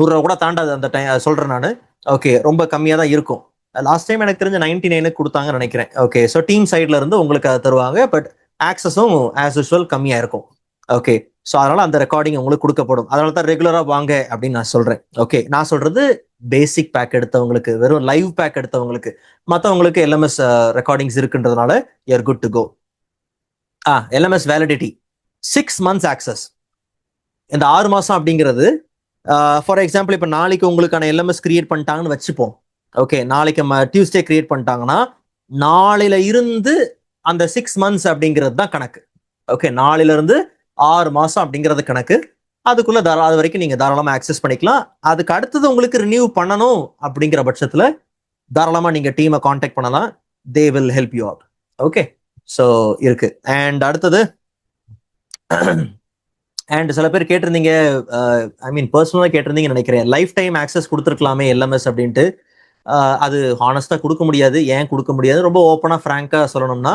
$100 கூட தாண்டாது அந்த டைம் சொல்றேன் நான். ஓகே, ரொம்ப கம்மியா தான் இருக்கும். லாஸ்ட் டைம் எனக்கு தெரிஞ்ச 99 கொடுத்தாங்கன்னு நினைக்கிறேன். ஓகே, ஸோ டீம் சைட்ல இருந்து உங்களுக்கு அதை தருவாங்க. பட் ஆக்சஸும் ஆஸ் யூஸ்வல் கம்மியா இருக்கும். ஓகே, ஸோ அதனால அந்த ரெக்கார்டிங் உங்களுக்கு கொடுக்கப்படும். அதனால தான் ரெகுலரா வாங்க அப்படின்னு நான் சொல்றேன். ஓகே, நான் சொல்றது பேசிக் பேக் எடுத்தவங்களுக்கு, வெறும் லைவ் பேக் எடுத்தவங்களுக்கு. மற்றவங்களுக்கு எல்எம்எஸ் ரெக்கார்டிங்ஸ் இருக்குன்றதுனால you're good to go. LMS validity 6 months access. இந்த 6 மாசம் அப்படிங்கிறது, ஃபார் எக்ஸாம்பிள் இப்போ நாளைக்கு உங்களுக்கான எல்எம்எஸ் கிரியேட் பண்ணிட்டாங்கன்னு வச்சுப்போம். ஓகே, நாளைக்கு டியூஸ்டே கிரியேட் பண்ணிட்டாங்கன்னா நாளையில இருந்து அந்த 6 months அப்படிங்கிறது தான் கணக்கு. ஓகே, நாளையில இருந்து 6 மாசம் அப்படிங்கிறது கணக்கு. அதுக்குள்ள அது வரைக்கும் நீங்க தாராளமா ஆக்சஸ் பண்ணிக்கலாம். அதுக்கு அடுத்தது உங்களுக்கு ரினியூ பண்ணணும் அப்படிங்கிற பட்சத்துல தாராளமா நீங்க டீமை கான்டாக்ட் பண்ணலாம். They will help you out. Okay, so இருக்கு. அண்ட் அடுத்தது, அண்ட் சில பேர் கேட்டிருந்தீங்க, ஐ மீன் பர்சனலா கேட்டிருந்தீங்கன்னு நினைக்கிறேன், லைஃப் டைம் ஆக்சஸ் கொடுத்துருக்கலாமே எல்எம்எஸ் அப்படின்ட்டு. அது ஹானஸ்டா கொடுக்க முடியாது. ஏன் கொடுக்க முடியாது, ரொம்ப ஓப்பனா ஃப்ராங்கா சொல்லணும்னா,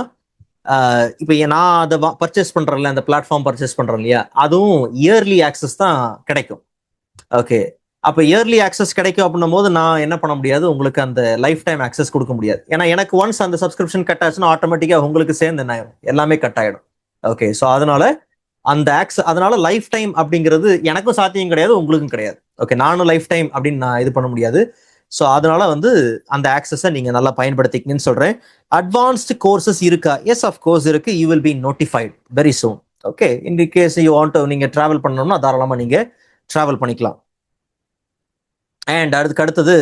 இப்போ நான் அதை பர்ச்சேஸ் பண்றேன்ல, அந்த பிளாட்ஃபார்ம் பர்ச்சேஸ் பண்றேன் இல்லையா, அதுவும் இயர்லி ஆக்சஸ் தான் கிடைக்கும். ஓகே, அப்ப இயர்லி ஆக்சஸ் கிடைக்கும் அப்படின்னும் போது நான் என்ன பண்ண முடியாது, உங்களுக்கு அந்த லைஃப் டைம் ஆக்சஸ் கொடுக்க முடியாது. ஏன்னா எனக்கு ஒன்ஸ் அந்த சப்ஸ்கிரிப்ஷன் கட் ஆச்சுன்னா ஆட்டோமேட்டிக்கா உங்களுக்கு சேர்ந்து என்ன ஆயிடும், எல்லாமே கட் ஆயிடும். ஓகே, ஸோ அதனால அந்த அதனால லைஃப் டைம் அப்படிங்கிறது எனக்கும் சாத்தியம் கிடையாது, உங்களுக்கும் கிடையாது. ஓகே, நானும் லைஃப் டைம் அப்படின்னு நான் இது பண்ண முடியாது. ஸோ அதனால அந்த ஆக்சஸை நீங்க நல்லா பயன்படுத்திக்கணும்னு சொல்றேன். அட்வான்ஸ்டு கோர்சஸ் இருக்கா? எஸ், ஆஃப் கோர்ஸ் இருக்கு. You will be notified very soon. Okay, in case you want நீங்க டிராவல் பண்ணணும்னா தாராளமா நீங்க டிராவல் பண்ணிக்கலாம். அண்ட் அதுக்கு அடுத்தது,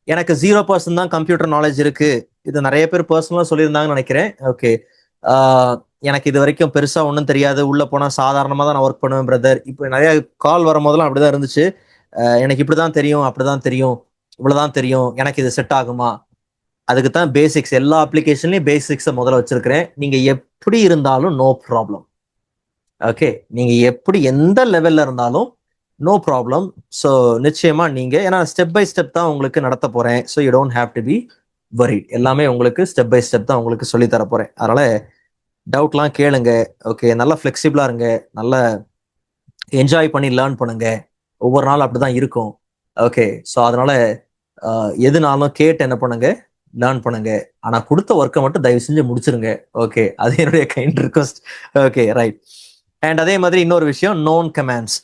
எனக்கு 0% தான் கம்ப்யூட்டர் நாலேஜ் இருக்கு. இது நிறைய பேர் பர்சனலா சொல்லியிருந்தாங்கன்னு நினைக்கிறேன். ஓகே, எனக்கு இது வரைக்கும் பெருசா ஒன்றும் தெரியாது, உள்ள போனா சாதாரணமா தான் நான் ஒர்க் பண்ணுவேன் பிரதர். இப்போ நிறைய கால் வரும் போதெல்லாம் அப்படிதான் இருந்துச்சு. எனக்கு இப்படிதான் தெரியும், அப்படிதான் தெரியும், இவ்வளவுதான் தெரியும், எனக்கு இது செட் ஆகுமா? அதுக்கு தான் பேசிக்ஸ், எல்லா அப்ளிகேஷன்லயும் பேசிக்ஸை முதல்ல வச்சிருக்கிறேன். நீங்க எப்படி இருந்தாலும் நோ ப்ராப்ளம். ஓகே, நீங்க எப்படி எந்த லெவல்ல இருந்தாலும் நோ ப்ராப்ளம். ஸோ நிச்சயமா நீங்க, ஏன்னா ஸ்டெப் பை ஸ்டெப் தான் உங்களுக்கு நடத்த போறேன். So you don't have to be worried. எல்லாமே உங்களுக்கு ஸ்டெப் பை ஸ்டெப் தான் உங்களுக்கு சொல்லி தர போறேன். அதனால டவுட்லாம் கேளுங்க. ஓகே, நல்லா ஃபிளெக்சிபிளா இருங்க, நல்லா என்ஜாய் பண்ணி லேர்ன் பண்ணுங்க. ஒவ்வொரு நாள் அப்படிதான் இருக்கும். ஓகே, ஸோ அதனால எதுனாலும் கேட்டு என்ன பண்ணுங்க, லேர்ன் பண்ணுங்க. ஆனா கொடுத்த ஒர்க்கை மட்டும் தயவு செஞ்சு முடிச்சிருங்க. ஓகே, அது என்னுடைய kind request. Okay, right. And அதே மாதிரி இன்னொரு விஷயம், நோன் கமாண்ட்ஸ்.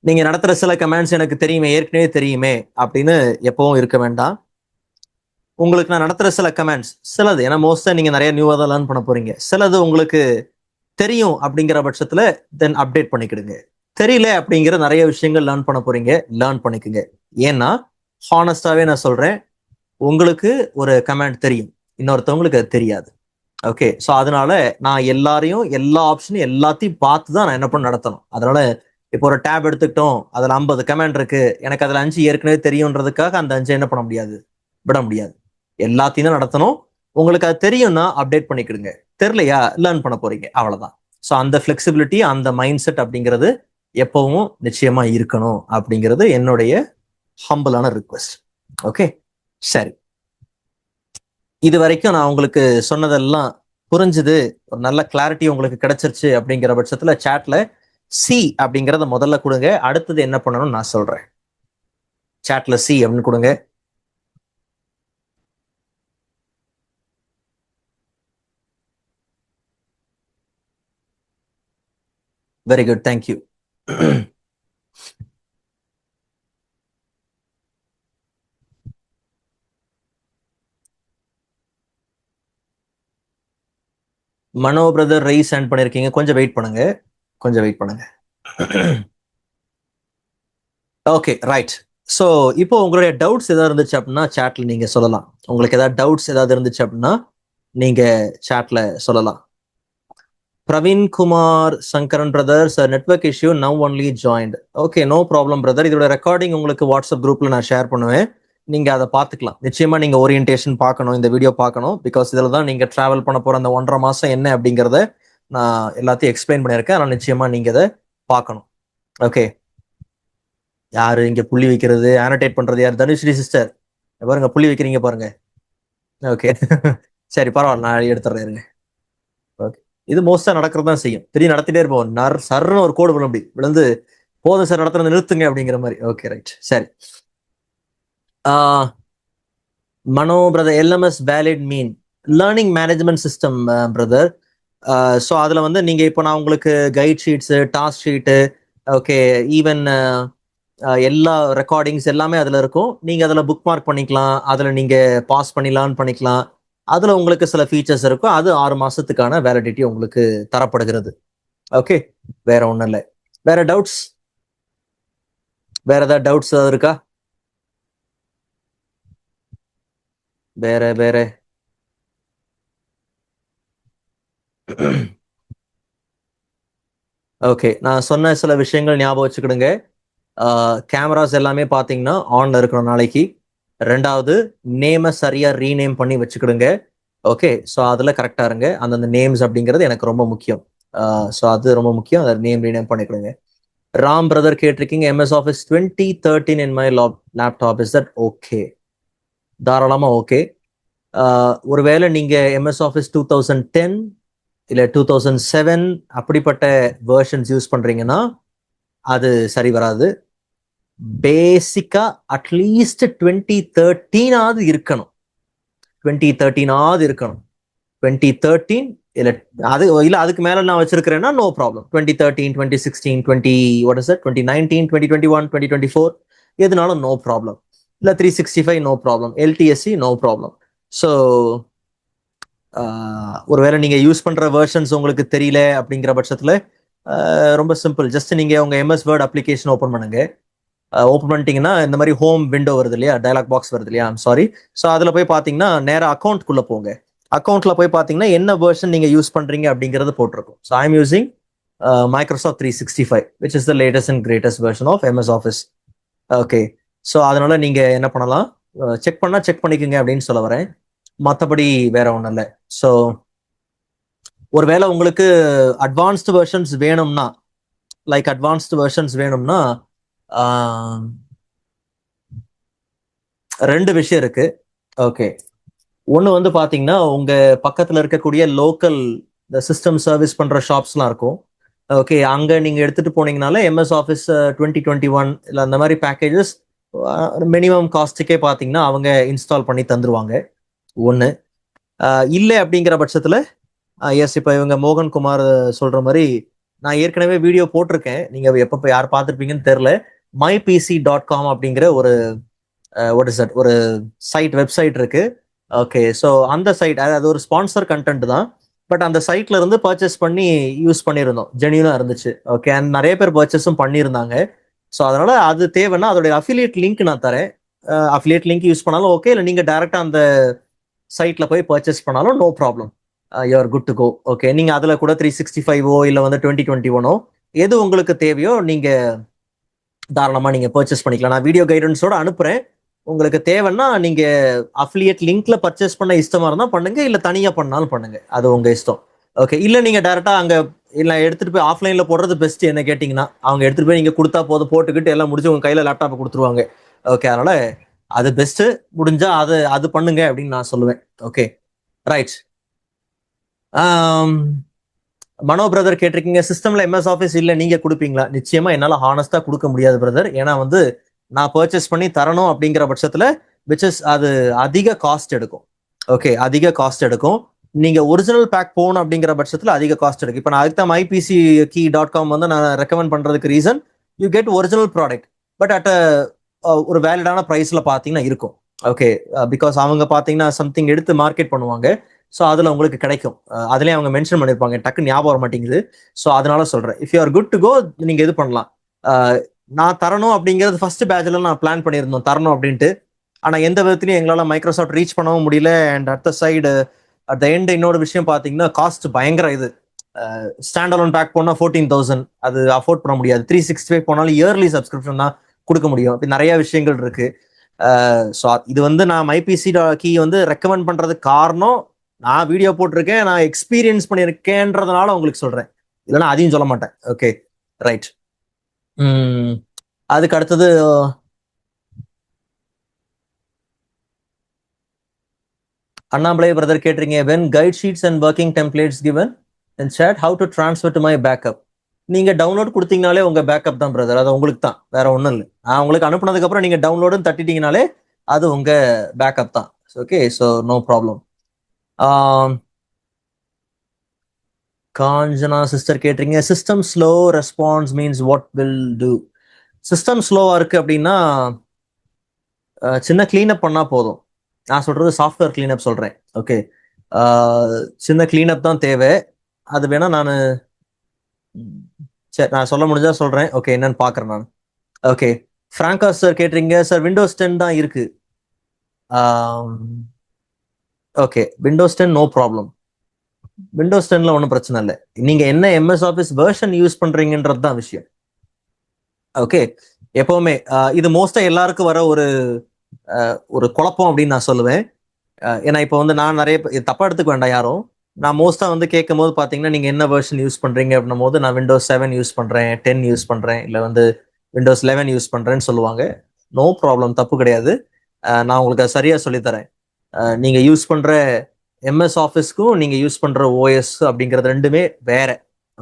நீங்க நடத்துற சில கமாண்ட்ஸ் எனக்கு தெரியுமே, ஏற்கனவே தெரியுமே அப்படின்னு எப்பவும் இருக்க வேண்டாம். உங்களுக்கு நான் நடத்துற சில கமாண்ட்ஸ் சிலது, ஏன்னா மோஸ்டா நீங்க நிறைய நியூவா தான் லேர்ன் பண்ண போறீங்க, சிலது உங்களுக்கு தெரியும் அப்படிங்கிற பட்சத்துல தென் அப்டேட் பண்ணிக்கிடுங்க. தெரியல அப்படிங்கிற நிறைய விஷயங்கள் லேர்ன் பண்ண போறீங்க, லேர்ன் பண்ணிக்கோங்க. ஏன்னா ஹானஸ்டாவே நான் சொல்றேன், உங்களுக்கு ஒரு கமாண்ட் தெரியும், இன்னொருத்தவங்களுக்கு அது தெரியாது. ஓகே, ஸோ அதனால நான் எல்லாரையும் எல்லா ஆப்ஷனும் எல்லாத்தையும் பார்த்து தான் நான் என்ன பண்ண நடத்தணும். அதனால இப்போ ஒரு டேப் எடுத்துக்கிட்டோம், அதுல 50 கமாண்ட் இருக்கு, எனக்கு அதுல 5 ஏற்கனவே தெரியுன்றதுக்காக அந்த 5 என்ன பண்ண முடியாது, விட முடியாது. எல்லாத்தையும் தான் நடத்தணும். உங்களுக்கு அது தெரியும்னா அப்டேட் பண்ணிக்கிடுங்க, தெரியலையா லேர்ன் பண்ண போறீங்க, அவ்வளவுதான். ஸோ அந்த ஃபிளெக்சிபிலிட்டி, அந்த மைண்ட் செட் அப்படிங்கிறது எப்பவும் நிச்சயமா இருக்கணும் அப்படிங்கிறது என்னுடைய ஹம்பிளான ரிக்வெஸ்ட். ஓகே, சரி. இது வரைக்கும் நான் உங்களுக்கு சொன்னதெல்லாம் புரிஞ்சுது, ஒரு நல்ல கிளாரிட்டி உங்களுக்கு கிடைச்சிருச்சு அப்படிங்கிற பட்சத்துல சாட்ல சி அப்படிங்கறத முதல்ல கொடுங்க. அடுத்தது என்ன பண்ணணும்னு நான் சொல்றேன். சாட்ல சி அப்படின்னு கொடுங்க. Very good, thank you. Mano brother raise sent பண்ணிருக்கீங்க, கொஞ்சம் வெயிட் பண்ணுங்க, கொஞ்சம் வெயிட் பண்ணுங்க. Okay, right. ஸோ இப்போ உங்களுடைய டவுட்ஸ் ஏதாவது இருந்துச்சு அப்படின்னா சாட்ல நீங்க சொல்லலாம். உங்களுக்கு ஏதாவது டவுட்ஸ் ஏதாவது இருந்துச்சு அப்படின்னா நீங்க சாட்ல சொல்லலாம். Praveen Kumar Sankaran brother, sir network issue, now only joined. Okay, no problem brother. இதோட ரெக்கார்டிங் உங்களுக்கு வாட்ஸ்அப் குரூப்ல நான் ஷேர் பண்ணுவேன், நீங்க அதை பார்த்துக்கலாம். நிச்சயமா நீங்க ஓரியன்டேஷன் பார்க்கணும், இந்த வீடியோ பார்க்கணும். பிகாஸ் இதுல தான் நீங்க டிராவல் பண்ண போற அந்த 1.5 மாசம் என்ன அப்படிங்கறத நான் எல்லாத்தையும் எக்ஸ்பிளைன் பண்ணியிருக்கேன். ஆனால் நிச்சயமா நீங்க அதை பார்க்கணும். ஓகே, யாரு இங்க புள்ளி வைக்கிறது, ஆனோடேட் பண்றது யார்? தனுஸ்ரீ சிஸ்டர் பாருங்க, புள்ளி வைக்கிறீங்க பாருங்க. ஓகே, சரி பரவாயில்ல, நான் எடுத்துறேன் இருங்க. ஓகே, இது மோஸ்டா நடக்கிறது தான் செய்யும். திடீர்னு நடத்திட்டே இருப்போம், சர்ன்னு ஒரு கோடு விழும், அப்படி விழுந்து போதும் சார் நடத்துறது நிறுத்துங்க அப்படிங்கிற மாதிரி. ஓகே, ரைட், சரி. Mano brother, LMS valid mean learning management system brother. So அதில் வந்து நீங்கள் இப்போ நான் உங்களுக்கு guide sheets, task sheet, okay, even எல்லா ரெக்கார்டிங்ஸ் எல்லாமே அதில் இருக்கும். நீங்கள் அதில் புக் மார்க் பண்ணிக்கலாம், அதில் நீங்கள் பாஸ் பண்ணி லேர்ன் பண்ணிக்கலாம். அதில் உங்களுக்கு சில ஃபீச்சர்ஸ் இருக்கும். அது 6 மாதத்துக்கான வேலிடிட்டி உங்களுக்கு தரப்படுகிறது. ஓகே, வேற ஒன்றும் இல்லை. வேற டவுட்ஸ்? வேற ஏதாவது டவுட்ஸ் ஏதாவது இருக்கா? வேற வேற ஓகே, நான் சொன்ன சில விஷயங்கள் ஞாபகம் வச்சுக்கிடுங்க. கேமராஸ் எல்லாமே பார்த்தீங்கன்னா ஆன்ல இருக்கணும் நாளைக்கு. ரெண்டாவது, நேமை சரியா ரீநேம் பண்ணி வச்சுக்கிடுங்க. ஓகே, ஸோ அதில் கரெக்டாக இருங்க. அந்தந்த நேம்ஸ் அப்படிங்கிறது எனக்கு ரொம்ப முக்கியம். ஸோ அது ரொம்ப முக்கியம், அதை நேம் ரீநேம் பண்ணிக்கிடுங்க. ராம் பிரதர் கேட்டிருக்கீங்க, MS Office 2013 in my laptop, is that okay? தாராளமாக ஓகே. ஒருவேளை நீங்கள் MS Office 2010 இல்லை 2007 அப்படிப்பட்ட வேர்ஷன்ஸ் யூஸ் பண்ணுறீங்கன்னா அது சரி வராது. பேசிக்கா அட்லீஸ்ட் 2013 இருக்கணும். 2013 இருக்கணும். 2013 இல்ல அது இல்ல அதுக்கு மேல நான் வச்சிருக்கிறேன்னா நோ ப்ராப்ளம். 2013, 2016, 2019, 2021, 2024 எதுனாலும் நோ ப்ராப்ளம். இல்ல 365 no problem, LTSC no problem. So ஒருவேளை நீங்க யூஸ் பண்ற வெர்ஷன்ஸ் உங்களுக்கு தெரியல அப்படிங்கிற பட்சத்துல ரொம்ப சிம்பிள், ஜஸ்ட் நீங்க உங்க MS Word அப்ளிகேஷன் ஓப்பன் பண்ணுங்க. ஓப்பன் பண்ணிட்டீங்கன்னா இந்த மாதிரி ஹோம் விண்டோ வருது இல்லையா, டயலாக் பாக்ஸ் வருது இல்லையா, சாரி. ஸோ அதில் போய் பார்த்தீங்கன்னா நேராக அக்கௌண்ட்குள்ளே போங்க. அக்கௌண்ட்ல போய் பார்த்தீங்கன்னா என்ன வெர்ஷன் நீங்கள் யூஸ் பண்ணுறீங்க அப்படிங்கிறது போட்டிருக்கும். So I am using Microsoft 365, which is the latest and greatest version of MS Office. Okay, so அதனால நீங்கள் என்ன பண்ணலாம், செக் பண்ணால் செக் பண்ணிக்கோங்க அப்படின்னு சொல்ல வரேன். மற்றபடி வேற ஒன்றும் இல்லை. ஸோ ஒருவேளை உங்களுக்கு அட்வான்ஸ்டு வெர்ஷன்ஸ் வேணும்னா, ரெண்டு விஷயம் இருக்கு. ஓகே, ஒன்று வந்து பார்த்தீங்கன்னா உங்க பக்கத்தில் இருக்கக்கூடிய லோக்கல் இந்த சிஸ்டம் சர்வீஸ் பண்ற ஷாப்ஸ்லாம் இருக்கும். ஓகே, அங்க நீங்க எடுத்துட்டு போனீங்கனால MS Office 2021 இல்லை அந்த மாதிரி பேக்கேஜஸ் மினிமம் காஸ்ட்டுக்கே பார்த்தீங்கன்னா அவங்க இன்ஸ்டால் பண்ணி தந்துருவாங்க. ஒன்று இல்லை அப்படிங்கிற பட்சத்தில் எஸ், இப்போ இவங்க மோகன் குமார் சொல்ற மாதிரி நான் ஏற்கனவே வீடியோ போட்டிருக்கேன், நீங்க எப்போ யார் பார்த்துருப்பீங்கன்னு தெரில. mypc.com அப்படிங்கிற ஒரு ஒரு சைட், வெப்சைட் இருக்கு. ஓகே, ஸோ அந்த சைட் அது ஒரு ஸ்பான்சர் கண்டென்ட் தான். பட் அந்த சைட்ல இருந்து பர்ச்சேஸ் பண்ணி யூஸ் பண்ணியிருந்தோம், ஜெனியூனா இருந்துச்சு. ஓகே, அண்ட் நிறைய பேர் பர்ச்சேஸும் பண்ணியிருந்தாங்க. ஸோ அதனால அது தேவைன்னா அதோடைய அஃபிலியேட் லிங்க் நான் தரேன். அஃபிலியேட் லிங்க் யூஸ் பண்ணாலும் ஓகே, இல்லை நீங்க டைரக்டா அந்த சைட்ல போய் பர்ச்சேஸ் பண்ணாலும் no problem, you're good to go. Okay, நீங்க அதுல கூட 365 இல்லை வந்து 2021 எது உங்களுக்கு தேவையோ நீங்க தாராளமா நீங்க பர்ச்சேஸ் பண்ணிக்கலாம். நான் வீடியோ கைடன்ஸோட அனுப்புறேன். உங்களுக்கு தேவைன்னா நீங்க அஃபிலியேட் லிங்க்ல பர்ச்சேஸ் பண்ண இஷ்டமா இருந்தா பண்ணுங்க, இல்ல தனியா பண்ணாலும் பண்ணுங்க, அது உங்க இஷ்டம். ஓகே, இல்ல நீங்க டைரக்டா அங்க இல்ல எடுத்துட்டு போய் ஆஃப்லைன்ல போடுறது பெஸ்ட். என்ன கேட்டீங்கன்னா அவங்க எடுத்துட்டு போய் நீங்க கொடுத்தா போதும், போட்டுக்கிட்டு எல்லாம் முடிஞ்சு உங்க கையில லேப்டாப் கொடுத்துருவாங்க. ஓகே, அதனால அது பெஸ்ட். முடிஞ்சா அது அது பண்ணுங்க அப்படின்னு நான் சொல்லுவேன். Okay, right. மனோ பிரதர் கேட்டிருக்கீங்க, சிஸ்டம்ல எம்எஸ் ஆஃபீஸ் இல்ல நீங்க கொடுப்பீங்களா? நிச்சயமா என்னால ஹானஸ்டா கொடுக்க முடியாது பிரதர். ஏன்னா வந்து நான் பர்ச்சேஸ் பண்ணி தரணும் அப்படிங்கிற பட்சத்துல விச் இஸ் அது அதிக காஸ்ட் எடுக்கும். ஓகே, அதிக காஸ்ட் எடுக்கும். நீங்க ஒரிஜினல் பேக் போகணும் அப்படிங்கிற பட்சத்துல அதிக காஸ்ட் எடுக்கும். இப்போ நான் அதுக்கு தான் mypckey.com வந்து நான் ரெக்கமெண்ட் பண்றதுக்கு reason, you get original product but at ஒரு வேலிடான ப்ரைஸ்ல பாத்தீங்கன்னா இருக்கும். ஓகே, பிகாஸ் அவங்க பாத்தீங்கன்னா சம்திங் எடுத்து மார்க்கெட் பண்ணுவாங்க. ஸோ அதில் உங்களுக்கு கிடைக்கும். அதுலேயே அவங்க மென்ஷன் பண்ணியிருப்பாங்க, டக்கு ஞாபகம் வர மாட்டேங்குது. ஸோ அதனால சொல்கிறேன், if you are good to go நீங்கள் இது பண்ணலாம். நான் தரணும் அப்படிங்கிறது ஃபர்ஸ்ட் பேட்ச்ல நான் பிளான் பண்ணியிருந்தோம் தரணும் அப்படின்ட்டு. ஆனால் எந்த விதத்துலையும் எங்களால் மைக்ரோசாஃப்ட் ரீச் பண்ணவும் முடியல. And at the side at the end இன்னொரு விஷயம் பார்த்தீங்கன்னா காஸ்ட் பயங்கர இது. ஸ்டாண்ட் அலோன் பேக் போனால் 14,000, அது அஃபோர்ட் பண்ண முடியாது. 365 போனாலும் இயர்லி சப்ஸ்கிரிப்ஷன் தான் கொடுக்க முடியும். இப்படி நிறைய விஷயங்கள் இருக்கு. ஸோ இது வந்து நான் மைபிசி கீ வந்து ரெக்கமெண்ட் பண்றதுக்கு காரணம், நான் வீடியோ போட்டிருக்கேன், நான் எக்ஸ்பீரியன்ஸ் பண்ணியிருக்கேன்றதுனால உங்களுக்கு சொல்றேன், இல்லைன்னா அதையும் சொல்ல மாட்டேன். Okay, right. அதுக்கு அடுத்தது அண்ணாமலை பிரதர் கேட்டிருக்கீங்க, when guide sheets and working templates given in chat, how to transfer to my backup? நீங்க டவுன்லோட் கொடுத்தீங்கனாலே உங்க பேக்கப் தான் பிரதர், அது உங்களுக்கு தான், வேற ஒன்றும் இல்லை. நான் உங்களுக்கு அனுப்புனதுக்கு அப்புறம் நீங்க டவுன்லோடுன்னு தட்டிட்டீங்கனாலே அது உங்க பேக்கப் தான். Okay, so no problem. Kanchana sister கேட்டிருக்கீங்க, system slow response means what will do? System ஸ்லோவா இருக்கு அப்படின்னா சின்ன கிளீனப் பண்ணா போதும். நான் சொல்றது சாஃப்ட்வேர் கிளீனப் சொல்றேன். ஓகே, சின்ன கிளீனப் தான் தேவை. அது வேணா நான் சரி நான் சொல்ல முடிஞ்சா சொல்றேன். ஓகே, என்னன்னு பாக்குறேன் நான். ஓகே, ஃப்ராங்கா சார் கேட்டிருக்கீங்க, சார் விண்டோஸ் 10 தான் இருக்கு. Okay, Windows 10 no problem. விண்டோஸ் 10ல ஒன்றும் பிரச்சனை இல்லை. நீங்க என்ன எம்எஸ் ஆஃபீஸ் வெர்ஷன் யூஸ் பண்றீங்கன்றது தான் விஷயம். ஓகே, எப்பவுமே இது மோஸ்டா எல்லாருக்கும் வர ஒரு குழப்பம் அப்படின்னு நான் சொல்லுவேன். ஏன்னா இப்போ வந்து நான் நிறைய தப்பா எடுத்துக்க வேண்டாம் யாரும். நான் மோஸ்டா வந்து கேட்கும் போது பாத்தீங்கன்னா நீங்க என்ன வெர்ஷன் யூஸ் பண்றீங்க அப்படின்னும் போது நான் விண்டோஸ் 7 யூஸ் பண்றேன், 10 யூஸ் பண்றேன், இல்லை வந்து விண்டோஸ் 11 யூஸ் பண்றேன்னு சொல்லுவாங்க. நோ ப்ராப்ளம், தப்பு கிடையாது. நான் உங்களுக்கு சரியா சொல்லித்தரேன். நீங்க யூஸ் பண்ற எம்எஸ் ஆஃபீஸ்க்கும் நீங்க யூஸ் பண்ற ஓஎஸ் அப்படிங்கிறது ரெண்டுமே வேற.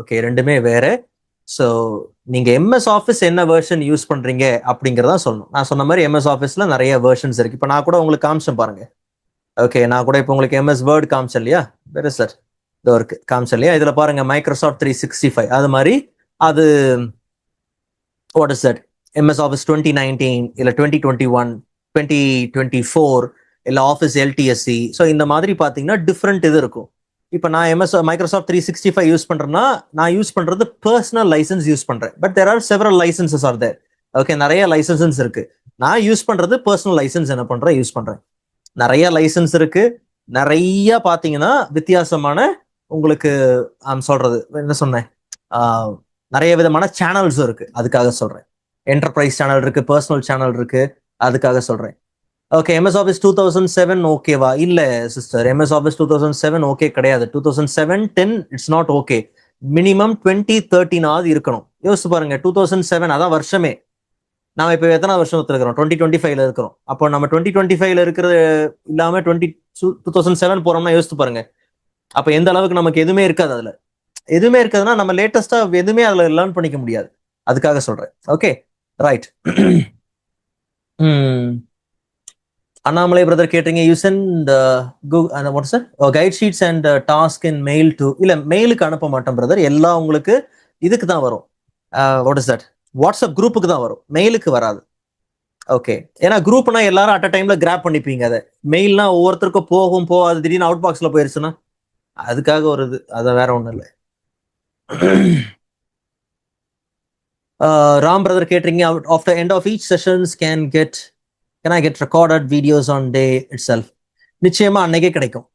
ஓகே, ரெண்டுமே வேற. ஸோ நீங்க எம்எஸ் ஆஃபீஸ் என்ன வெர்ஷன் யூஸ் பண்றீங்க அப்படிங்கிறதா சொல்லணும். நான் சொன்ன மாதிரி எம்எஸ் ஆஃபீஸ்ல நிறைய வெர்ஷன்ஸ் இருக்கு. இப்போ நான் கூட உங்களுக்கு காமிச்சேன் பாருங்க. ஓகே, நான் கூட இப்போ உங்களுக்கு எம்எஸ் வேர்ட் காமிச்சேன் இல்லையா, வேற சார் இதோ இருக்கு காமிச்சேன் இல்லையா, இதுல பாருங்க மைக்ரோசாஃப்ட் 365 அது மாதிரி. அது what is that, MS office 2019 இல்ல 2021 2024 இல்ல ஆஃபீஸ் எல்டிஎஸ்சி. ஸோ இந்த மாதிரி பாத்தீங்கன்னா டிஃப்ரெண்ட் இது இருக்கும். இப்போ நான் மைக்ரோசாஃப்ட் 365 யூஸ் பண்றேன்னா நான் யூஸ் பண்றது பர்சனல் லைசன்ஸ் யூஸ் பண்றேன். But there are several licenses are there. Okay, நிறைய லைசன்சஸ் இருக்கு. நான் யூஸ் பண்றது பர்சனல் லைசன்ஸ் என்ன பண்றேன், யூஸ் பண்றேன். நிறைய லைசன்ஸ் இருக்கு, நிறைய பாத்தீங்கன்னா வித்தியாசமான உங்களுக்கு சொல்றது என்ன சொன்னேன், நிறைய விதமான சேனல்ஸும் இருக்கு. அதுக்காக சொல்றேன். என்டர்பிரைஸ் சேனல் இருக்கு, பர்சனல் சேனல் இருக்கு, அதுக்காக சொல்றேன். ஓகே, எம்எஸ் ஆஃபீஸ் 2007 ஓகேவா? இல்ல சிஸ்டர், எம்எஸ் ஆஃபீஸ் 2007 ஓகே கிடையாது. 2007 10 இட்ஸ் நாட் ஓகே. மினிமம் 2013 இருக்கணும். யோசிச்சு பாருங்க, 2007 அதான் வருஷமே. நாம இப்ப எத்தனை வருஷம் இருக்கிறோம், 2025 இருக்கிறோம். அப்போ நம்ம 2025 இருக்கிறது இல்லாம 2007 போறோம்னா யோசிச்சு பாருங்க. அப்ப எந்த அளவுக்கு நமக்கு எதுவுமே இருக்காது. அதுல எதுவுமே இருக்காதுன்னா நம்ம லேட்டஸ்டா எதுவுமே அதுல லேர்ன் பண்ணிக்க முடியாது. அதுக்காக சொல்றேன். Okay, right. அண்ணாமலை பிரதர் கேட்டீங்க, you sent what sir guide sheets and task in mail to. இல்ல மெயிலுக்கு அனுப்ப மாட்டேன் பிரதர், எல்லாம் உங்களுக்கு இதுக்கு தான் வரும். வாட் இஸ் தட், வாட்ஸ்அப் குரூப்புக்கு தான் வரும், மெயிலுக்கு வராது. ஓகே, ஏன்னா குரூப்னா எல்லாரும் அட் அ டைம்ல கிராப் பண்ணிப்பீங்க. அதை மெயில்னா ஒவ்வொருத்தருக்கும் போகும், போகாது, திடீர்னு அவுட் பாக்ஸ்ல போயிருச்சுன்னா அதுக்காக ஒரு இது, அது வேற ஒண்ணும் இல்லை. ராம் பிரதர் கேட்டீங்க, after end of each sessions can I get recorded videos on day itself? நிச்சயமா அன்னைக்கே கிடைக்கும்.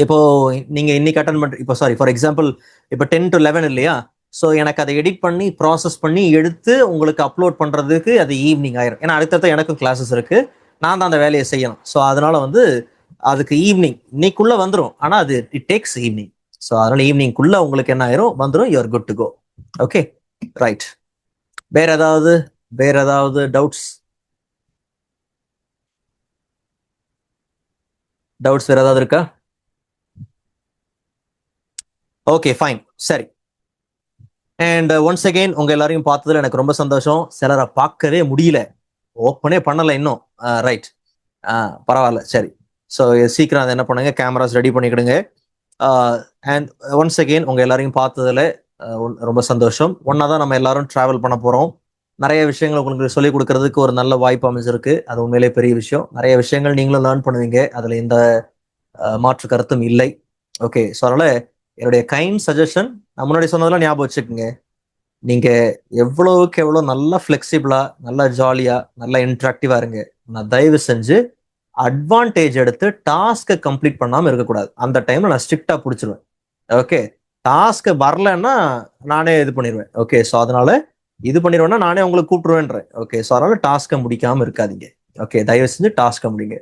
இப்போ நீங்க இன்னைக்கு அட்டன் பண்ற, இப்போ சாரி ஃபார் எக்ஸாம்பிள் இப்போ 10 to 11 இல்லையா, ஸோ எனக்கு அதை எடிட் பண்ணி ப்ராசஸ் பண்ணி எடுத்து உங்களுக்கு அப்லோட் பண்றதுக்கு அது ஈவினிங் ஆயிரும். ஏன்னா அடுத்தடுத்த எனக்கும் கிளாஸஸ் இருக்கு, நான் தான் அந்த வேலையை செய்யணும். ஸோ அதனால வந்து அதுக்கு ஈவினிங் இன்னைக்குள்ள வந்துடும். ஆனா அது இட் டேக்ஸ் ஈவினிங். ஸோ அதனால ஈவினிங்குள்ள உங்களுக்கு என்ன ஆயிரும், வந்துடும். You are good to go. Okay, right. வேற ஏதாவது டவுட்ஸ் வேற ஏதாவது இருக்கா? ஓகே, ஃபைன், சரி. அண்ட் ஒன்ஸ் அகெயின் உங்க எல்லாரையும் பார்த்ததுல எனக்கு ரொம்ப சந்தோஷம். சிலரை பார்க்கவே முடியல, ஓப்பனே பண்ணல இன்னும். ரைட், பரவாயில்ல, சரி. ஸோ சீக்கிரம் அதை என்ன பண்ணுங்க, கேமராஸ் ரெடி பண்ணிக்கிடுங்க. அண்ட் ஒன்ஸ் அகெயின் உங்க எல்லாரையும் பார்த்ததுல ரொம்ப சந்தோஷம். ஒன்னா தான் நம்ம எல்லாரும் டிராவல் பண்ண போறோம். நிறைய விஷயங்கள் உங்களுக்கு சொல்லிக் கொடுக்கறதுக்கு ஒரு நல்ல வாய்ப்பு அமைஞ்சிருக்கு. அது உண்மையிலே பெரிய விஷயம். நிறைய விஷயங்கள் நீங்களும் லேர்ன் பண்ணுவீங்க, அதுல எந்த மாற்று கருத்தும் இல்லை. ஓகே, ஸோ அதனால என்னுடைய கைண்ட் சஜஷன், நான் முன்னாடி சொன்னதெல்லாம் ஞாபகம் வச்சுக்கோங்க. நீங்க எவ்வளவுக்கு எவ்வளவு நல்லா ஃபிளெக்சிபிளா, நல்லா ஜாலியா, நல்லா இன்ட்ராக்டிவா இருங்க. நான் தயவு செஞ்சு அட்வான்டேஜ் எடுத்து டாஸ்கை கம்ப்ளீட் பண்ணாம இருக்கக்கூடாது. அந்த டைம்ல நான் ஸ்ட்ரிக்டா பிடிச்சிருவேன். ஓகே, டாஸ்க் வரலன்னா நானே இது பண்ணிடுவேன். ஓகே, ஸோ அதனால இது பண்ணிடுவேன்னா நானே உங்களுக்கு கூப்பிடுவேன்றேன். ஓகே, ஸோ அதனால டாஸ்கை முடிக்காம இருக்காதீங்க. ஓகே, தயவு செஞ்சு டாஸ்கை முடிங்க.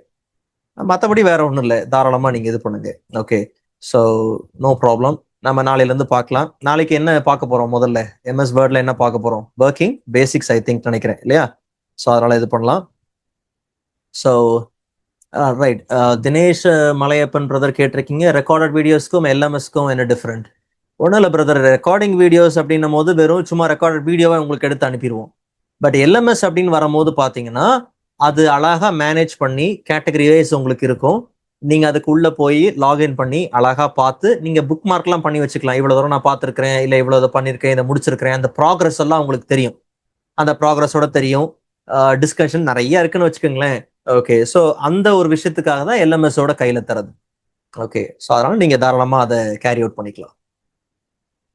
மற்றபடி வேற ஒன்றும் இல்லை, தாராளமா நீங்க இது பண்ணுங்க. Okay, so no problem. நம்ம நாளையில இருந்து பார்க்கலாம். நாளைக்கு என்ன பார்க்க போறோம்? முதல்ல MS வேர்ட்ல என்ன பார்க்க போறோம்? ஒர்க்கிங் பேசிக்ஸ் ஐ திங்க் நினைக்கிறேன் இல்லையா? ஸோ அதனால இது பண்ணலாம். So right, Dinesh Malaiyappan brother கேட்டிருக்கீங்க, ரெக்கார்டட் வீடியோஸ்க்கும் LMSக்கும் என்ன டிஃப்ரெண்ட்? ஒன்றும் இல்லை பிரதர், ரெக்கார்டிங் வீடியோஸ் அப்படின்னும் போது வெறும் சும்மா ரெக்கார்டட் வீடியோவை உங்களுக்கு எடுத்து அனுப்பிடுவோம். பட் LMS அப்படின்னு வரும்போது பார்த்தீங்கன்னா அது அழகா மேனேஜ் பண்ணி கேட்டகரி வைஸ் உங்களுக்கு இருக்கும். நீங்க அதுக்கு உள்ள போய் லாகின் பண்ணி அழகா பார்த்து நீங்க புக் மார்க்லாம் பண்ணி வச்சுக்கலாம். இவ்வளவு தூரம் நான் பார்த்துருக்கிறேன், இல்லை இவ்வளவு இதை பண்ணியிருக்கேன், இதை முடிச்சிருக்கிறேன். அந்த ப்ராக்ரஸ் எல்லாம் உங்களுக்கு தெரியும். அந்த ப்ராக்ரஸோட தெரியும். டிஸ்கஷன் நிறைய இருக்குன்னு வச்சுக்கோங்களேன். ஓகே, ஸோ அந்த ஒரு விஷயத்துக்காக தான் LMS ஓட கையில தரது. ஓகே, ஸோ அதனால நீங்க தாராளமா அதை கேரி அவுட் பண்ணிக்கலாம்.